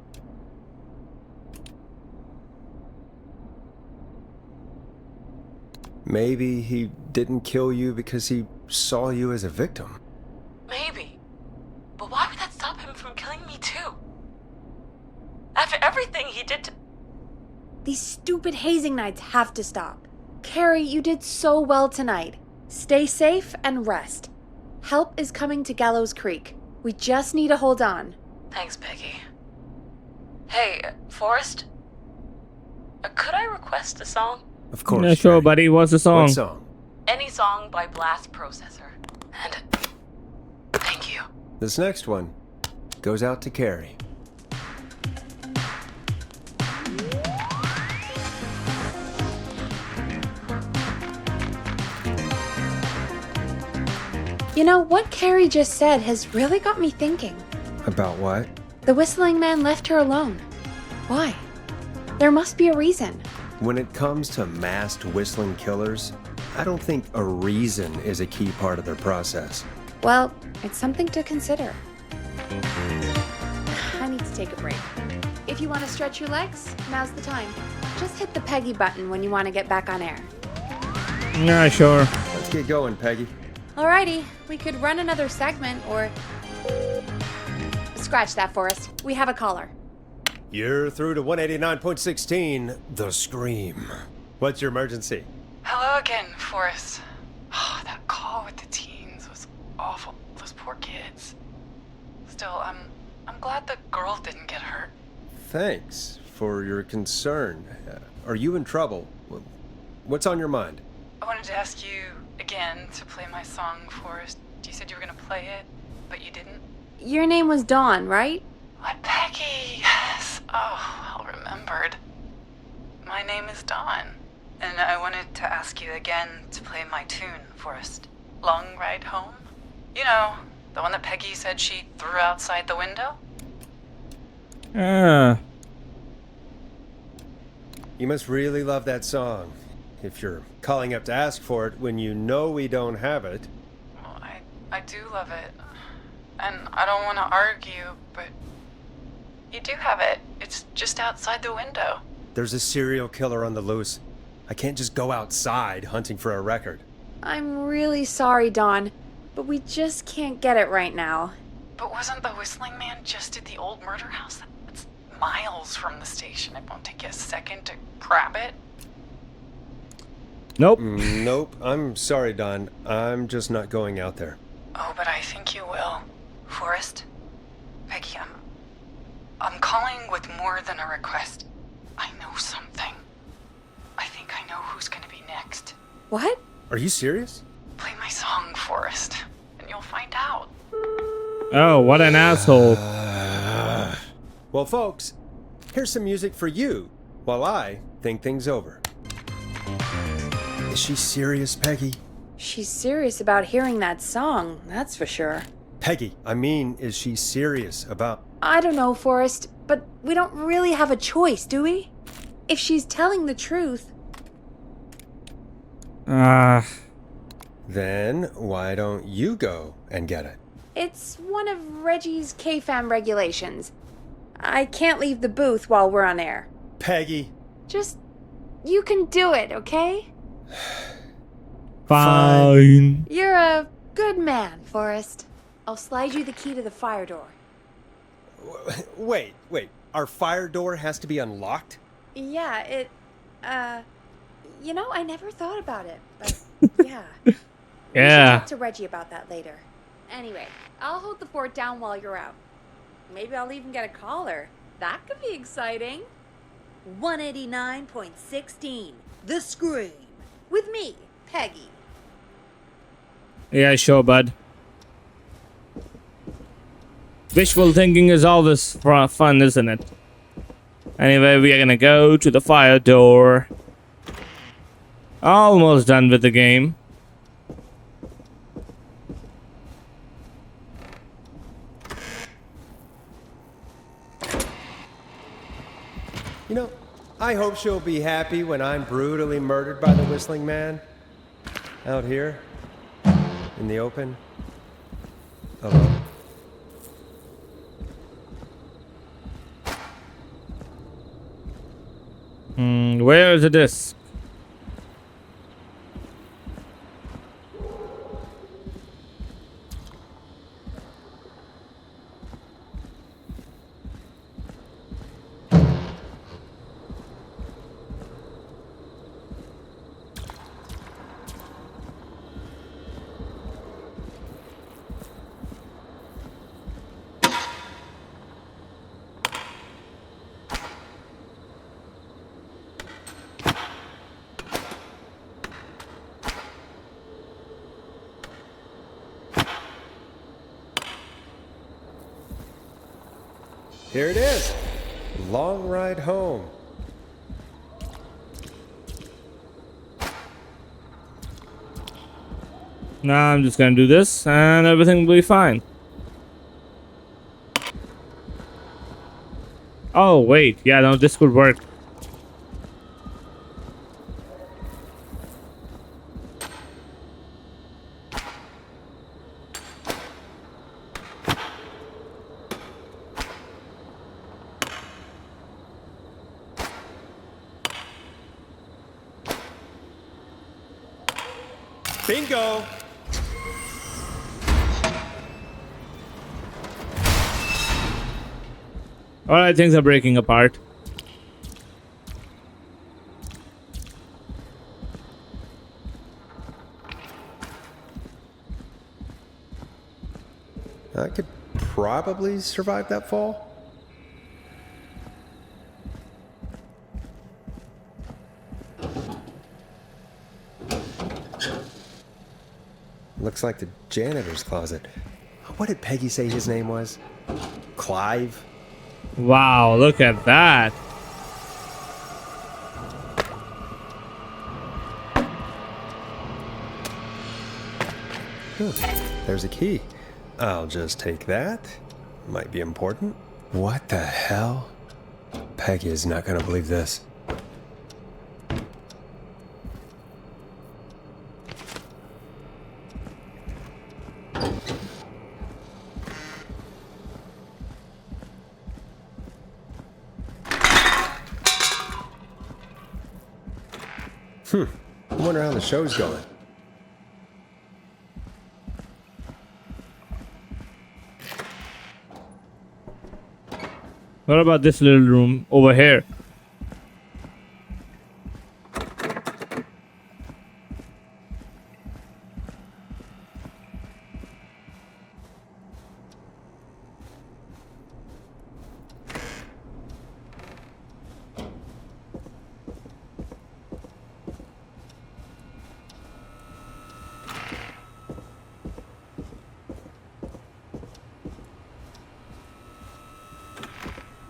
Maybe he didn't kill you because he saw you as a victim. Maybe. But why would that stop him from killing me too? After everything he did to... These stupid hazing nights have to stop. Carrie, you did so well tonight. Stay safe and rest. Help is coming to Gallows Creek. We just need to hold on. Thanks, Peggy. Hey, Forrest? Could I request a song? Of course. Yeah, sure, buddy. What's the song? What song? Any song by Blast Processor. And thank you. This next one goes out to Carrie. You know, what Carrie just said has really got me thinking. About what? The whistling man left her alone. Why? There must be a reason. When it comes to masked whistling killers, I don't think a reason is a key part of their process. Well, it's something to consider. I need to take a break. If you want to stretch your legs, now's the time. Just hit the Peggy button when you want to get back on air. Yeah, sure. Let's get going, Peggy. Alrighty, we could run another segment or... Scratch that, Forrest. We have a caller. You're through to 189.16, The Scream. What's your emergency? Hello again, Forrest. Oh, that call with the teens was awful. Those poor kids. Still, I'm glad the girl didn't get hurt. Thanks for your concern. Are you in trouble? What's on your mind? I wanted to ask you again to play my song, Forrest. You said you were gonna play it, but you didn't. Your name was Dawn, right? What, Peggy? Yes. Oh, well remembered. My name is Dawn, and I wanted to ask you again to play my tune, Forrest. Long Ride Home? You know, the one that Peggy said she threw outside the window? You must really love that song. If you're calling up to ask for it when you know we don't have it. Well, I do love it. And I don't want to argue, but you do have it. It's just outside the window. There's a serial killer on the loose. I can't just go outside hunting for a record. I'm really sorry, Dawn, but we just can't get it right now. But wasn't the Whistling Man just at the old murder house? That's miles from the station. It won't take you a second to grab it. Nope. Nope. I'm sorry, Dawn. I'm just not going out there. Oh, but I think you will. Forrest? Peggy, I'm calling with more than a request. I know something. I think I know who's gonna be next. What? Are you serious? Play my song, Forrest, and you'll find out. Oh, what an asshole. Well, folks, here's some music for you while I think things over. Is she serious, Peggy? She's serious about hearing that song, that's for sure. Peggy, I mean, is she serious about... I don't know, Forrest, but we don't really have a choice, do we? If she's telling the truth... Then why don't you go and get it? It's one of Reggie's K-Fam regulations. I can't leave the booth while we're on air. Peggy. Just... you can do it, okay? Fine. You're a good man, Forrest. I'll slide you the key to the fire door. Wait. Our fire door has to be unlocked? Yeah, it... you know, I never thought about it, but yeah. We should talk to Reggie about that later. Anyway, I'll hold the fort down while you're out. Maybe I'll even get a caller. That could be exciting. 189.16, The Scream. With me, Peggy. Yeah, sure, bud. Wishful thinking is always fun, isn't it? Anyway, we are gonna go to the fire door. Almost done with the game. You know, I hope she'll be happy when I'm brutally murdered by the Whistling Man. Out here, in the open, alone. Where is the disc? Here it is. Long Ride Home. Now I'm just gonna do this and everything will be fine. Oh, wait. Yeah, no, this could work. Bingo! Alright, things are breaking apart. I could probably survive that fall. Looks like the janitor's closet. What did Peggy say his name was? Clive? Wow, look at that. There's a key. I'll just take that. Might be important. What the hell? Peggy is not gonna believe this. I wonder how the show's going. What about this little room over here?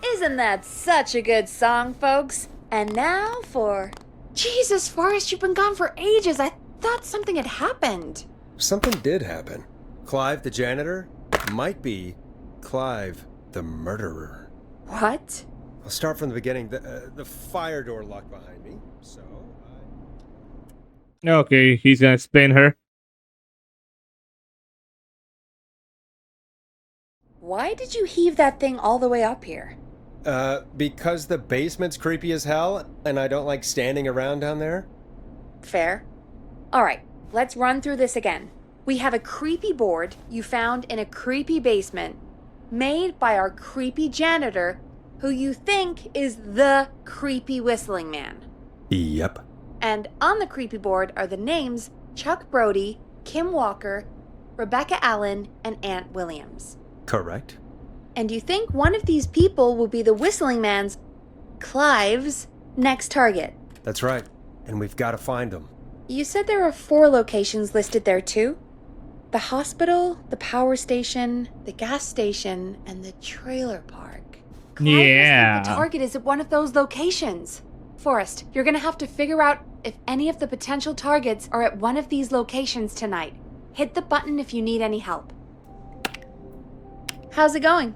Isn't that such a good song, folks? And now for... Jesus, Forrest, you've been gone for ages. I thought something had happened. Something did happen. Clive the janitor might be Clive the murderer. What? I'll start from the beginning. The fire door locked behind me, so Okay, he's gonna explain her. Why did you heave that thing all the way up here? Because the basement's creepy as hell, and I don't like standing around down there. Fair. Alright, let's run through this again. We have a creepy board you found in a creepy basement, made by our creepy janitor, who you think is the creepy whistling man. Yep. And on the creepy board are the names Chuck Brody, Kim Walker, Rebecca Allen, and Aunt Williams. Correct. And you think one of these people will be the whistling man's, Clive's, next target. That's right. And we've got to find him. You said there are 4 locations listed there too? The hospital, the power station, the gas station, and the trailer park. Clive Yeah. must think the target is at one of those locations. Forrest, you're gonna have to figure out if any of the potential targets are at one of these locations tonight. Hit the button if you need any help. How's it going?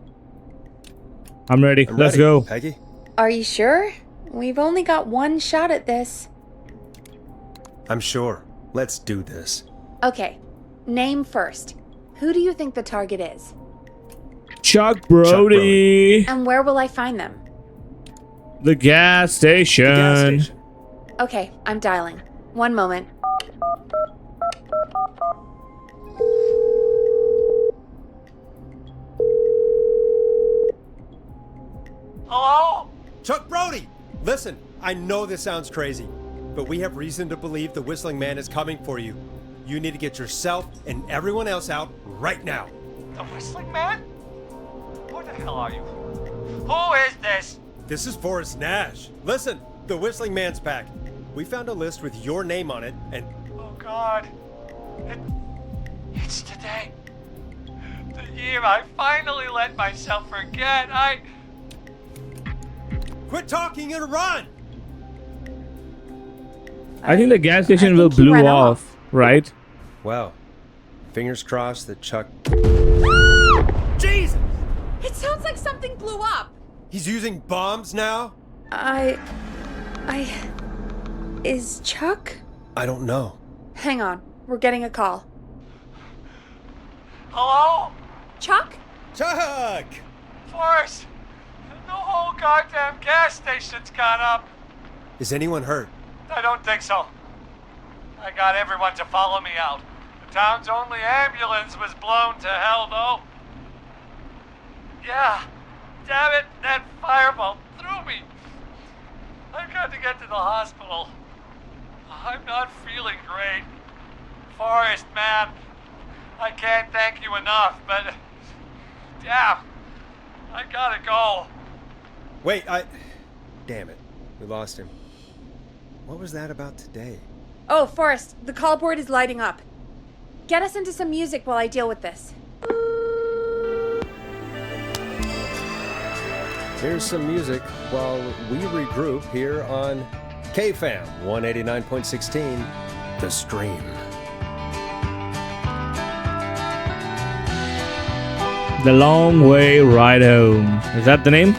I'm ready. I'm Let's ready, go. Peggy. Are you sure? We've only got one shot at this. I'm sure. Let's do this. Okay, name first. Who do you think the target is? Chuck Brody. And where will I find them? The gas station. The gas station. Okay, I'm dialing. One moment. Hello? Chuck Brody! Listen, I know this sounds crazy, but we have reason to believe the Whistling Man is coming for you. You need to get yourself and everyone else out right now. The Whistling Man? Who the hell are you? Who is this? This is Forrest Nash. Listen, the Whistling Man's back. We found a list with your name on it, and... Oh God. It's today. The year I finally let myself forget. Quit talking and run! I think the gas station will he blew ran off, right? Well, fingers crossed that Chuck... Jesus! It sounds like something blew up. He's using bombs now? Is Chuck? I don't know. Hang on, we're getting a call. Hello? Chuck? Chuck! Forrest! The whole goddamn gas station's gone up. Is anyone hurt? I don't think so. I got everyone to follow me out. The town's only ambulance was blown to hell, though. Yeah, damn it, that fireball threw me. I've got to get to the hospital. I'm not feeling great. Forrest, man, I can't thank you enough, but damn, I gotta go. Wait, damn it, we lost him. What was that about today? Oh, Forrest, the call board is lighting up. Get us into some music while I deal with this. Here's some music while we regroup here on KFAM 189.16, The Stream. The Long Way Ride Home. Is that the name?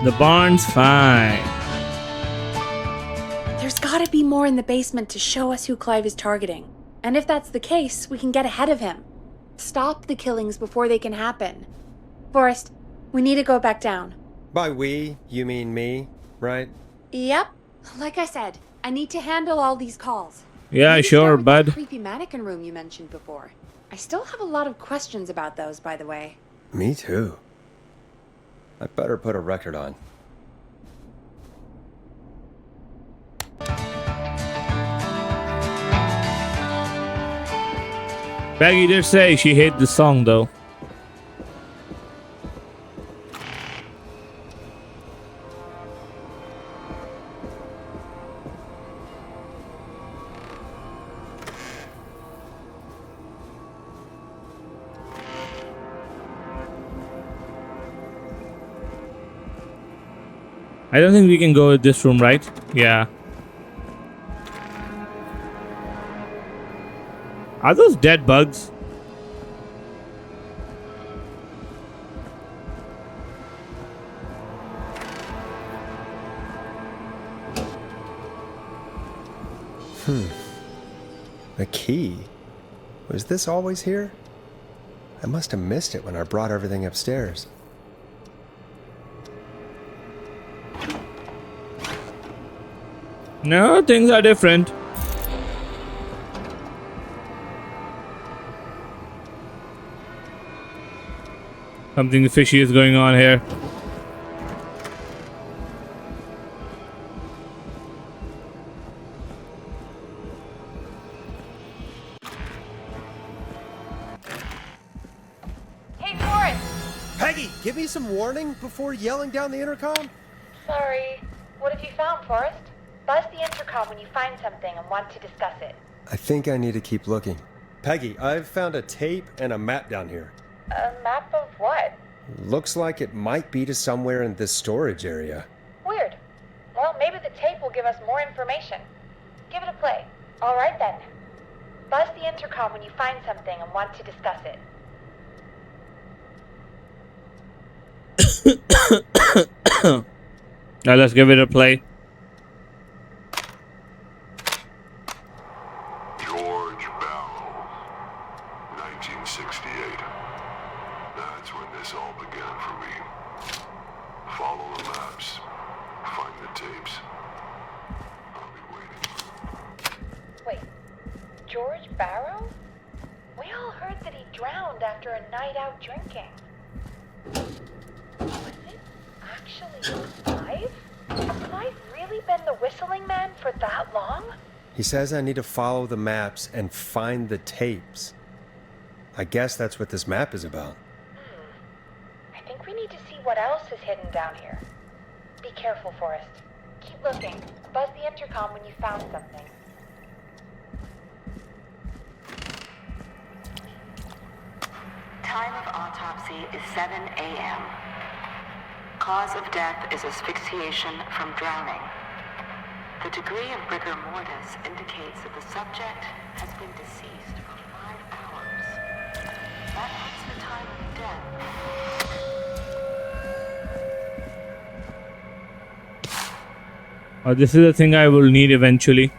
The barn's fine. There's gotta be more in the basement to show us who Clive is targeting. And if that's the case, we can get ahead of him. Stop the killings before they can happen. Forrest, we need to go back down. By we, you mean me, right? Yep. Like I said, I need to handle all these calls. Yeah, Maybe sure, start with that bud. creepy mannequin room you mentioned before. I still have a lot of questions about those, by the way. Me too. I better put a record on. Peggy did say she hated the song though. I don't think we can go to this room, right? Yeah. Are those dead bugs? The key? Was this always here? I must have missed it when I brought everything upstairs. No, things are different. Something fishy is going on here. Hey, Forrest! Peggy, give me some warning before yelling down the intercom? Sorry. What have you found, Forrest? Buzz the intercom when you find something and want to discuss it. I think I need to keep looking. Peggy, I've found a tape and a map down here. A map of what? Looks like it might be to somewhere in this storage area. Weird. Well, maybe the tape will give us more information. Give it a play. All right, then. Buzz the intercom when you find something and want to discuss it. Now let's give it a play. George Gallows, 1968. That's when this all began for me. Follow the maps. Find the tapes. I'll be waiting. Wait. George Barrow? We all heard that he drowned after a night out drinking. Was it actually Clive? Has Clive really been the whistling man for that long? He says I need to follow the maps and find the tapes. I guess that's what this map is about. I think we need to see what else is hidden down here. Be careful, Forrest. Keep looking. Buzz the intercom when you found something. Time of autopsy is 7 a.m. Cause of death is asphyxiation from drowning. The degree of rigor mortis indicates that the subject has been deceased for 5 hours. That puts the time of death. Oh, this is the thing I will need eventually.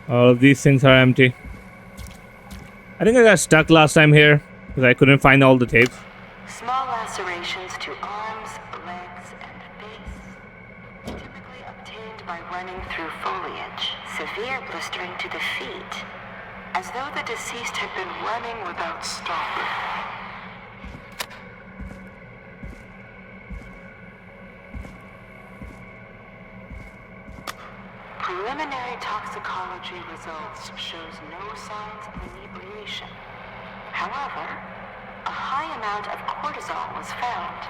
All of these things are empty. I think I got stuck last time here because I couldn't find all the tapes. Small lacerations to arms, legs, and face, typically obtained by running through foliage. Severe blistering to the feet, as though the deceased had been running without stopping. Preliminary toxicology results shows no signs of inebriation. However, a high amount of cortisol was found,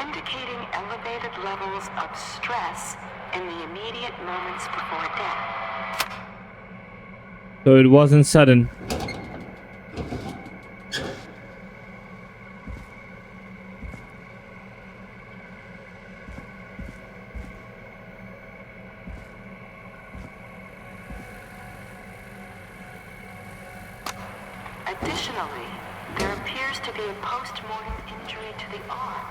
indicating elevated levels of stress in the immediate moments before death. So it wasn't sudden. Additionally, there appears to be a post-mortem injury to the arm.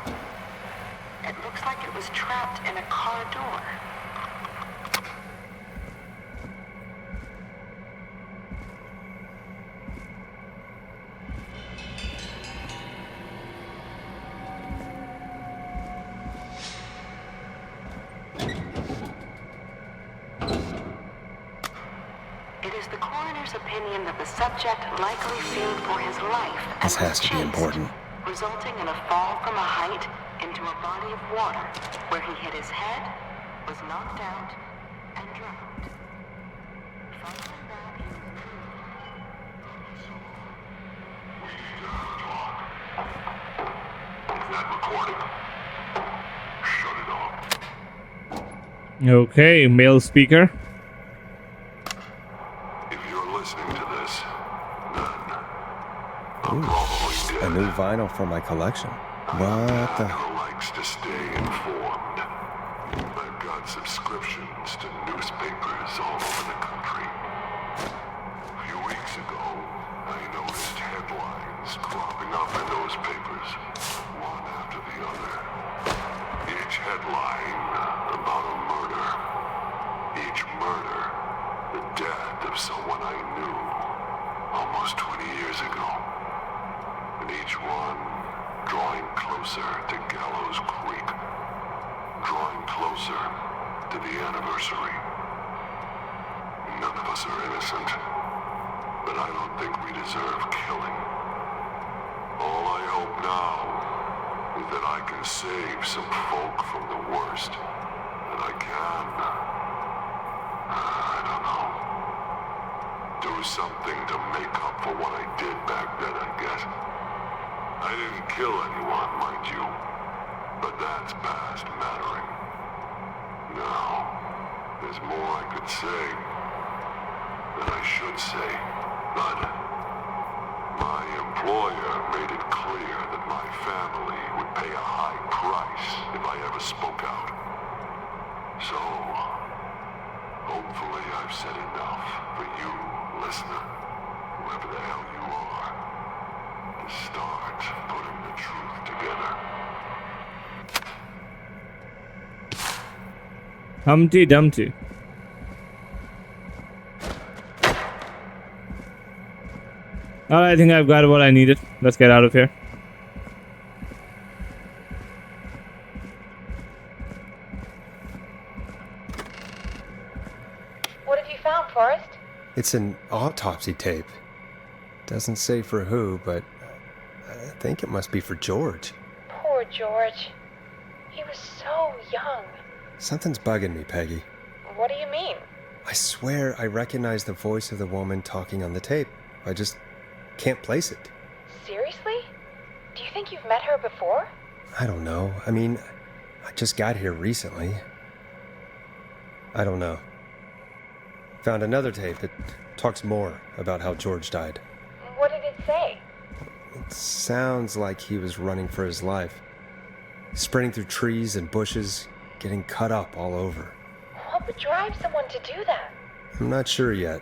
It looks like it was trapped in a car door. It is the coroner's opinion that the subject likely feared for his life and This has to be important. resulting in a fall from a height into a body of water where he hit his head, was knocked out, and drowned. Following that, he was Okay, male speaker. Ooh, a new vinyl for my collection. What the? Likes to stay informed. I've got subscriptions to newspapers all over the country. A few weeks ago, I noticed headlines cropping up in those papers, one after the other. Each headline about a murder. Each murder, the death of someone I knew almost 20 years ago. And each one drawing closer to Gallows Creek, drawing closer to the anniversary. None of us are innocent, but I don't think we deserve killing. All I hope now is that I can save some folk from the worst, and I can. I don't know. Do something to make up for what I did back then, I guess. I didn't kill anyone, mind you, but that's past mattering. Now, there's more I could say, than I should say, but my employer made it clear that my family would pay a high price if I ever spoke out. So, hopefully I've said enough for you, listener, whoever the hell you are, to start putting the truth together. Humpty Dumpty. Alright, I think I've got what I needed. Let's get out of here. What have you found, Forrest? It's an autopsy tape. Doesn't say for who, but I think it must be for George. Poor George. He was so young. Something's bugging me, Peggy. What do you mean? I swear I recognize the voice of the woman talking on the tape. I just can't place it. Seriously? Do you think you've met her before? I don't know. I mean, I just got here recently. I don't know. Found another tape that talks more about how George died. What did it say? It sounds like he was running for his life. Sprinting through trees and bushes, getting cut up all over. What would drive someone to do that? I'm not sure yet.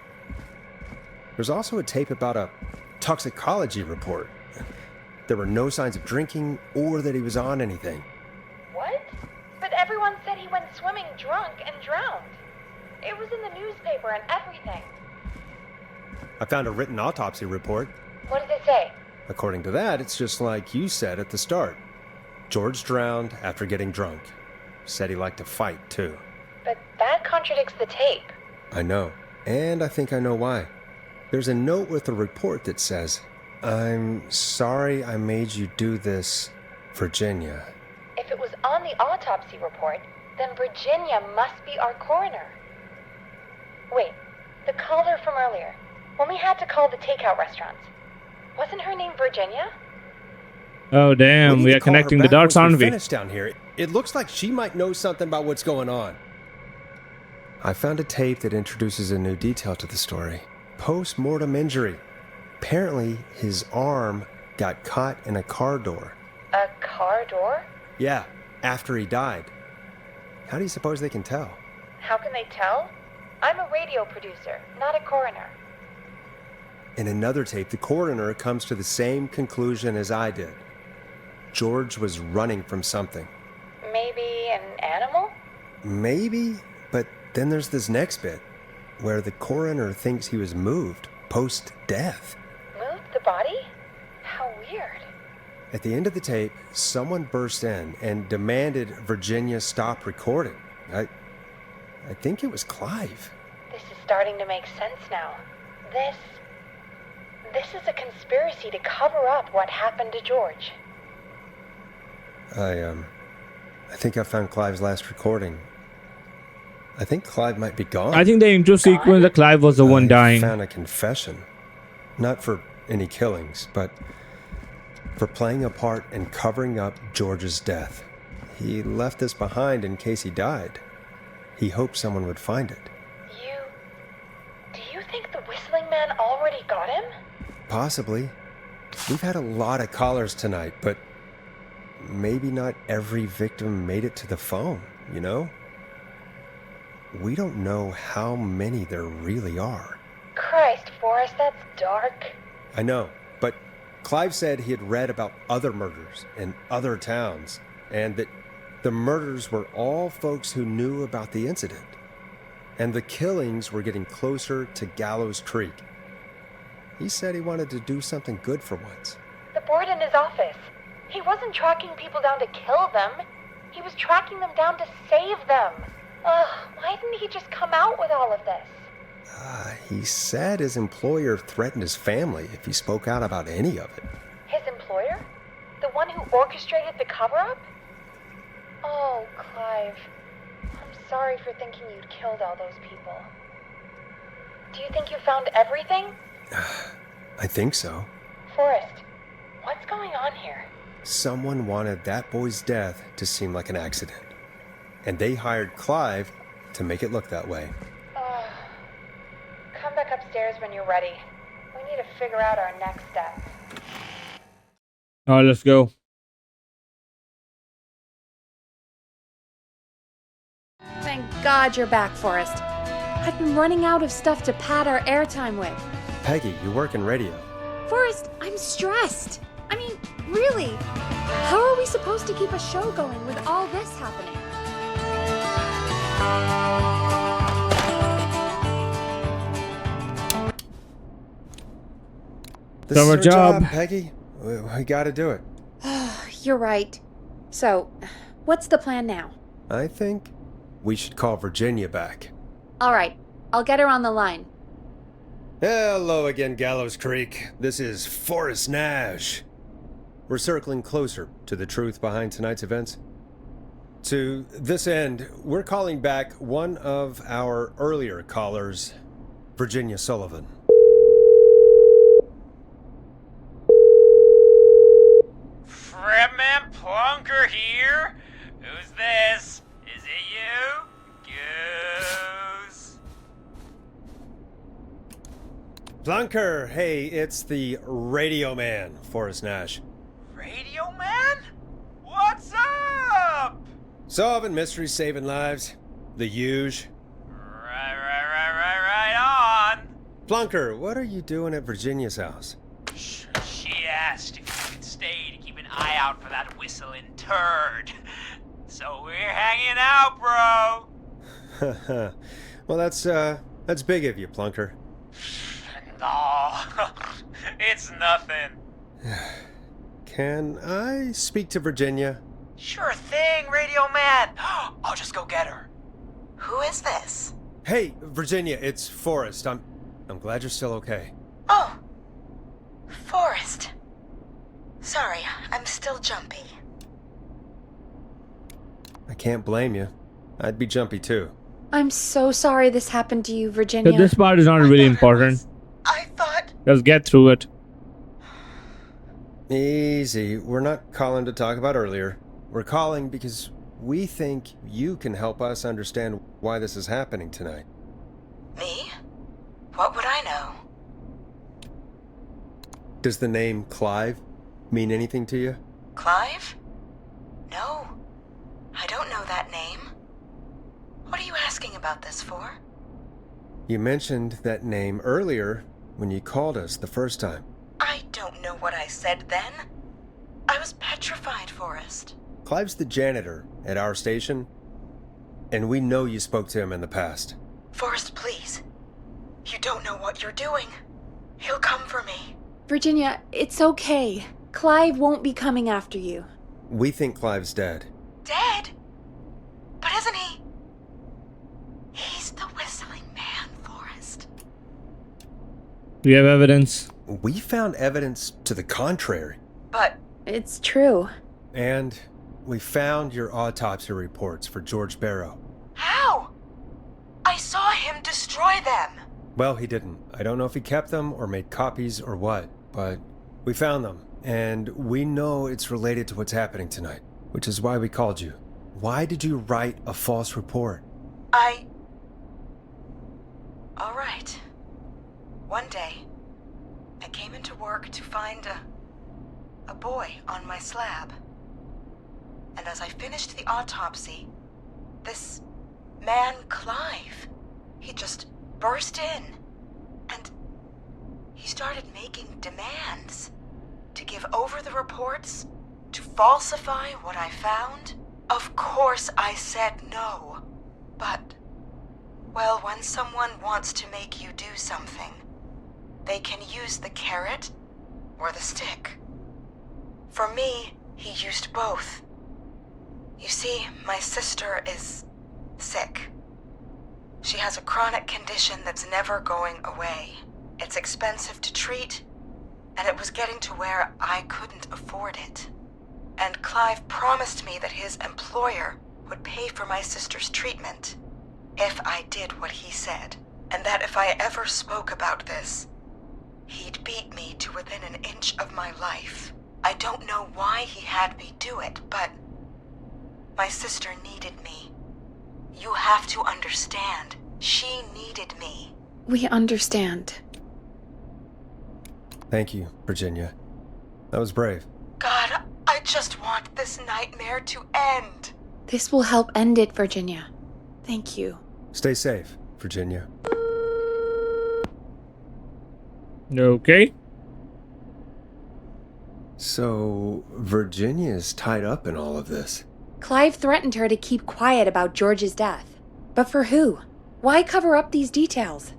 There's also a tape about a toxicology report. There were no signs of drinking or that he was on anything. What? But everyone said he went swimming drunk and drowned. It was in the newspaper and everything. I found a written autopsy report. What does it say? According to that, it's just like you said at the start. George drowned after getting drunk. Said he liked to fight, too. But that contradicts the tape. I know. And I think I know why. There's a note with the report that says, "I'm sorry I made you do this, Virginia." If it was on the autopsy report, then Virginia must be our coroner. Wait, the caller from earlier, when we had to call the takeout restaurants, wasn't her name Virginia? Oh damn, we are connecting the dots, aren't we? Finished down here. It looks like she might know something about what's going on. I found a tape that introduces a new detail to the story. Post-mortem injury. Apparently, his arm got caught in a car door. A car door? Yeah, after he died. How do you suppose they can tell? How can they tell? I'm a radio producer, not a coroner. In another tape, the coroner comes to the same conclusion as I did. George was running from something. Maybe an animal? Maybe, but then there's this next bit, where the coroner thinks he was moved post-death. Moved the body? How weird. At the end of the tape, someone burst in and demanded Virginia stop recording. I think it was Clive. This is starting to make sense now. This is a conspiracy to cover up what happened to George. I think I found Clive's last recording. I think Clive might be gone. I think the intro sequence that Clive was the one dying. I found a confession. Not for any killings, but for playing a part in covering up George's death. He left this behind in case he died. He hoped someone would find it. Do you think the Whistling Man already got him? Possibly. We've had a lot of callers tonight, but maybe not every victim made it to the phone, you know? We don't know how many there really are. Christ, Forrest, that's dark. I know, but Clive said he had read about other murders in other towns, and that the murders were all folks who knew about the incident. And the killings were getting closer to Gallows Creek. He said he wanted to do something good for once. The board in his office. He wasn't tracking people down to kill them. He was tracking them down to save them. Why didn't he just come out with all of this? He said his employer threatened his family if he spoke out about any of it. His employer? The one who orchestrated the cover-up? Oh, Clive. I'm sorry for thinking you'd killed all those people. Do you think you found everything? I think so. Forrest, what's going on here? Someone wanted that boy's death to seem like an accident. And they hired Clive to make it look that way. Come back upstairs when you're ready. We need to figure out our next step. Alright, let's go. Thank God you're back, Forrest. I've been running out of stuff to pad our airtime with. Peggy, you work in radio. Forrest, I'm stressed. I mean, really. How are we supposed to keep a show going with all this happening? This is our job, Peggy. We gotta do it. You're right. So, what's the plan now? I think we should call Virginia back. All right, I'll get her on the line. Hello again, Gallows Creek. This is Forrest Nash. We're circling closer to the truth behind tonight's events. To this end, we're calling back one of our earlier callers, Virginia Sullivan. Fredman Plunker here? Who's this? Is it you? Goose. Plunker, hey, it's the Radio Man, Forrest Nash. Radio Man? What's up? Solving mysteries, saving lives. The huge. Right on. Plunker, what are you doing at Virginia's house? She asked if you could stay to keep an eye out for that whistling turd. So we're hanging out, bro. Well, that's big of you, Plunker. Oh, it's nothing. Can I speak to Virginia? Sure thing, Radio Man. I'll just go get her. Who is this? Hey, Virginia, it's Forrest. I'm glad you're still okay. Oh, Forrest. Sorry, I'm still jumpy. I can't blame you. I'd be jumpy too. I'm so sorry this happened to you, Virginia. So this part is not really important. I thought... Just get through it. Easy. We're not calling to talk about earlier. We're calling because we think you can help us understand why this is happening tonight. Me? What would I know? Does the name Clive mean anything to you? Clive? No. I don't know that name. What are you asking about this for? You mentioned that name earlier when you called us the first time. I don't know what I said then. I was petrified, Forrest. Clive's the janitor at our station, and we know you spoke to him in the past. Forrest, please. You don't know what you're doing. He'll come for me. Virginia, it's okay. Clive won't be coming after you. We think Clive's dead. Dead? But isn't he? He's the whistling man, Forrest. We have evidence. We found evidence to the contrary. But... It's true. And we found your autopsy reports for George Barrow. How? I saw him destroy them. Well, he didn't. I don't know if he kept them or made copies or what, but we found them. And we know it's related to what's happening tonight, which is why we called you. Why did you write a false report? All right. One day, I came into work to find a boy on my slab. And as I finished the autopsy, this man, Clive, he just burst in. And he started making demands to give over the reports, to falsify what I found. Of course I said no. But, well, when someone wants to make you do something, they can use the carrot or the stick. For me, he used both. You see, my sister is sick. She has a chronic condition that's never going away. It's expensive to treat, and it was getting to where I couldn't afford it. And Clive promised me that his employer would pay for my sister's treatment if I did what he said, and that if I ever spoke about this, he'd beat me to within an inch of my life. I don't know why he had me do it, but my sister needed me. You have to understand, she needed me. We understand. Thank you, Virginia. That was brave. God, I just want this nightmare to end. This will help end it, Virginia. Thank you. Stay safe, Virginia. Okay. So, Virginia's tied up in all of this. Clive threatened her to keep quiet about George's death. But for who? Why cover up these details?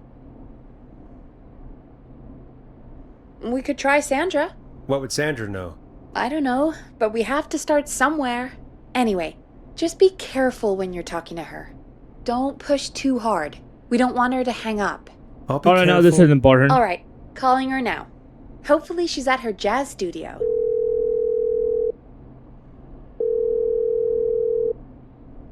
We could try Sandra. What would Sandra know? I don't know, but we have to start somewhere. Anyway, just be careful when you're talking to her. Don't push too hard. We don't want her to hang up. I'll be careful. No, this is important. Alright, calling her now. Hopefully she's at her jazz studio.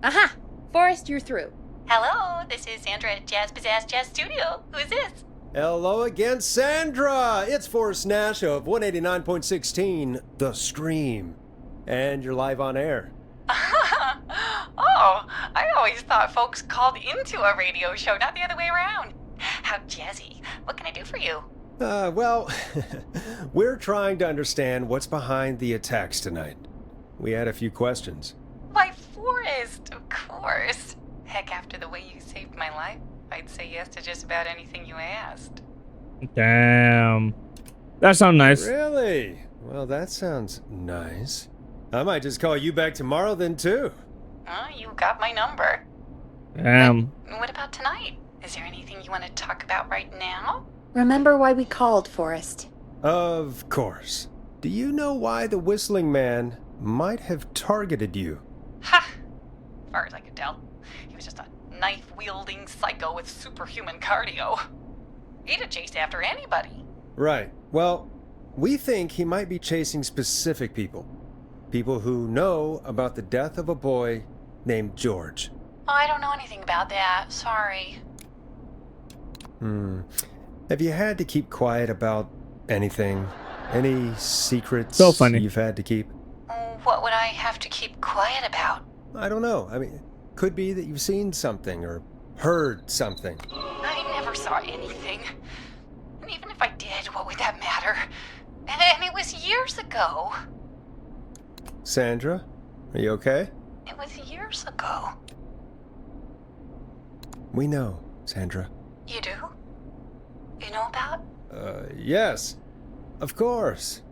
Aha! Forrest, you're through. Hello, this is Sandra at Jazz Pizzazz Jazz Studio. Who's this? Hello again, Sandra! It's Forrest Nash of 189.16, The Scream. And you're live on air. Oh, I always thought folks called into a radio show, not the other way around. How jazzy. What can I do for you? Well, we're trying to understand what's behind the attacks tonight. We had a few questions. Why, Forrest, of course. Heck, after the way you saved my life, I'd say yes to just about anything you asked. Damn. That sounds nice. Really? Well, that sounds nice. I might just call you back tomorrow then, too. You got my number. Damn. But what about tonight? Is there anything you want to talk about right now? Remember why we called, Forrest? Of course. Do you know why the Whistling Man might have targeted you? Ha! As far as I could tell, he was just a knife-wielding psycho with superhuman cardio. He'd have chased after anybody. Right. Well, we think he might be chasing specific people. People who know about the death of a boy named George. Oh, I don't know anything about that. Sorry. Have you had to keep quiet about anything? Any secrets So funny. you've had to keep? What would I have to keep quiet about? I don't know. I mean, could be that you've seen something or heard something. I never saw anything. And even if I did, what would that matter? And it was years ago. Sandra, are you okay? It was years ago. We know, Sandra. You do? You know about? Yes. Of course.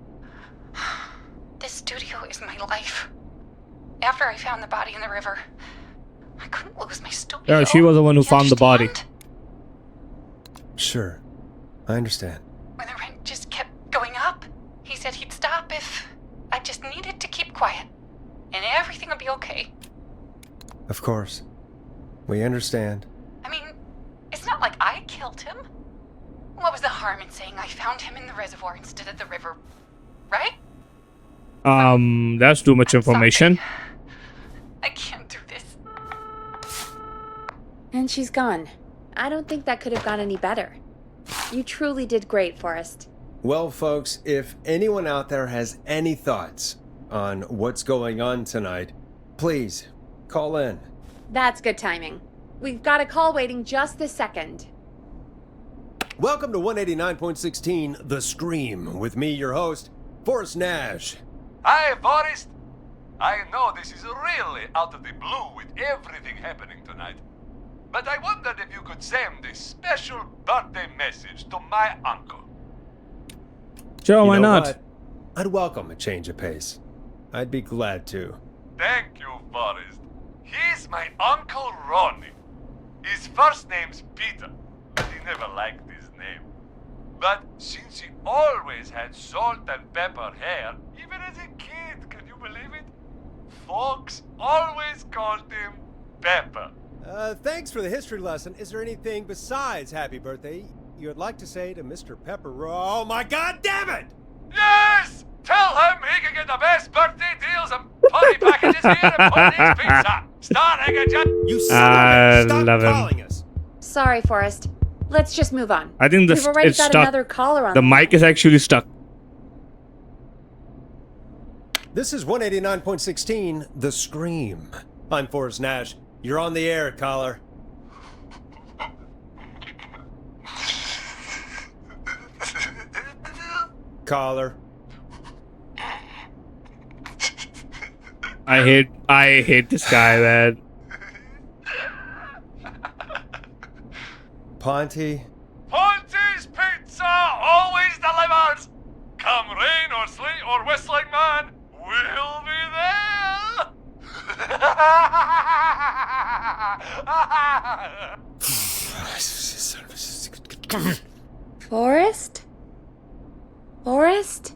This studio is my life. After I found the body in the river, I couldn't lose my studio. Yeah, she was the one who found the body. Sure. I understand. When the rent just kept going up, he said he'd stop if I just needed to keep quiet. And everything would be okay. Of course. We understand. I mean, it's not like I killed him. What was the harm in saying I found him in the reservoir instead of the river, right? That's too much information. I can't do this. And she's gone. I don't think that could have gone any better. You truly did great, Forrest. Well, folks, if anyone out there has any thoughts on what's going on tonight, please call in. That's good timing. We've got a call waiting just this second. Welcome to 189.16 The Scream, with me, your host, Forrest Nash. Hi, Forrest. I know this is really out of the blue with everything happening tonight, but I wondered if you could send a special birthday message to my uncle. Sure, why You know not? what? I'd welcome a change of pace. I'd be glad to. Thank you, Forrest. He's my Uncle Ronnie. His first name's Peter, but he never liked his name. But since he always had salt and pepper hair, even as a kid, can you believe it? Folks always called him Pepper. Thanks for the history lesson. Is there anything besides happy birthday you would like to say to Mr. Pepper? Oh my god damn it! Yes! Tell him he can get the best birthday deals and party packages here at Pony's Pizza. Starting at just... You son of a... Stop love him. calling us! Sorry, Forrest. Let's just move on. I think We've already it's got stuck. another caller on The mic is actually stuck. This is 189.16 The Scream. I'm Forrest Nash. You're on the air, caller. Caller. I hate this guy, man. Ponty. Ponty's Pizza always delivers. Come rain or sleet or whistling man, we'll be there. Forrest? Forrest?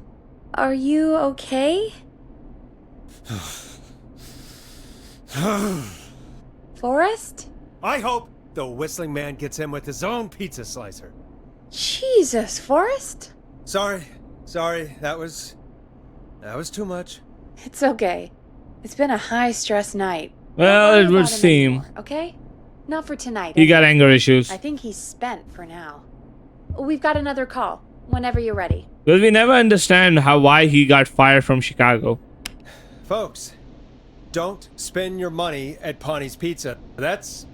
Are you okay? Forrest? I hope the Whistling Man gets him with his own pizza slicer. Jesus, Forrest? Sorry. That was too much. It's okay. It's been a high-stress night. Well, it would About him seem. anymore, okay? Not for tonight. He got anger issues. I think he's spent for now. We've got another call. Whenever you're ready. Because we never understand why he got fired from Chicago. Folks, don't spend your money at Ponty's Pizza. That's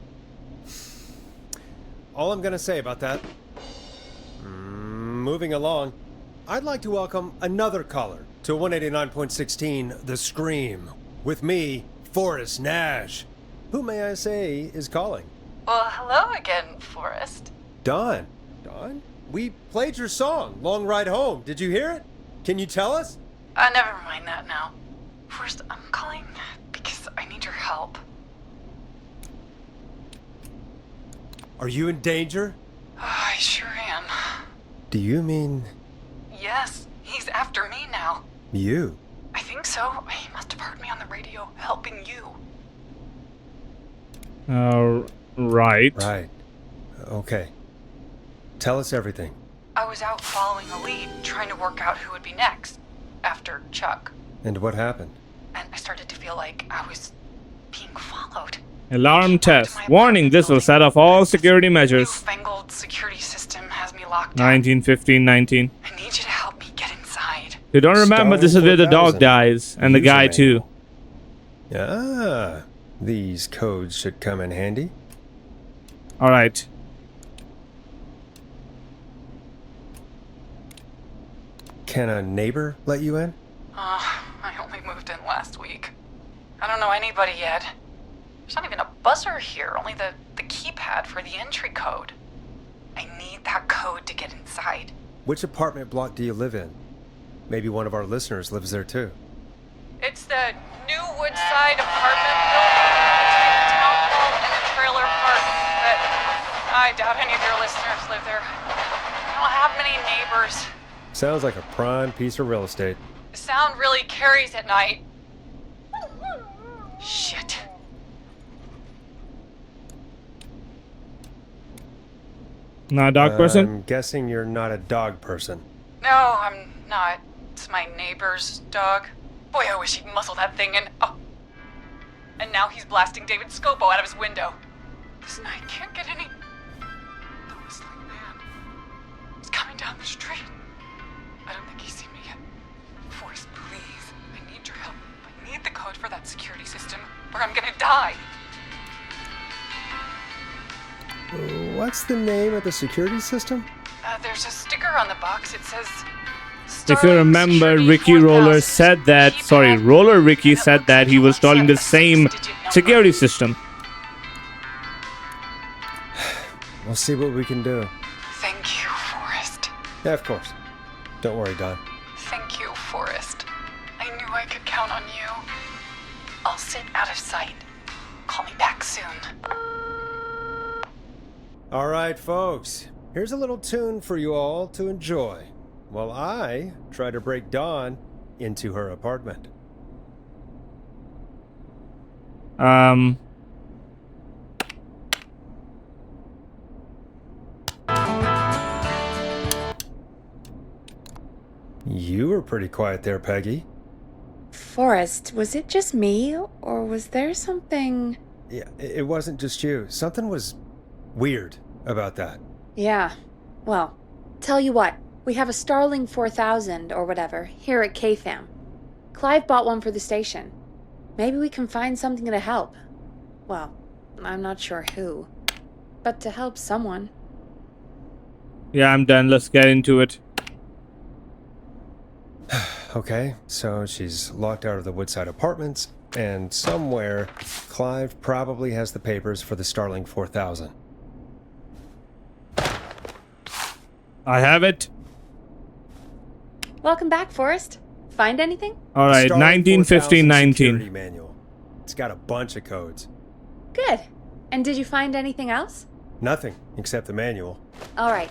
all I'm gonna say about that. Moving along, I'd like to welcome another caller to 189.16 The Scream, with me, Forrest Nash. Who, may I say, is calling? Well, hello again, Forrest. Don. Don? We played your song, Long Ride Home. Did you hear it? Can you tell us? Never mind that now. First, I'm calling because I need your help. Are you in danger? I sure am. Do you mean... Yes, he's after me now. you? I think so. He must have heard me on the radio helping you. Right. Right. Okay. Tell us everything. I was out following a lead, trying to work out who would be next, after Chuck. And what happened? And I started to feel like I was being followed. Alarm test. Warning, this will set off all security measures. Newfangled security system has me locked 19, 15, 19. I need you to help me get inside. You don't remember, this is where the dog dies. And the guy too. Ah, these codes should come in handy. Alright. Can a neighbor let you in? I only moved in last week. I don't know anybody yet. There's not even a buzzer here, only the keypad for the entry code. I need that code to get inside. Which apartment block do you live in? Maybe one of our listeners lives there too. It's the new Woodside apartment building between the town hall and the trailer park, but I doubt any of your listeners live there. I don't have many neighbors. Sounds like a prime piece of real estate. The sound really carries at night. Shit. Not a dog person? I'm guessing you're not a dog person. No, I'm not. It's my neighbor's dog. Boy, I wish he'd muzzle that thing and... Oh. And now he's blasting David Scopo out of his window. This night can't get any... The whistling man. He's coming down the street. I don't think he's seen me yet. Forrest, please. I need your help. I need the code for that security system, or I'm gonna die. What's the name of the security system? There's a sticker on the box. It says... If you remember, Ricky Roller said that, Roller Ricky said that he was installing the same security system. We'll see what we can do. Thank you, Forrest. Yeah, of course. Don't worry, Don. Thank you, Forrest. I knew I could count on you. I'll sit out of sight. Call me back soon. All right, folks. Here's a little tune for you all to enjoy while I try to break Dawn into her apartment. You were pretty quiet there, Peggy. Forrest, was it just me, or was there something... Yeah, it wasn't just you. Something was weird about that. Yeah. Well, tell you what. We have a Starling 4000, or whatever, here at KFAM. Clive bought one for the station. Maybe we can find something to help. Well, I'm not sure who. But to help someone. Yeah, I'm done. Let's get into it. Okay, so she's locked out of the Woodside Apartments, and somewhere, Clive probably has the papers for the Starling 4000. I have it. Welcome back, Forrest. Find anything? All right, Starling 19, 15, 19. security manual. It's got a bunch of codes. Good. And did you find anything else? Nothing, except the manual. All right.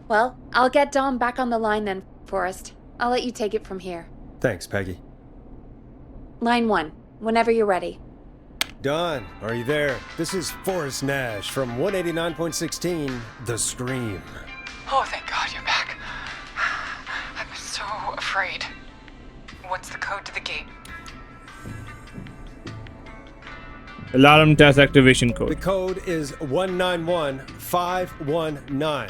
Well, I'll get Dom back on the line then, Forrest. I'll let you take it from here. Thanks, Peggy. Line 1, whenever you're ready. Don, are you there? This is Forrest Nash from 189.16, The Scream. Oh, thank God you're back. I was so afraid. What's the code to the gate? Alarm test activation code. The code is 191519.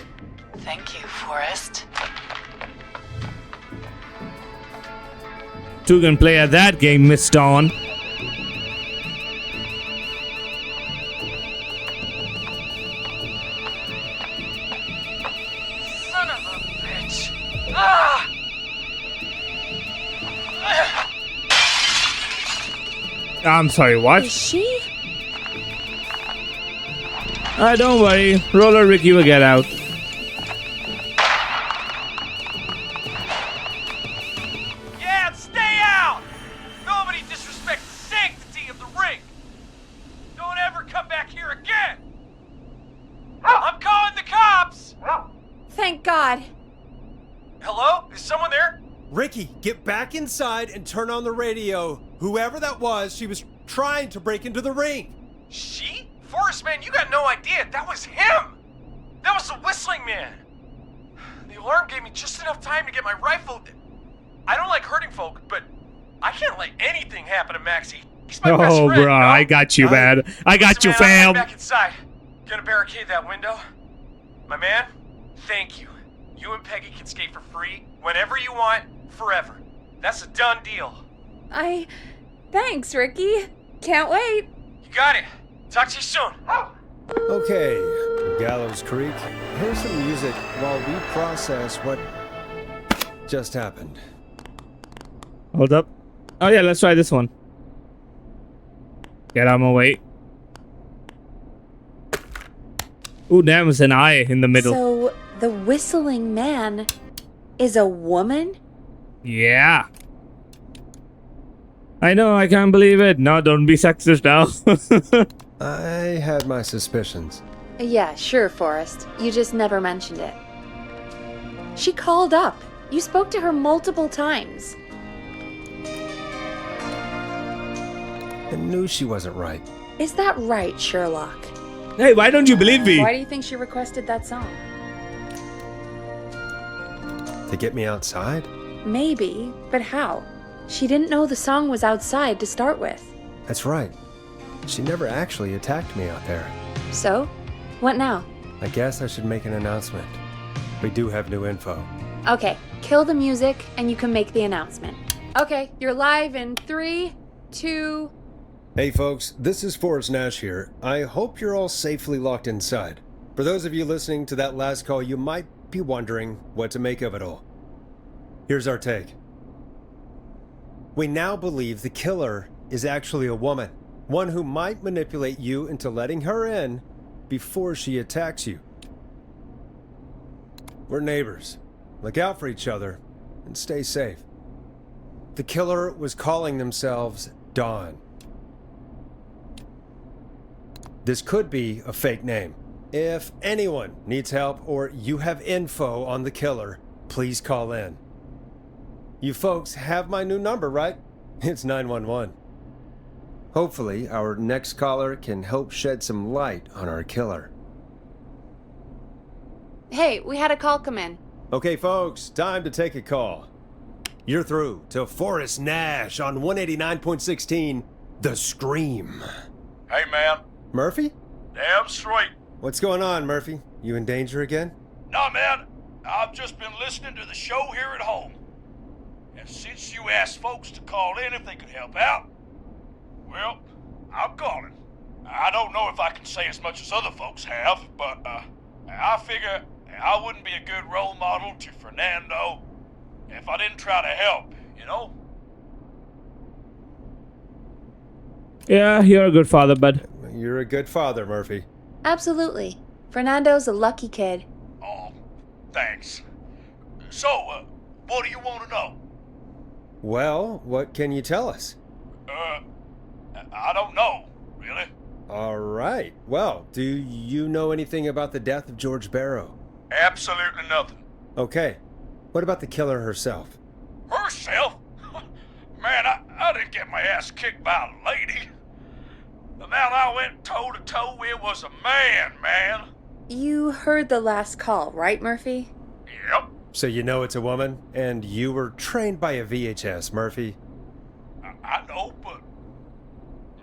Thank you, Forrest. Two can play at that game, Miss Dawn. Son of a bitch. Ah! I'm sorry, what? Is she? Don't worry. Roller Ricky will get out. Yeah, stay out! Nobody disrespect the sanctity of the ring! Don't ever come back here again! I'm calling the cops! Thank God. Ricky, get back inside and turn on the radio. Whoever that was, she was trying to break into the ring. She? Forrest, man, you got no idea. That was him. That was the whistling man. The alarm gave me just enough time to get my rifle. I don't like hurting folk, but I can't let anything happen to Maxie. He's my best friend, bro, I got you, man. I got you, Listen, man, I'm fam. back inside. Gonna barricade that window. My man, thank you. You and Peggy can skate for free whenever you want, forever. That's a done deal. Thanks, Ricky. Can't wait. You got it. Talk to you soon. Okay, Gallows Creek, here's some music while we process what just happened. Hold up. Oh yeah, let's try this one. Get out of my way. Ooh, damn, it's an eye in the middle. So, the whistling man is a woman? Yeah. I know, I can't believe it. No, don't be sexist now. I had my suspicions. Yeah, sure, Forrest. You just never mentioned it. She called up. You spoke to her multiple times. I knew she wasn't right. Is that right, Sherlock? Hey, why don't you believe me? Why do you think she requested that song? To get me outside? Maybe, but how? She didn't know the song was outside to start with. That's right. She never actually attacked me out there. So? What now? I guess I should make an announcement. We do have new info. Okay, kill the music and you can make the announcement. Okay, you're live in 3, 2... Hey folks, this is Forrest Nash here. I hope you're all safely locked inside. For those of you listening to that last call, you might be wondering what to make of it all. Here's our take. We now believe the killer is actually a woman. One who might manipulate you into letting her in before she attacks you. We're neighbors. Look out for each other and stay safe. The killer was calling themselves Dawn. This could be a fake name. If anyone needs help or you have info on the killer, please call in. You folks have my new number, right? It's 911. Hopefully, our next caller can help shed some light on our killer. Hey, we had a call come in. Okay, folks, time to take a call. You're through to Forrest Nash on 189.16, The Scream. Hey, man. Murphy? Damn straight. What's going on, Murphy? You in danger again? Nah, man. I've just been listening to the show here at home. And since you asked folks to call in if they could help out, well, I'm calling. I don't know if I can say as much as other folks have, but I figure I wouldn't be a good role model to Fernando if I didn't try to help, you know? Yeah, you're a good father, bud. You're a good father, Murphy. Absolutely. Fernando's a lucky kid. Oh, thanks. So, what do you want to know? Well, what can you tell us? I don't know, really. All right. Well, do you know anything about the death of George Barrow? Absolutely nothing. Okay. What about the killer herself? Herself? Man, I didn't get my ass kicked by a lady. The man I went toe-to-toe with was a man. You heard the last call, right, Murphy? Yep. So you know it's a woman, and you were trained by a VHS, Murphy. I know, but...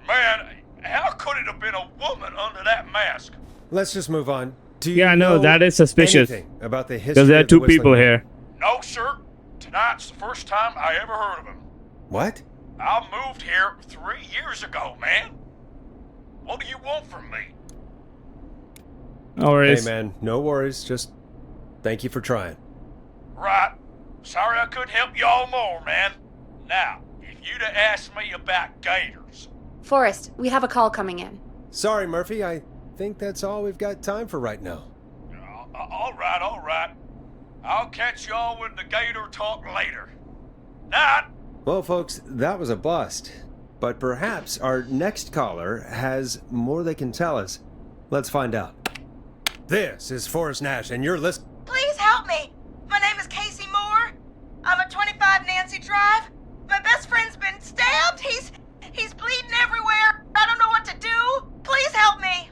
Man, how could it have been a woman under that mask? Let's just move on. Do you Yeah, no, know that is suspicious. anything about the history Because there are of the two people Whistling here. No, sir. Tonight's the first time I ever heard of him. What? I moved here 3 years ago, man. What do you want from me? No worries. Hey, man, no worries. Just thank you for trying. Right. Sorry I couldn't help you all more, man. Now, if you'd have asked me about gators... Forrest, we have a call coming in. Sorry, Murphy. I think that's all we've got time for right now. All right. I'll catch y'all with the gator talk later. Night. Well, folks, that was a bust. But perhaps our next caller has more they can tell us. Let's find out. This is Forrest Nash, and you're listening. Please help me. My name is Casey Moore. I'm a 25 drive? My best friend's been stabbed. He's bleeding everywhere. I don't know what to do. Please help me.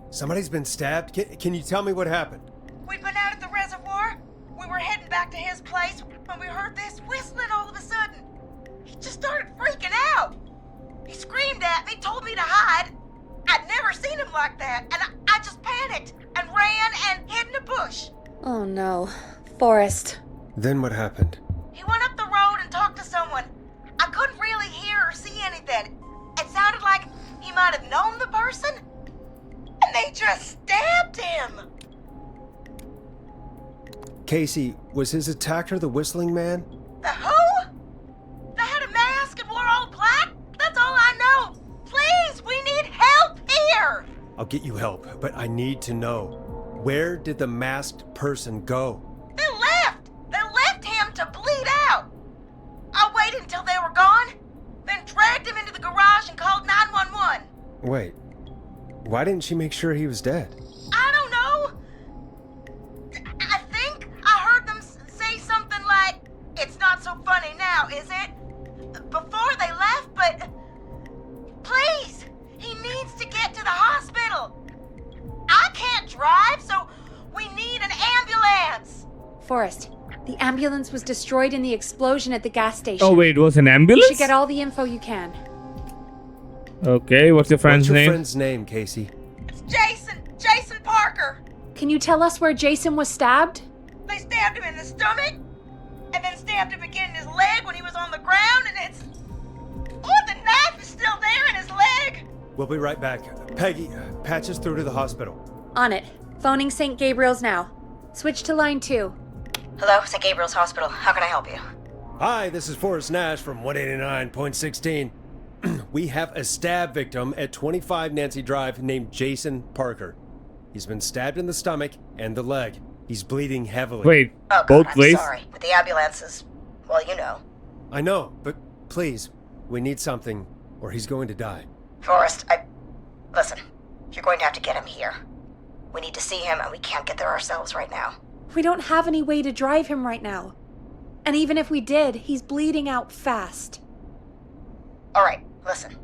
Somebody's been stabbed? Can you tell me what happened? We'd been out at the reservoir. We were heading back to his place when we heard this whistling all of a sudden. He just started freaking out. He screamed at me, told me to hide. I'd never seen him like that, and I just panicked and ran and hid in a bush. Oh no. Forrest. Then what happened? He went up the road and talked to someone. I couldn't really hear or see anything. It sounded like he might have known the person, and they just stabbed him. Casey, was his attacker the whistling man? The who? They had a mask and wore all black? That's all I know. Please, we need help here. I'll get you help, but I need to know. Where did the masked person go? They left. They left him to bleed out. I waited until they were gone, then dragged him into the garage and called 911. Wait, why didn't she make sure he was dead? I don't know. I think I heard them say something like, "It's not so funny now, is it?" Before they left, but please, he needs to get to the hospital. I can't drive, so we need an ambulance. Forrest, the ambulance was destroyed in the explosion at the gas station. Oh wait, it was an You ambulance? should get all the info you can. Okay, what's your friend's name? What's your friend's name, Casey? It's Jason Parker. Can you tell us where Jason was stabbed? They stabbed him in the stomach, and then stabbed him again in his leg when he was on the ground, and it's... Oh, the knife is still there in his leg. We'll be right back. Peggy, patch us through to the hospital. On it. Phoning St. Gabriel's now. Switch to line 2. Hello, St. Gabriel's Hospital. How can I help you? Hi, this is Forrest Nash from 189.16. We have a stab victim at 25 Nancy Drive named Jason Parker. He's been stabbed in the stomach and the leg. He's bleeding heavily. Wait, Oh, both God, ways? I'm sorry. With the ambulances, well, you know. I know, but please, we need something or he's going to die. Forrest, Listen, you're going to have to get him here. We need to see him, and we can't get there ourselves right now. We don't have any way to drive him right now. And even if we did, he's bleeding out fast. All right, listen.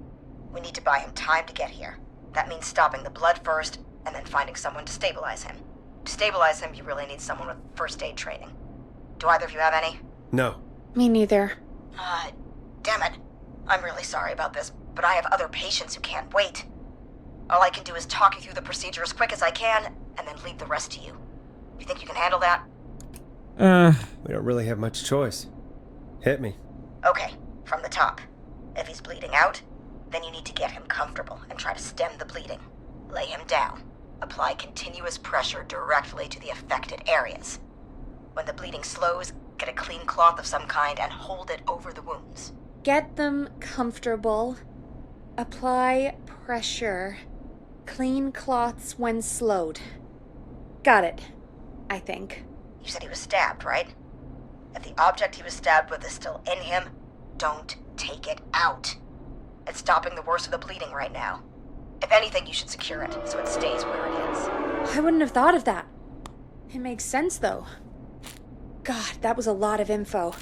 We need to buy him time to get here. That means stopping the blood first, and then finding someone to stabilize him. To stabilize him, you really need someone with first aid training. Do either of you have any? No. Me neither. Damn it. I'm really sorry about this, but I have other patients who can't wait. All I can do is talk you through the procedure as quick as I can, and then leave the rest to you. You think you can handle that? We don't really have much choice. Hit me. Okay, from the top. If he's bleeding out, then you need to get him comfortable and try to stem the bleeding. Lay him down. Apply continuous pressure directly to the affected areas. When the bleeding slows, get a clean cloth of some kind and hold it over the wounds. Get them comfortable. Apply pressure. Clean cloths when slowed. Got it, I think. You said he was stabbed, right? If the object he was stabbed with is still in him, don't take it out. It's stopping the worst of the bleeding right now. If anything, you should secure it so it stays where it is. I wouldn't have thought of that. It makes sense, though. God, that was a lot of info.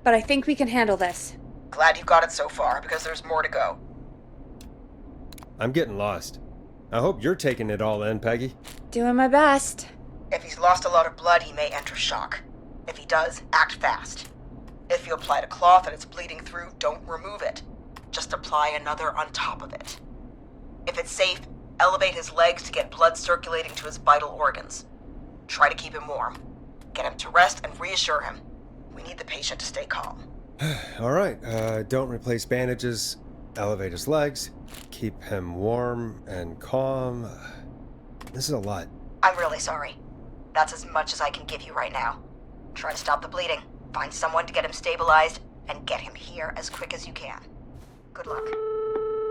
But I think we can handle this. Glad you got it so far, because there's more to go. I'm getting lost. I hope you're taking it all in, Peggy. Doing my best. If he's lost a lot of blood, he may enter shock. If he does, act fast. If you applied a cloth and it's bleeding through, don't remove it. Just apply another on top of it. If it's safe, elevate his legs to get blood circulating to his vital organs. Try to keep him warm. Get him to rest and reassure him. We need the patient to stay calm. All right, don't replace bandages. Elevate his legs. Keep him warm and calm. This is a lot. I'm really sorry. That's as much as I can give you right now. Try to stop the bleeding. Find someone to get him stabilized, and get him here as quick as you can. Good luck.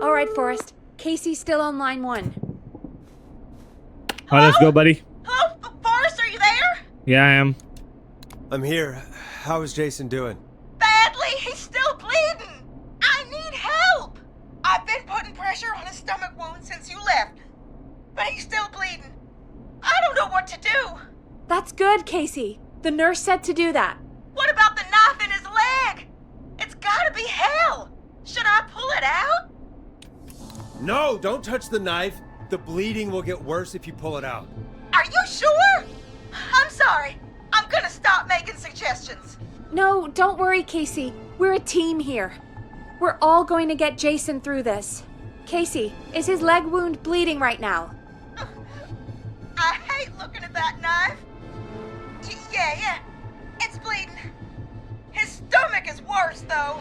All right, Forrest. Casey's still on line 1. Oh, let's go, buddy. Hello, Forrest, are you there? Yeah, I am. I'm here. How is Jason doing? Badly, he's still bleeding. I need help. I've been putting pressure on his stomach wound since you left, but he's still bleeding. I don't know what to do. That's good, Casey. The nurse said to do that. What about the knife No, don't touch the knife. The bleeding will get worse if you pull it out. Are you sure? I'm sorry. I'm gonna stop making suggestions. No, don't worry, Casey. We're a team here. We're all going to get Jason through this. Casey, is his leg wound bleeding right now? I hate looking at that knife. Yeah. It's bleeding. His stomach is worse, though.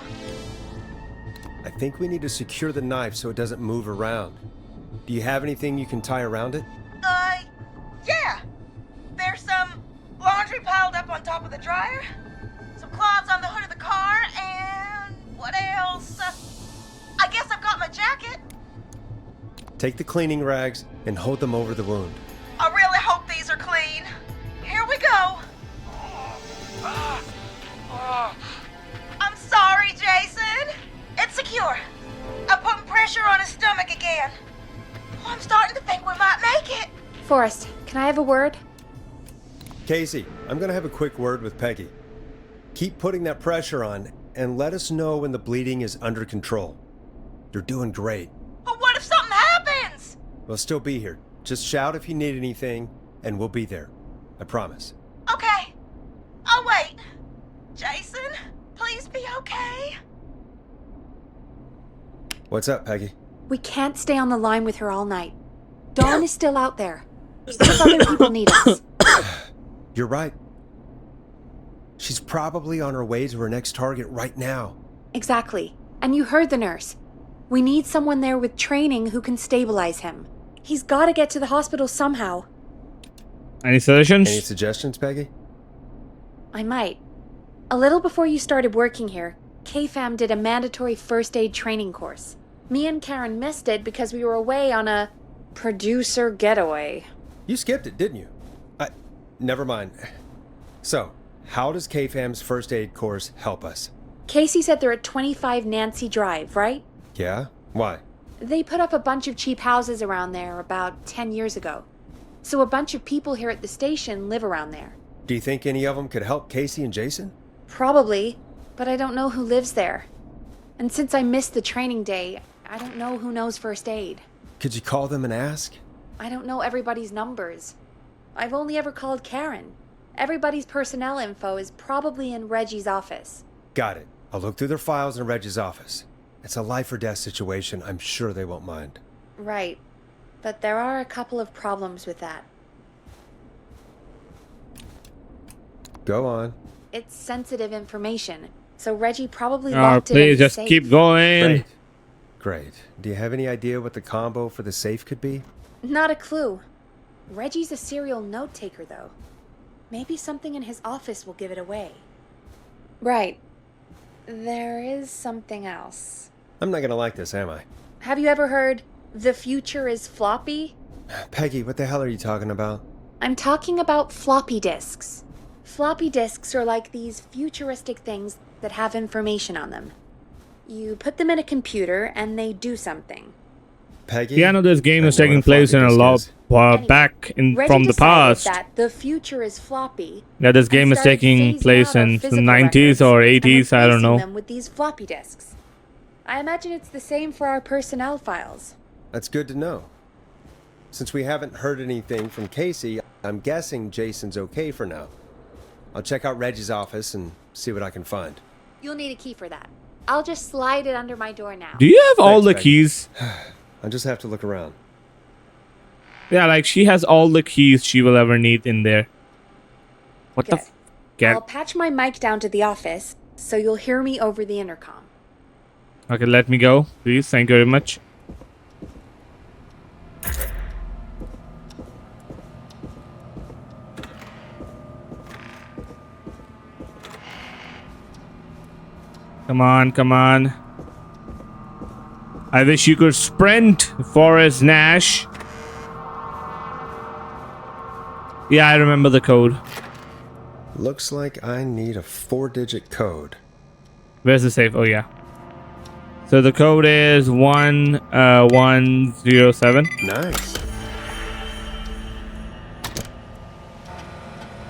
I think we need to secure the knife so it doesn't move around. Do you have anything you can tie around it? Yeah. There's some laundry piled up on top of the dryer, some cloths on the hood of the car, and what else? I guess I've got my jacket. Take the cleaning rags and hold them over the wound. I really hope these are clean. Here we go. I'm sorry, Jason. It's secure. I'm putting pressure on his stomach again. I'm starting to think we might make it. Forrest, can I have a word? Casey, I'm gonna have a quick word with Peggy. Keep putting that pressure on and let us know when the bleeding is under control. You're doing great. But what if something happens? We'll still be here. Just shout if you need anything, and we'll be there. I promise. Okay. I'll wait. Jason, please be okay. What's up, Peggy? We can't stay on the line with her all night. Dawn is still out there. If other people need us. You're right. She's probably on her way to her next target right now. Exactly. And you heard the nurse. We need someone there with training who can stabilize him. He's got to get to the hospital somehow. Any suggestions? Any suggestions, Peggy? I might. A little before you started working here, KFAM did a mandatory first aid training course. Me and Karen missed it because we were away on a producer getaway. You skipped it, didn't you? Never mind. So, how does KFAM's first aid course help us? Casey said they're at 25 Nancy Drive, right? Yeah? Why? They put up a bunch of cheap houses around there about 10 years ago. So a bunch of people here at the station live around there. Do you think any of them could help Casey and Jason? Probably, but I don't know who lives there. And since I missed the training day, I don't know who knows first aid. Could you call them and ask? I don't know everybody's numbers. I've only ever called Karen. Everybody's personnel info is probably in Reggie's office. Got it. I'll look through their files in Reggie's office. It's a life or death situation. I'm sure they won't mind. Right. But there are a couple of problems with that. Go on. It's sensitive information, so Reggie probably locked it in please the just safe. keep going. Great. Do you have any idea what the combo for the safe could be? Not a clue. Reggie's a serial note taker, though. Maybe something in his office will give it away. Right. There is something else. I'm not gonna like this, am I? Have you ever heard, the future is floppy? Peggy, what the hell are you talking about? I'm talking about floppy disks. Floppy disks are like these futuristic things that have information on them. You put them in a computer and they do something. Peggy? Yeah, I know this game is taking place in a lot back from the past. That the future is floppy. Yeah, this game is taking place in the 90s or 80s, I don't know. Them with these floppy disks. I imagine it's the same for our personnel files. That's good to know. Since we haven't heard anything from Casey, I'm guessing Jason's okay for now. I'll check out Reggie's office and see what I can find. You'll need a key for that. I'll just slide it under my door now. Do you have all the Peggy. keys? I'll just have to look around. Yeah, like she has all the keys she will ever need in there. What the I'll patch my mic down to the office, so you'll hear me over the intercom. Okay, let me go, please. Thank you very much. Come on, come on. I wish you could sprint, Forrest Nash. Yeah, I remember the code. Looks like I need a 4-digit code. Where's the safe? Oh, yeah. So the code is 1107. Nice.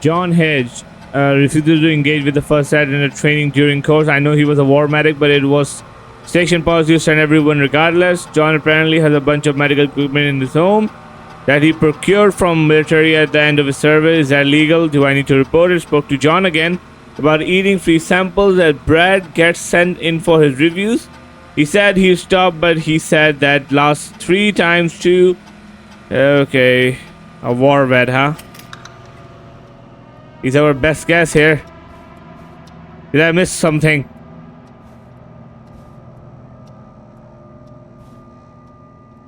John Hedge refused to engage with the first aid in a training during course. I know he was a war medic, but it was Station positives send everyone regardless. John apparently has a bunch of medical equipment in his home that he procured from military at the end of his service. Is that legal? Do I need to report it? Spoke to John again about eating free samples that Brad gets sent in for his reviews. He said he stopped, but he said that last 3 times too. Okay. A war vet, huh? He's our best guess here. Did I miss something?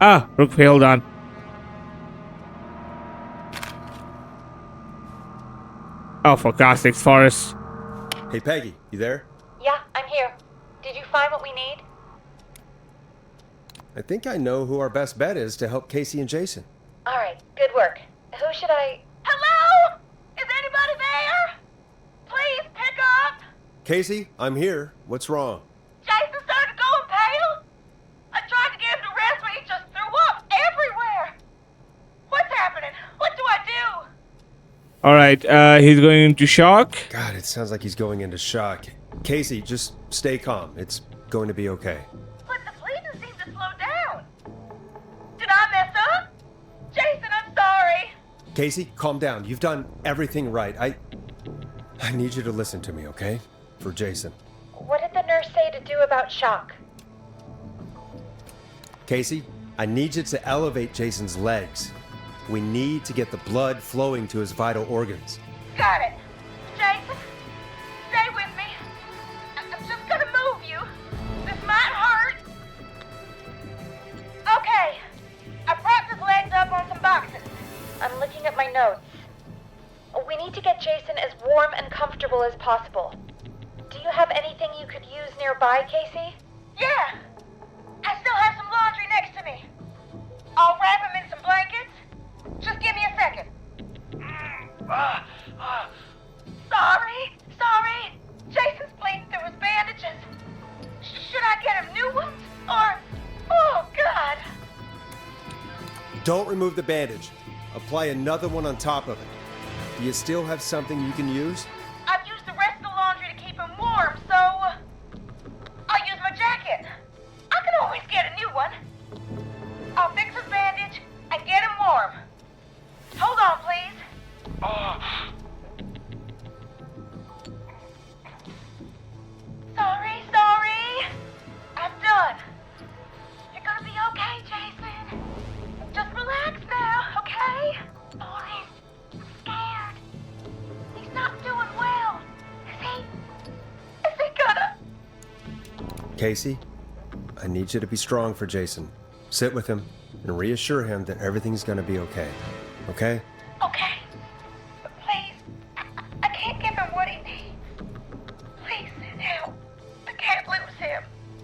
Ah, okay, hold on. Oh, for God's sakes, Forrest. Hey, Peggy, you there? Yeah, I'm here. Did you find what we need? I think I know who our best bet is to help Casey and Jason. All right, good work. Who should I... Hello? Is anybody there? Please pick up. Casey, I'm here. What's wrong? Jason started going pale. I tried to get him to rest, but he just threw up everywhere. What's happening? What do I do? Alright, he's going into shock. God, it sounds like he's going into shock. Casey, just stay calm. It's going to be okay. But the bleeding seemed to slow down. Did I mess up? Jason, I'm sorry. Casey, calm down. You've done everything right. I need you to listen to me, okay? For Jason. What did the nurse say to do about shock? Casey, I need you to elevate Jason's legs. We need to get the blood flowing to his vital organs. Got it. Jason, stay with me. I'm just gonna move you. This might hurt. Okay. I propped his legs up on some boxes. I'm looking at my notes. We need to get Jason as warm and comfortable as possible. Do you have anything you could use nearby, Casey? Yeah. I still have some laundry next to me. I'll wrap him in some blankets. Just give me a second. Sorry. Jason's bleeding through his bandages. Should I get him new ones? Or... Oh, God. Don't remove the bandage. Apply another one on top of it. Do you still have something you can use? I've used the rest of the laundry to keep him warm, so... I'll use my jacket. I can always get a new one. I'll fix his bandage and get him warm. Hold on, please. Sorry. I'm done. You're gonna be okay, Jason. Just relax now, okay? Forrest, I'm scared. He's not doing well. Is he gonna... Casey, I need you to be strong for Jason. Sit with him and reassure him that everything's gonna be okay. Okay? Okay. But please, I can't give him what he needs. Please send help. I can't lose him.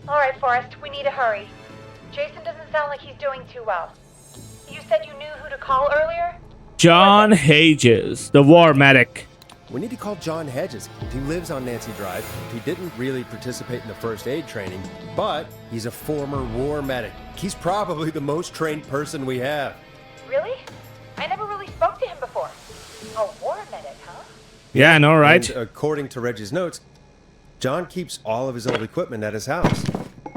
All right, Forrest, we need to hurry. Jason doesn't sound like he's doing too well. You said you knew who to call earlier? John Hedges, the war medic. We need to call John Hedges. He lives on Nancy Drive. He didn't really participate in the first aid training, but he's a former war medic. He's probably the most trained person we have. Really? I never really spoke to him before. A war medic, huh? Yeah, I know, right? And according to Reggie's notes, John keeps all of his old equipment at his house.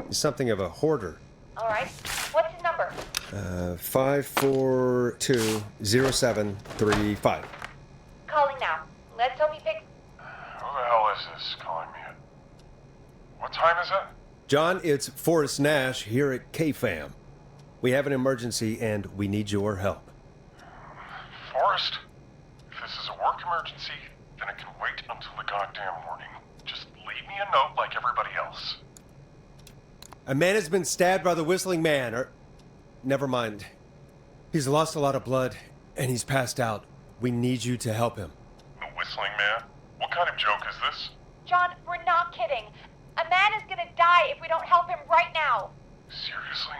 He's something of a hoarder. All right. What's his number? 5420735. Calling now. Let's hope he picks... Who the hell is this calling me at... What time is it? John, it's Forrest Nash here at KFAM. We have an emergency and we need your help. Forrest, if this is a work emergency, then it can wait until the goddamn morning. Just leave me a note like everybody else. A man has been stabbed by the Whistling Man, or... Never mind. He's lost a lot of blood, and he's passed out. We need you to help him. The Whistling Man? What kind of joke is this? John, we're not kidding. A man is gonna die if we don't help him right now. Seriously,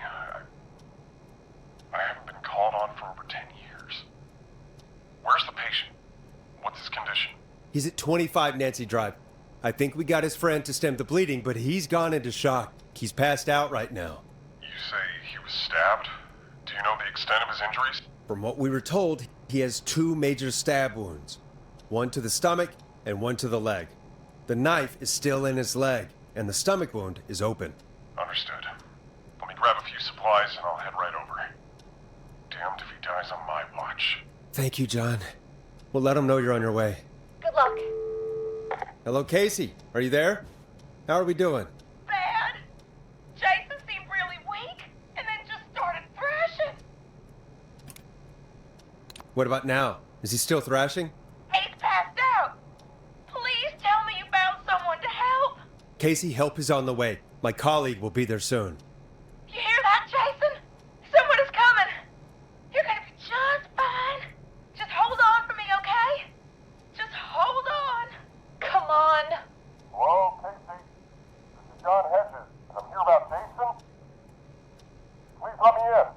I haven't been called on for over 10 years. Where's the patient? What's his condition? He's at 25 Nancy Drive. I think we got his friend to stem the bleeding, but he's gone into shock. He's passed out right now. You say he was stabbed? Do you know the extent of his injuries? From what we were told, he has 2 major stab wounds. One to the stomach and one to the leg. The knife is still in his leg, and the stomach wound is open. Understood. Let me grab a few supplies and I'll head right over. Damned if he dies on my watch. Thank you, John. We'll let him know you're on your way. Good luck. Hello, Casey. Are you there? How are we doing? Bad. Jason seemed really weak, and then just started thrashing. What about now? Is he still thrashing? He's passed out. Please tell me you found someone to help. Casey, help is on the way. My colleague will be there soon. You hear that, Jason? Someone is coming. You're gonna be just fine. Just hold on for me, okay? Just hold on. Come on. Hello, Casey. This is John Hedges. I'm here about Jason. Please let me in.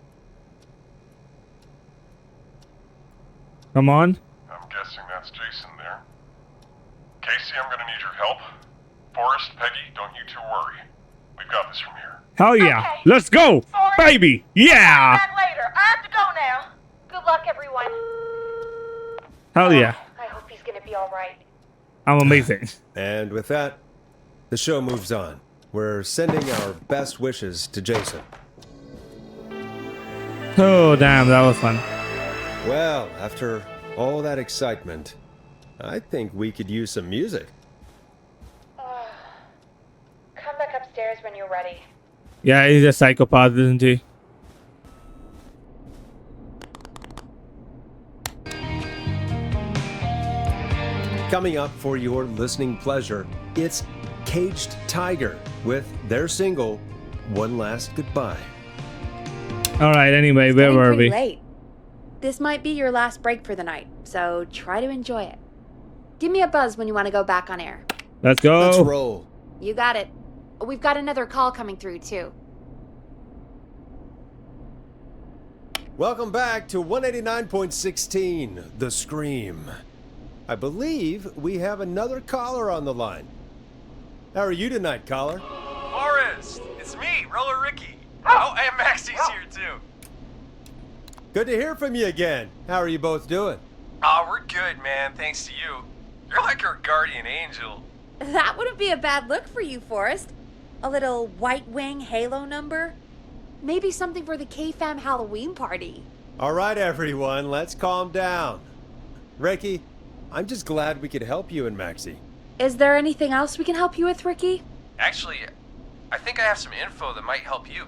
Come on. I'm guessing that's Jason there. Casey, I'm gonna need your help. Forrest, Peggy, don't you two worry. We've got this from here. Hell yeah. Okay. Let's go, Forrest, baby. Yeah. back later. I have to go now. Good luck, everyone. Hell yeah. I hope he's gonna be all right. I'm amazing. And with that, the show moves on. We're sending our best wishes to Jason. Oh, damn. That was fun. Well, after all that excitement, I think we could use some music. Come back upstairs when you're ready. Yeah, he's a psychopath, isn't he? Coming up for your listening pleasure, it's Caged Tiger with their single, One Last Goodbye. All right, anyway, where were we? Late. This might be your last break for the night, so try to enjoy it. Give me a buzz when you want to go back on air. Let's go. Let's roll. You got it. We've got another call coming through, too. Welcome back to 189.16, The Scream. I believe we have another caller on the line. How are you tonight, caller? Forrest, it's me, Roller Ricky. Oh, and Maxie's here too. Good to hear from you again. How are you both doing? Oh, we're good, man, thanks to you. You're like our guardian angel. That wouldn't be a bad look for you, Forrest. A little White Wing Halo number? Maybe something for the K-Fam Halloween party. All right, everyone, let's calm down. Ricky, I'm just glad we could help you and Maxie. Is there anything else we can help you with, Ricky? Actually, I think I have some info that might help you.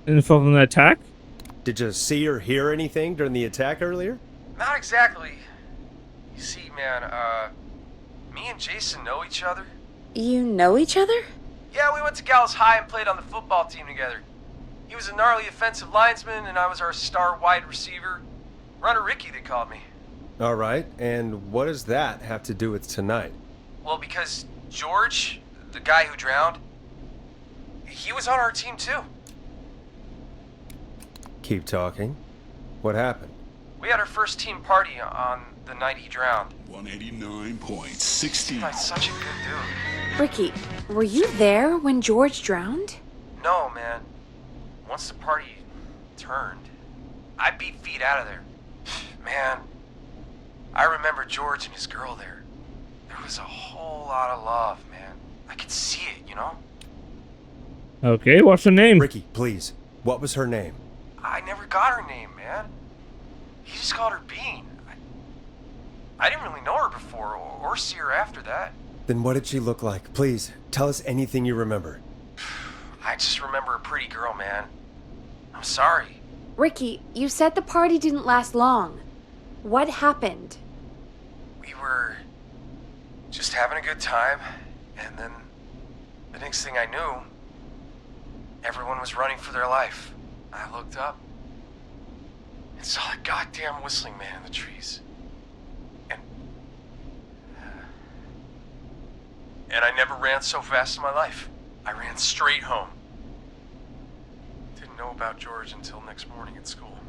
Info from the attack? Did you see or hear anything during the attack earlier? Not exactly. You see, man, me and Jason know each other. You know each other? Yeah, we went to Gallows High and played on the football team together. He was a gnarly offensive linesman, and I was our star wide receiver. Runner Ricky, they called me. All right, and what does that have to do with tonight? Well, because George, the guy who drowned, he was on our team too. Keep talking. What happened? We had our first team party on the night he drowned. 189.16. He's such a good dude. Ricky, were you there when George drowned? No, man. Once the party turned, I beat feet out of there. Man, I remember George and his girl there. There was a whole lot of love, man. I could see it, you know? Okay, what's her name? Ricky, please. What was her name? I never got her name, man. He just called her Bean. I didn't really know her before or see her after that. Then what did she look like? Please, tell us anything you remember. I just remember a pretty girl, man. I'm sorry. Ricky, you said the party didn't last long. What happened? We were just having a good time, and then the next thing I knew, everyone was running for their life. I looked up and saw the goddamn whistling man in the trees. And I never ran so fast in my life. I ran straight home. Didn't know about George until next morning at school.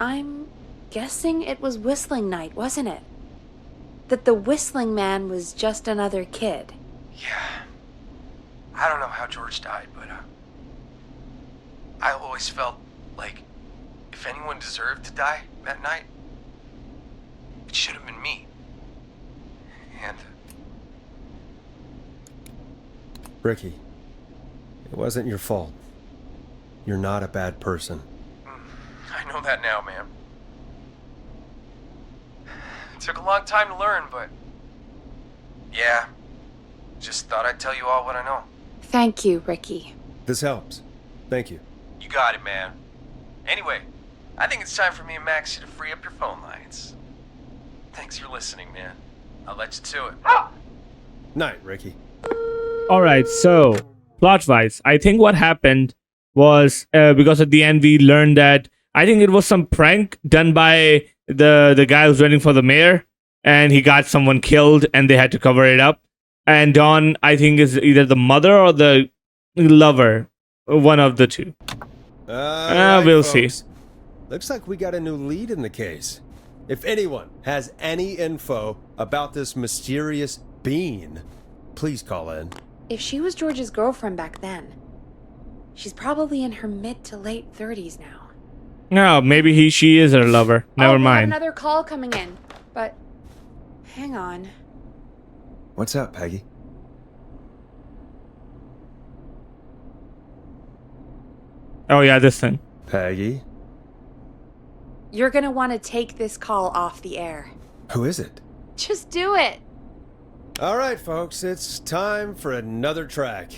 I'm guessing it was whistling night, wasn't it? That the whistling man was just another kid. Yeah. I don't know how George died, but I always felt like if anyone deserved to die that night, it should have been me. And Ricky, It wasn't your fault. You're not a bad person. I know that now, ma'am. It took a long time to learn, but... yeah. Just thought I'd tell you all what I know. Thank you, Ricky. This helps. Thank you. You got it, man. Anyway, I think it's time for me and Maxie to free up your phone lines. Thanks for listening, man. I'll let you to it. Night, Ricky. Alright, so, plot-wise, I think what happened was, because at the end we learned that, I think it was some prank done by the guy who's running for the mayor, and he got someone killed, and they had to cover it up. And Dawn, I think, is either the mother or the lover. One of the two. Right, we'll folks. see. Looks like we got a new lead in the case. If anyone has any info about this mysterious being, please call in. If she was George's girlfriend back then, she's probably in her mid to late 30s now. No, maybe she is her lover. Never We have mind. another call coming in, but hang on. What's up, Peggy? Oh yeah, this thing. Peggy? You're gonna want to take this call off the air. Who is it? Just do it. All right, folks, it's time for another track.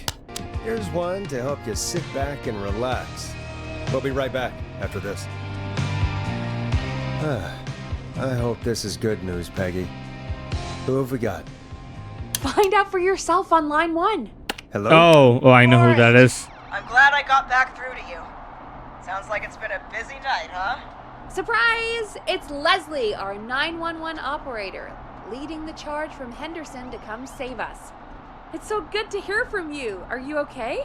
Here's one to help you sit back and relax. We'll be right back after this. I hope this is good news, Peggy. Who have we got? Find out for yourself on line 1. Hello? Oh, I know who that is. I'm glad I got back through to you. Sounds like it's been a busy night, huh? Surprise! It's Leslie, our 911 operator, leading the charge from Henderson to come save us. It's so good to hear from you. Are you okay?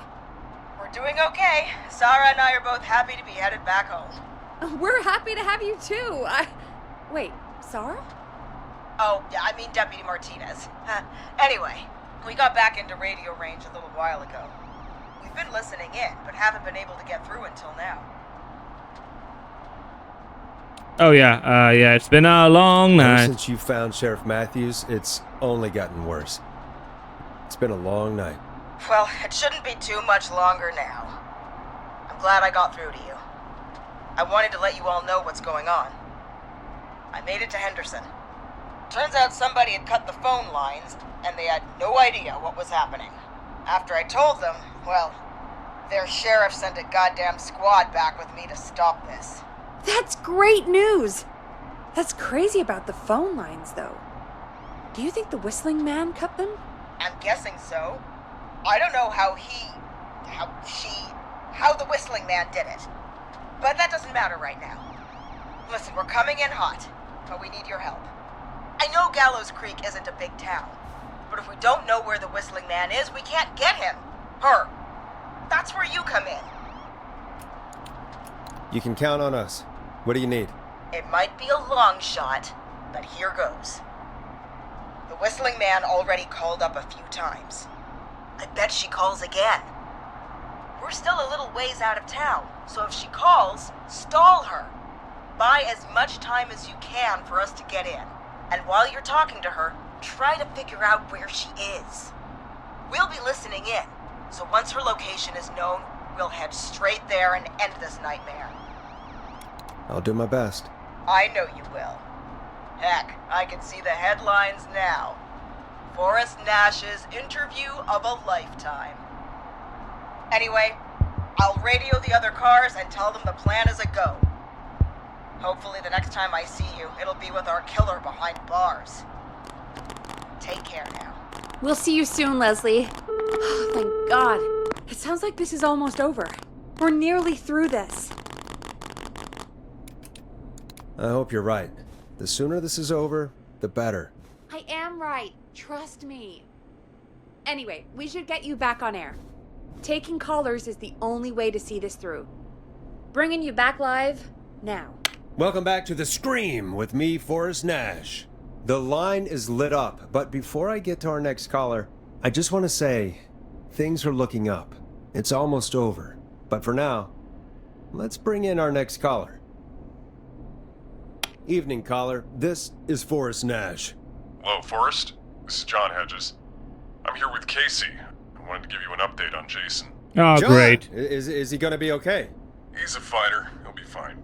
We're doing okay. Sarah and I are both happy to be headed back home. We're happy to have you too. Wait, Sarah? Oh, yeah, I mean Deputy Martinez. Anyway, we got back into radio range a little while ago. We've been listening in, but haven't been able to get through until now. Oh yeah, it's been a long Ever night. since you found Sheriff Matthews, it's only gotten worse. It's been a long night. Well, it shouldn't be too much longer now. I'm glad I got through to you. I wanted to let you all know what's going on. I made it to Henderson. Turns out somebody had cut the phone lines, and they had no idea what was happening. After I told them, well, their sheriff sent a goddamn squad back with me to stop this. That's great news. That's crazy about the phone lines, though. Do you think the Whistling Man cut them? I'm guessing so. I don't know how the Whistling Man did it. But that doesn't matter right now. Listen, we're coming in hot, but we need your help. I know Gallows Creek isn't a big town, but if we don't know where the Whistling Man is, we can't get him. Her. That's where you come in. You can count on us. What do you need? It might be a long shot, but here goes. The Whistling Man already called up a few times. I bet she calls again. We're still a little ways out of town, so if she calls, stall her. Buy as much time as you can for us to get in. And while you're talking to her, try to figure out where she is. We'll be listening in, so once her location is known, we'll head straight there and end this nightmare. I'll do my best. I know you will. Heck, I can see the headlines now. Forrest Nash's interview of a lifetime. Anyway, I'll radio the other cars and tell them the plan is a go. Hopefully the next time I see you, it'll be with our killer behind bars. Take care now. We'll see you soon, Leslie. Oh, thank God. It sounds like this is almost over. We're nearly through this. I hope you're right. The sooner this is over, the better. I am right. Trust me. Anyway, we should get you back on air. Taking callers is the only way to see this through. Bringing you back live now. Welcome back to The Scream with me, Forrest Nash. The line is lit up, but before I get to our next caller, I just want to say, things are looking up. It's almost over. But for now, let's bring in our next caller. Evening, caller. This is Forrest Nash. Hello, Forrest. This is John Hedges. I'm here with Casey. I wanted to give you an update on Jason. Oh, John, great. Is he gonna be okay? He's a fighter. He'll be fine.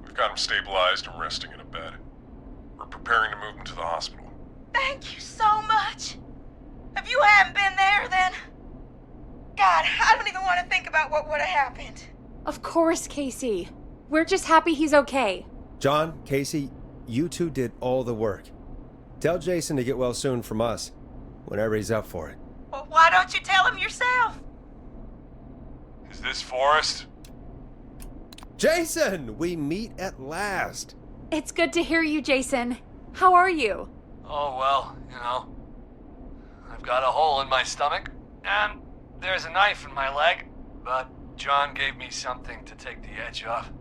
We've got him stabilized and resting in a bed. We're preparing to move him to the hospital. Thank you so much. If you hadn't been there, then... God, I don't even want to think about what would have happened. Of course, Casey. We're just happy he's okay. John, Casey, you two did all the work. Tell Jason to get well soon from us, whenever he's up for it. Well, why don't you tell him yourself? Is this Forrest? Jason, we meet at last. It's good to hear you, Jason. How are you? Oh, well, you know. I've got a hole in my stomach, and there's a knife in my leg, but John gave me something to take the edge off.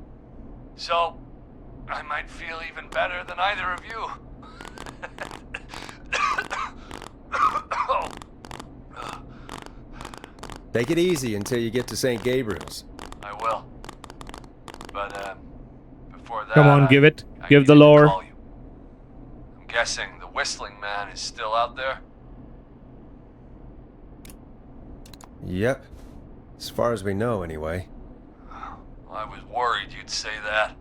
So, I might feel even better than either of you. Take it easy until you get to St. Gabriel's. I will. But, before that... Come on, give it. I Give the needed to lore. call you. I'm guessing the Whistling Man is still out there? Yep. As far as we know, anyway. Well, I was worried you'd say that.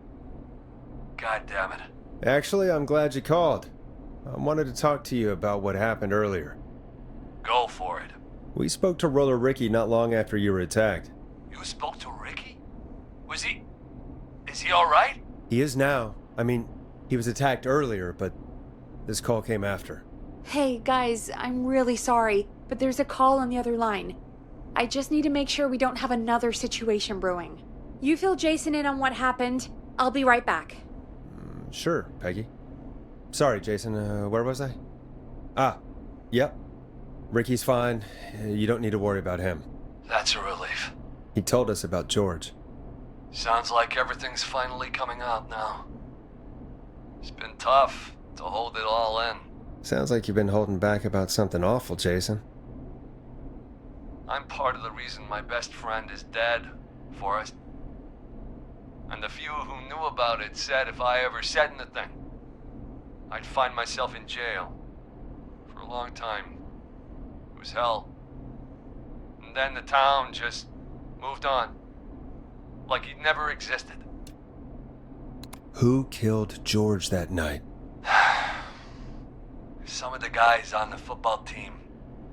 God damn it. Actually, I'm glad you called. I wanted to talk to you about what happened earlier. Go for it. We spoke to Roller Ricky not long after you were attacked. You spoke to Ricky? Was he... Is he alright? He is now. I mean, he was attacked earlier, but this call came after. Hey, guys, I'm really sorry, but there's a call on the other line. I just need to make sure we don't have another situation brewing. You fill Jason in on what happened. I'll be right back. Sure, Peggy. Sorry, Jason, where was I? Yep. Ricky's fine. You don't need to worry about him. That's a relief. He told us about George. Sounds like everything's finally coming out now. It's been tough to hold it all in. Sounds like you've been holding back about something awful, Jason. I'm part of the reason my best friend is dead, Forrest. And the few who knew about it said if I ever said anything, I'd find myself in jail. For a long time. It was hell. And then the town just moved on. Like he'd never existed. Who killed George that night? Some of the guys on the football team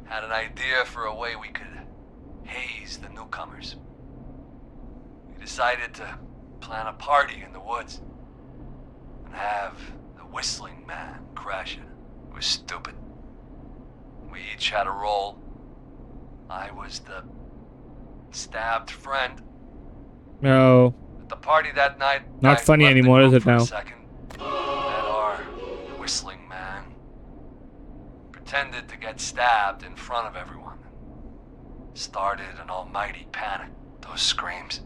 had an idea for a way we could haze the newcomers. We decided to plan a party in the woods and have the Whistling Man crash it. It was stupid. We each had a role. I was the stabbed friend. No. At the party that night, Not I funny left the anymore, is group it for a now? second. Met our Whistling Man. Pretended to get stabbed in front of everyone. Started an almighty panic. Those screams.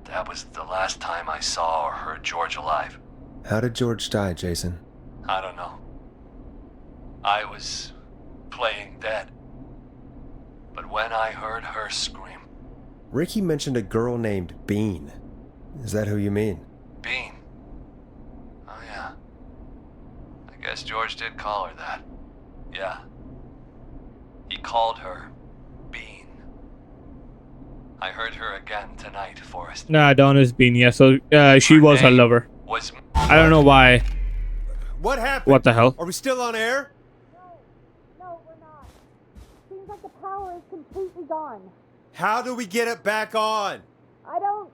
That was the last time I saw or heard George alive. How did George die, Jason? I don't know. I was playing dead. But when I heard her scream... Ricky mentioned a girl named Bean. Is that who you mean? Bean? Oh yeah. I guess George did call her that. Yeah. He called her Bean. I heard her again tonight, Forrest. Nah, Donna's been, yeah, so she was her lover. Was... I don't know why. What happened? What the hell? Are we still on air? No, we're not. Seems like the power is completely gone. How do we get it back on? I don't,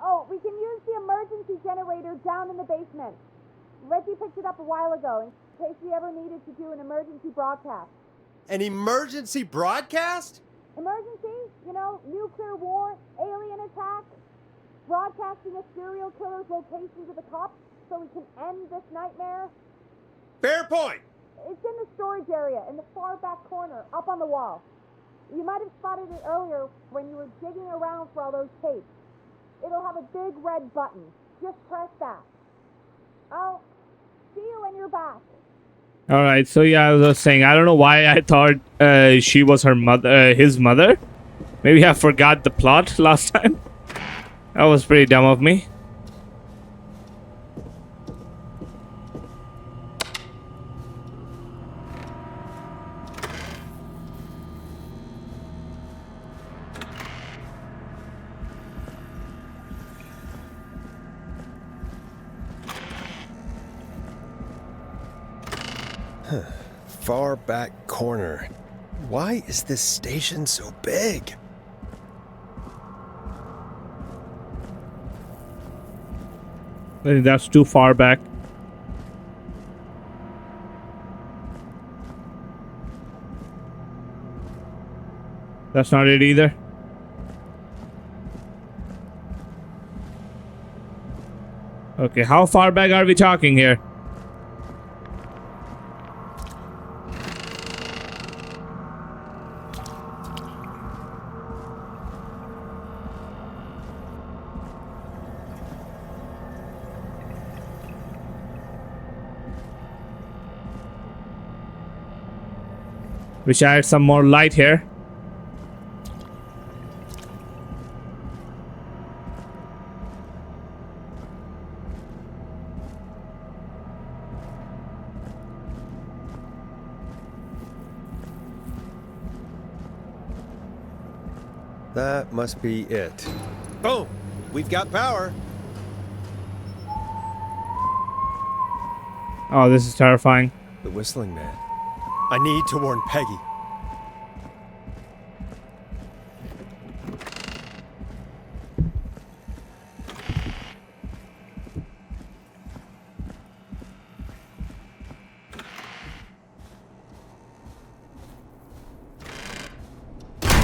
Oh, we can use the emergency generator down in the basement. Reggie picked it up a while ago in case we ever needed to do an emergency broadcast. An emergency broadcast? Emergency? You know, nuclear war, alien attack, broadcasting a serial killer's location to the cops so we can end this nightmare. Fair point. It's in the storage area in the far back corner, up on the wall. You might have spotted it earlier when you were digging around for all those tapes. It'll have a big red button. Just press that. I'll see you when you're back. Alright, so yeah, I was saying, I don't know why I thought she was her mother, his mother. Maybe I forgot the plot last time. That was pretty dumb of me. Far back corner. Why is this station so big? I think that's too far back. That's not it either. Okay, how far back are we talking here? Wish I had some more light here. That must be it. Boom! We've got power. Oh, this is terrifying. The whistling man. I need to warn Peggy.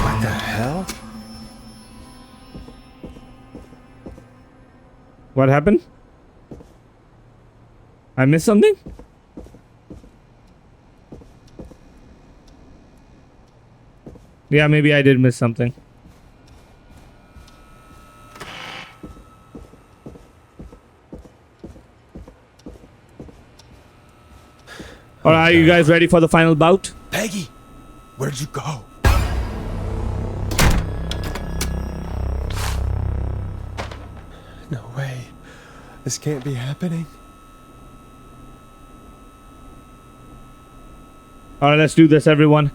What the hell? What happened? I missed something? Yeah, maybe I did miss something. Alright, are you guys ready for the final bout? Peggy, where'd you go? No way. This can't be happening. Alright, let's do this, everyone.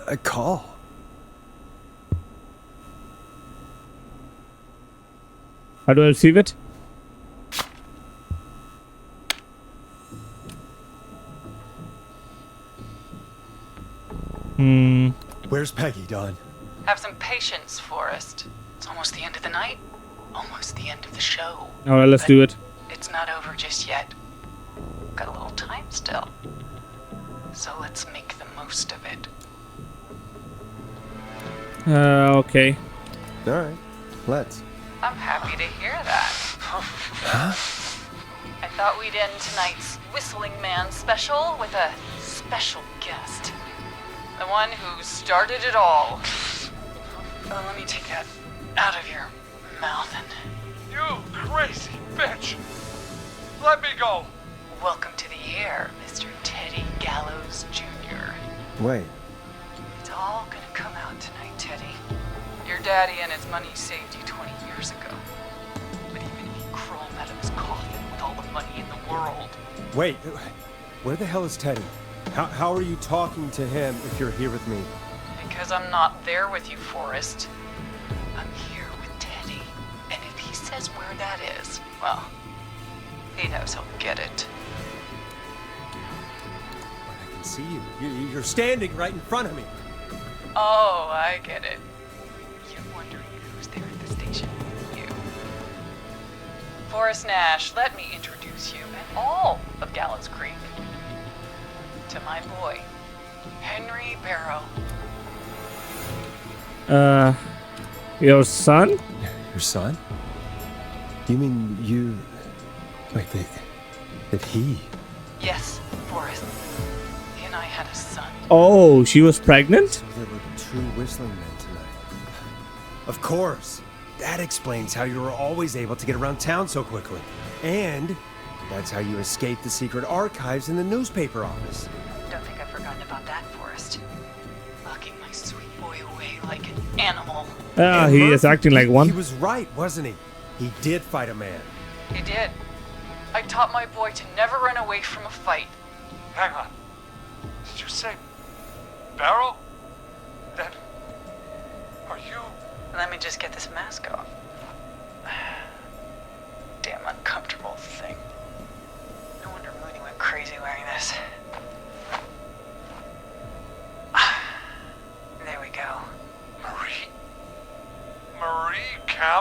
A call. How do I receive it? Where's Peggy, Don? Have some patience, Forrest. It's almost the end of the night. Almost the end of the show. Alright, let's do it. It's not over just yet. Got a little time still. So let's make the most of it. Okay. Alright, let's. I'm happy to hear that. Huh? I thought we'd end tonight's Whistling Man special with a special guest. The one who started it all. Let me take that out of your mouth and... You crazy bitch! Let me go! Welcome to the air, Mr. Teddy Gallows Jr. Wait. It's all gonna come out tonight, Teddy. Your daddy and his money saved you 20 years ago. But even if you crawl out of his coffin with all the money in the world... Wait, where the hell is Teddy? How are you talking to him if you're here with me? Because I'm not there with you, Forrest. I'm here with Teddy. And if he says where that is, well, he knows he'll get it. I can see you. You're standing right in front of me. Oh, I get it. You're wondering who's there at the station. You. Forrest Nash, let me introduce you and all of Gallows Creek to my boy, Henry Barrow. Your son? Your son? You mean you... Wait, that he... Yes, Forrest. He and I had a son. Oh, she was pregnant? So there were two whistling men tonight. Of course. That explains how you were always able to get around town so quickly. And that's how you escaped the secret archives in the newspaper office. Don't think I've forgotten about that, Forrest. Locking my sweet boy away like an animal. He is acting like one. He was right, wasn't he? He did fight a man. He did. I taught my boy to never run away from a fight. Hang on. Did you say Barrow? Then are you... Let me just get this mask off.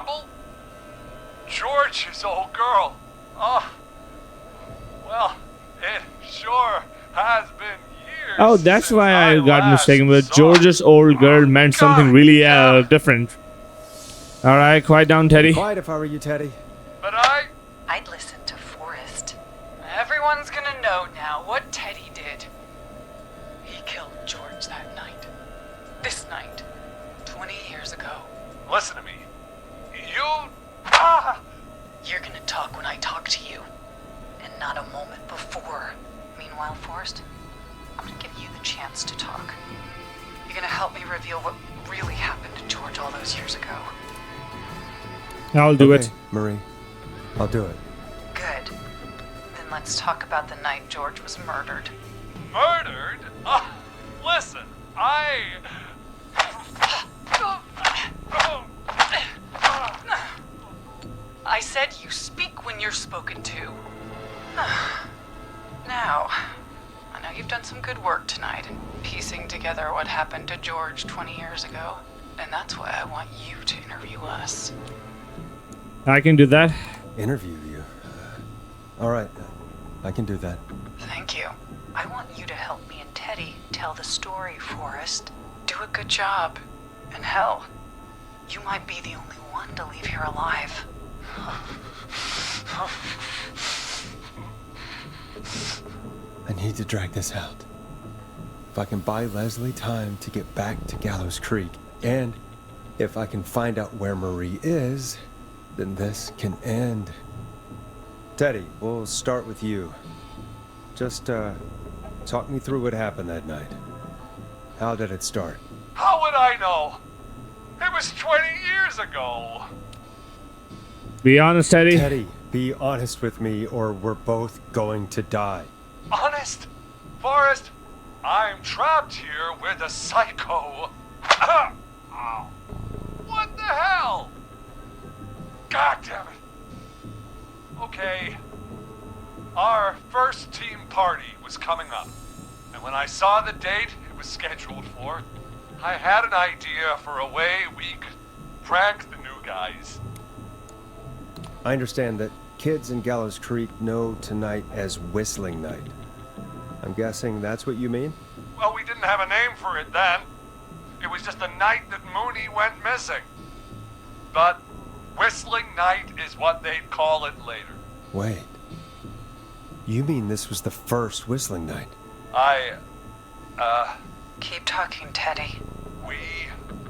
couple? George's old girl. Oh, well, it sure has been years. Oh, that's why I got mistaken. But George's old girl meant something really different. All right, quiet down, Teddy. Quiet if I were you, Teddy. But I'd listen to Forrest. Everyone's gonna know now what Teddy did. He killed George that night. This night. 20 years ago. Listen to me. You're gonna talk when I talk to you. And not a moment before. Meanwhile, Forrest, I'm gonna give you the chance to talk. You're gonna help me reveal what really happened to George all those years ago. I'll do it. Marie, I'll do it. Good. Then let's talk about the night George was murdered. Murdered? Listen, I said you speak when you're spoken to. Now, I know you've done some good work tonight in piecing together what happened to George 20 years ago, and that's why I want you to interview us. I can do that. Interview you? All right, I can do that. Thank you. I want you to help me and Teddy tell the story, Forrest. Do a good job. And hell, you might be the only one to leave here alive. I need to drag this out. If I can buy Leslie time to get back to Gallows Creek, and if I can find out where Marie is, then this can end. Teddy, we'll start with you. Just, talk me through what happened that night. How did it start? how would I know? It was 20 years ago. Be honest, Teddy. Teddy, be honest with me or we're both going to die. Honest? Forrest, I'm trapped here with a psycho. Ow. What the hell? God damn it. Okay. Our first team party was coming up. And when I saw the date it was scheduled for, I had an idea for a way we could prank the new guys. I understand that kids in Gallows Creek know tonight as Whistling Night. I'm guessing that's what you mean? Well, we didn't have a name for it then. It was just the night that Mooney went missing. But Whistling Night is what they'd call it later. Wait. You mean this was the first Whistling Night? Keep talking, Teddy. We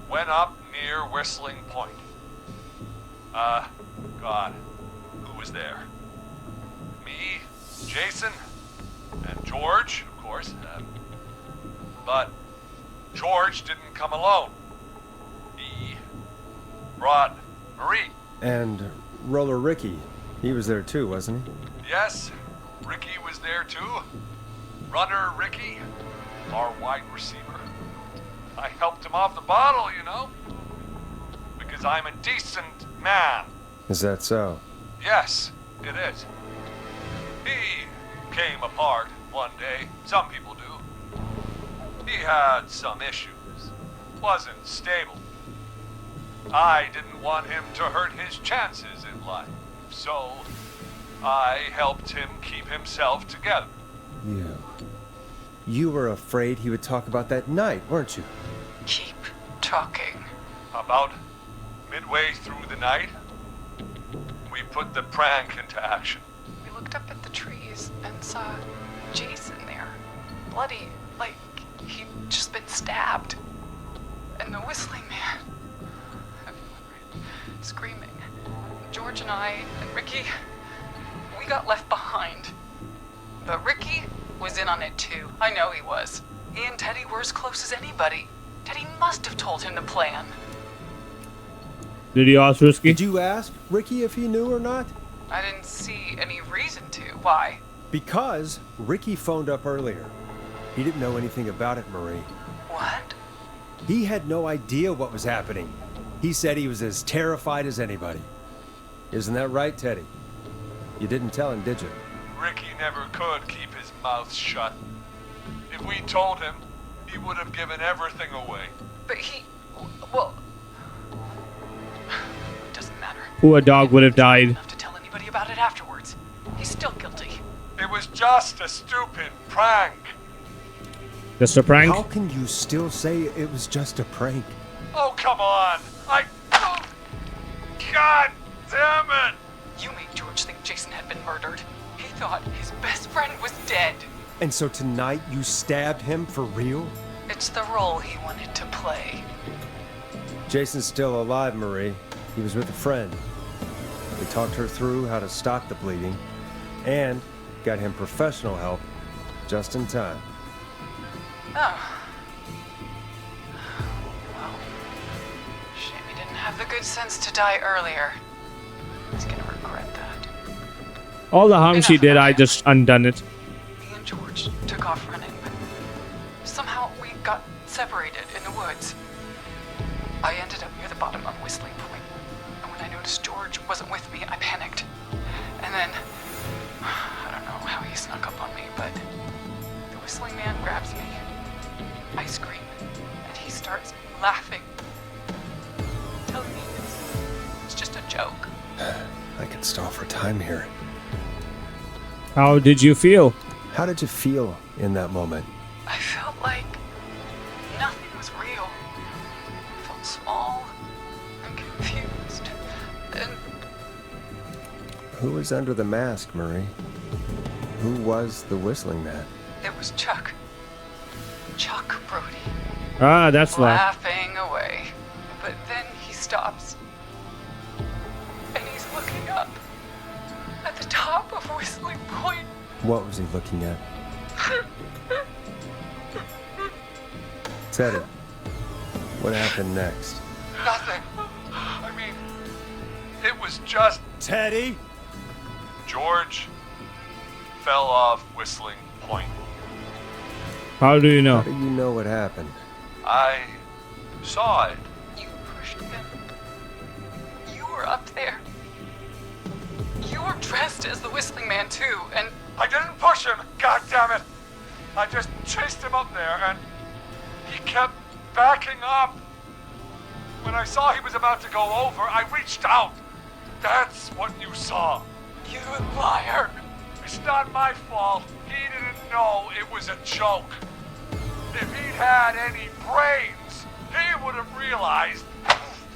went up near Whistling Point. God, who was there? Me, Jason, and George, of course. But George didn't come alone. He brought Marie. And Roller Ricky, he was there too, wasn't he? Yes, Ricky was there too. Runner Ricky, our wide receiver. I helped him off the bottle, you know. Because I'm a decent man. Is that so? Yes, it is. He came apart one day. Some people do. He had some issues. Wasn't stable. I didn't want him to hurt his chances in life. So, I helped him keep himself together. You were afraid he would talk about that night, weren't you? Keep talking. About midway through the night, we put the prank into action. We looked up at the trees and saw Jason there. Bloody, like he'd just been stabbed. And the Whistling Man. Screaming. George and I and Ricky, we got left behind. But Ricky was in on it too. I know he was. He and Teddy were as close as anybody. Teddy must have told him the plan. Did he ask Risky? Did you ask Ricky if he knew or not? I didn't see any reason to. Why? Because Ricky phoned up earlier. He didn't know anything about it, Marie. What? He had no idea what was happening. He said he was as terrified as anybody. Isn't that right, Teddy? You didn't tell him, did you? Ricky never could keep his mouth shut. If we told him, he would have given everything away. But he... well... It doesn't matter. Poor dog would have died. Enough to tell anybody about it afterwards. He's still guilty. It was just a stupid prank. Just a prank? How can you still say it was just a prank? Oh, come on. Oh, God damn it. You made George think Jason had been murdered. He thought his best friend was dead. And so tonight you stabbed him for real? It's the role he wanted to play. Jason's still alive, Marie. He was with a friend. We talked her through how to stop the bleeding and got him professional help just in time. Oh. Well, shame he didn't have the good sense to die earlier. He's gonna regret that. All the harm she did, I just undone it. Me and George took off running, but somehow we got separated in the woods. I ended up near the bottom of Whistling Point, and when I noticed George wasn't with me, I panicked. And then, I don't know how he snuck up on me, but the Whistling Man grabs me. I scream, and he starts laughing, telling me it's just a joke. I could stall for time here. How did you feel? How did you feel in that moment? I felt like nothing was real. I felt small and confused. And Who was under the mask, Marie? Who was the Whistling Man? it was Chuck. Chuck Brody. Ah, that's why. Laughing away. But then he stops. And he's looking up at the top of Whistling Point. What was he looking at? Teddy, what happened next? Nothing. I mean, it was just... Teddy? George fell off Whistling Point. How do you know? How do you know what happened? I saw it. You pushed him. You were up there. You were dressed as the Whistling Man too, and I didn't push him, God damn it! I just chased him up there, and he kept backing up. When I saw he was about to go over, I reached out. That's what you saw. You liar. It's not my fault. He didn't know it was a joke. If he'd had any brains, he would have realized.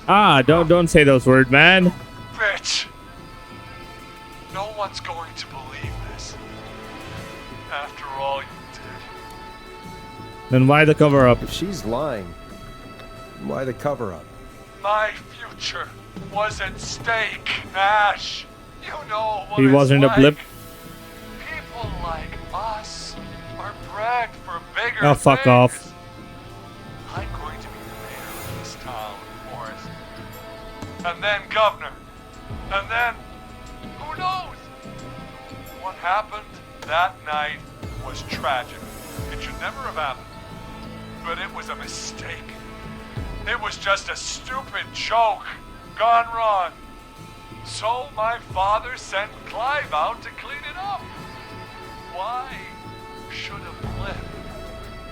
Ah, don't say those words, man. Bitch. No one's going to believe this. After all you did. Then why the cover up? If she's lying, why the cover up? My future was at stake, Nash. You know what He it's wasn't like. a blip. People like us are bred for bigger Oh, fuck things. off. I'm going to be the mayor of this town, Forrest. And then governor. And then, who knows? What happened that night was tragic. It should never have happened. But it was a mistake. It was just a stupid joke gone wrong. So my father sent Clive out to clean it up. Why should a blip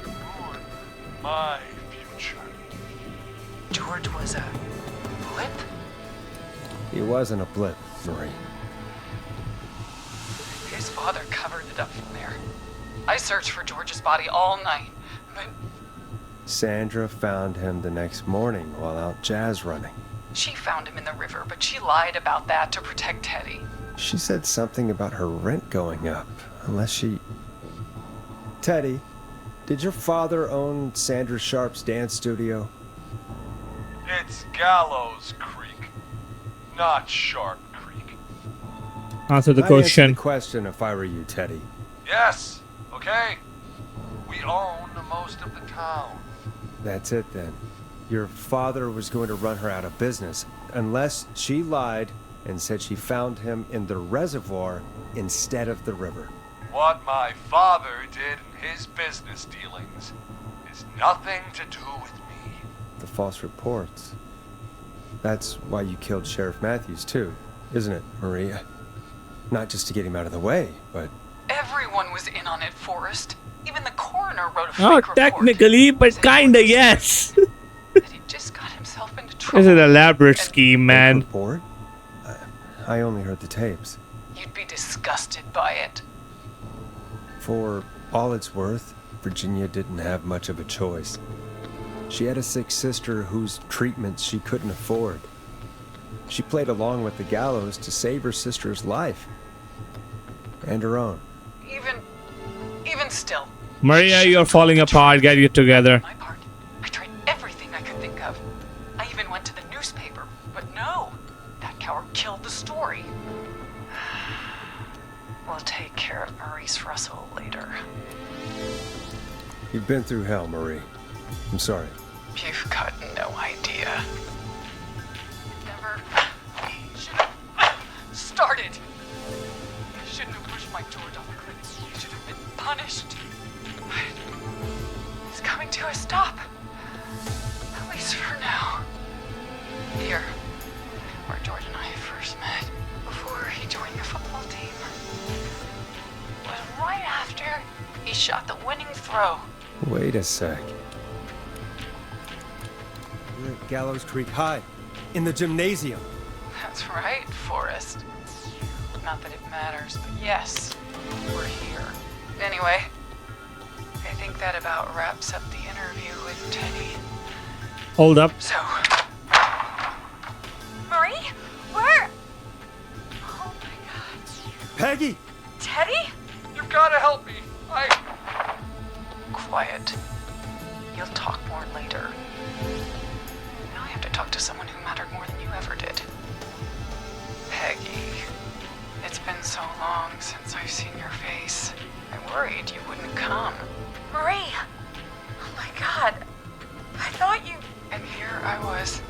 ruin my future? George was a blip? He wasn't a blip, Marie. His father covered it up from there. I searched for George's body all night, but Sandra found him the next morning while out jazz running. she found him in the river, but she lied about that to protect Teddy. She said something about her rent going up, unless she... Teddy, did your father own Sandra Sharp's dance studio? It's Gallows Creek, not Sharp Creek. Answer the I'd question. answer the question if I were you, Teddy. Yes, okay? We own most of the town. That's it then. Your father was going to run her out of business, unless she lied and said she found him in the reservoir instead of the river. What my father did in his business dealings is nothing to do with me. The false reports. That's why you killed Sheriff Matthews too, isn't it, Maria? Not just to get him out of the way, but... Everyone was in on it, Forrest. Even the coroner wrote a fake Oh, report. technically, but kinda yes. That he just got himself into trouble. This is an elaborate scheme, man. Report? I only heard the tapes. You'd be disgusted by it. For all it's worth, Virginia didn't have much of a choice. She had a sick sister whose treatments she couldn't afford. She played along with the Gallows to save her sister's life. And her own. Even still. Maria, you're falling apart. Get it together. My part. I tried everything I could think of. I even went to the newspaper, but no. That coward killed the story. We'll take care of Maurice Russell later. You've been through hell, Marie. I'm sorry. You've got no idea. Never should have started. I shouldn't have pushed my George off a cliff. He should have been punished. He's coming to a stop. At least for now. Here, where George and I first met, before he joined the football team. Was right after he shot the winning throw. Wait a sec. We're at Gallows Creek High, in the gymnasium. That's right, Forrest. Not that it matters, but yes, we're here. Anyway, I think that about wraps up the interview with Teddy. Hold up. So, Marie, where? Oh my God. Peggy! Teddy? You've gotta help me. Quiet. You'll talk more later. Now I have to talk to someone who mattered more than you ever did. Peggy. It's been so long since I've seen your face. I worried you wouldn't come. Marie! Oh my God. I thought you... And here I was,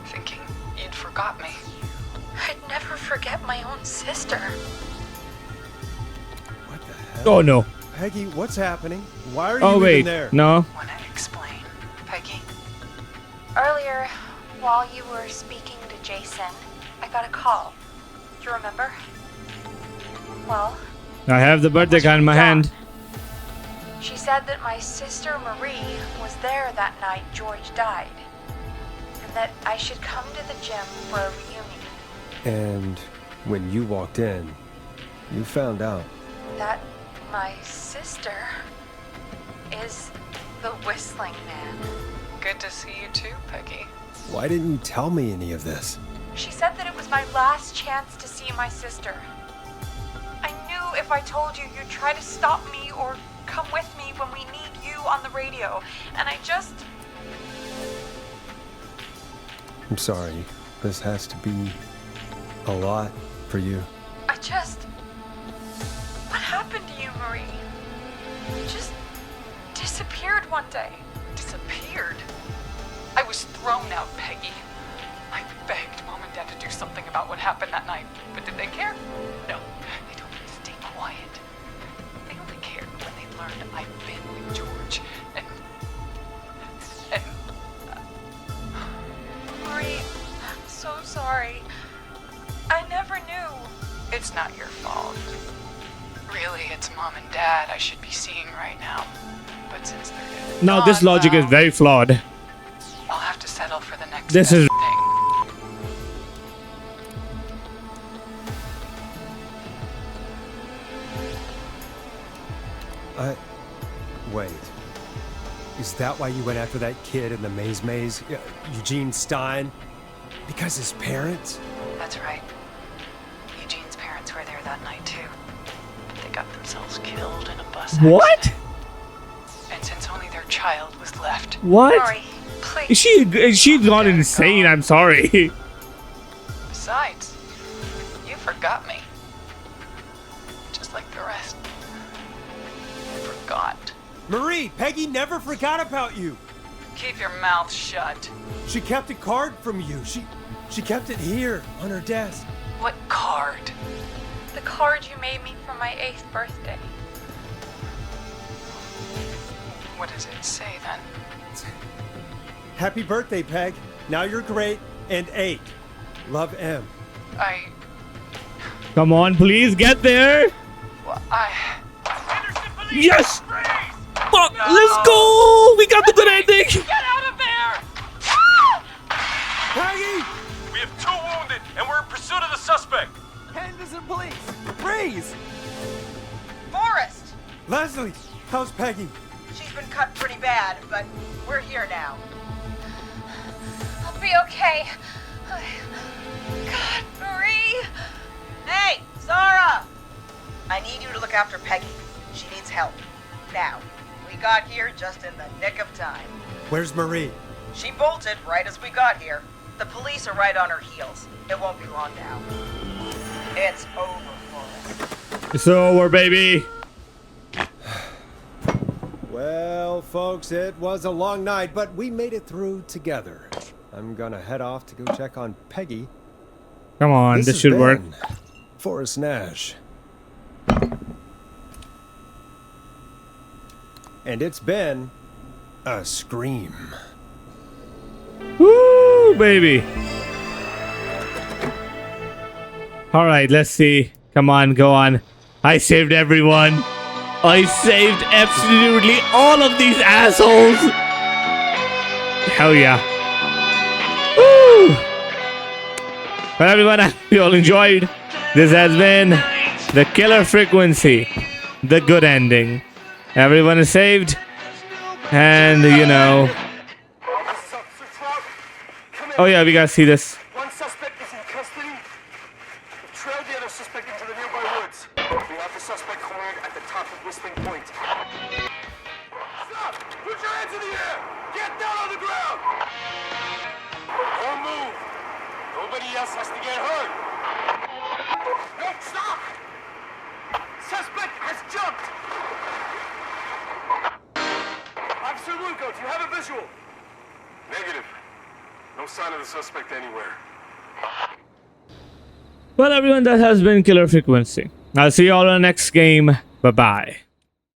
thinking you'd forgot me. I'd never forget my own sister. What the hell? Oh no. Peggy, what's happening? Why are Oh you wait. even there? No. Wanna explain, Peggy? Earlier, while you were speaking to Jason, I got a call. Do you remember? Well, I have the birthday card in my hand. she said that my sister Marie was there that night George died. And that I should come to the gym for a reunion. And when you walked in, you found out. That my sister is the Whistling Man. Good to see you too, Peggy. Why didn't you tell me any of this? She said that it was my last chance to see my sister. I knew if I told you, you'd try to stop me or come with me when we need you on the radio. And I just... I'm sorry. This has to be a lot for you. What happened to you, Marie? You just disappeared one day. Disappeared? I was thrown out, Peggy. I begged Mom and Dad to do something about what happened that night, but did they care? No. They told me to stay quiet. They only cared when they learned I'd been with George, and... Marie, I'm so sorry. I never knew. It's not your fault. Really, it's Mom and Dad I should be seeing right now. But since they're dead, No, this logic is very flawed. I'll have to settle for the next This best is- thing. Wait. Is that why you went after that kid in the maze? Eugene Stein? Because his parents? That's right. Eugene's parents were there that night too. They got themselves killed in a bus accident. What? And since only their child was left. What? Marie, please. She's gone insane. I'm sorry. Besides, you forgot me. Just like the rest. You forgot. Marie, Peggy never forgot about you. Keep your mouth shut. She kept a card from you. She kept it here on her desk. What card? The card you made me for my 8th birthday. What does it say then? Happy birthday, Peg. Now you're great and 8. Love, M. Come on, please get there. Well, Yes. Fuck. Let's go. We got the good ending. Get out of there! Peggy! We have 2 wounded, and we're in pursuit of the suspect. Police! Freeze! Forrest! Leslie, how's Peggy? She's been cut pretty bad, but we're here now. I'll be okay. God, Marie! Hey, Zara! I need you to look after Peggy. She needs help. Now, we got here just in the nick of time. Where's Marie? She bolted right as we got here. The police are right on her heels. It won't be long now. It's over for us. It's over, baby. Well, folks, it was a long night, but we made it through together. I'm gonna head off to go check on Peggy. Come on, this should work. Forrest Nash. And it's been a scream. Woo, baby. All right, let's see. Come on, go on. I saved everyone. I saved absolutely all of these assholes. Hell yeah. Woo. Well, everyone, I hope you all enjoyed. This has been the Killer Frequency, the good ending. Everyone is saved. And, you know. Oh, yeah, we gotta see this. One suspect is in custody. Trail the other suspect into the nearby woods. We have the suspect cornered at the top of Whistling Point. Stop! Put your hands in the air! Get down on the ground! Don't move! Nobody else has to get hurt! No, stop! Suspect has jumped! Officer Lugo, do you have a visual? Negative. No sign of the suspect anywhere. Well, everyone, that has been Killer Frequency. I'll see you all in the next game. Bye-bye.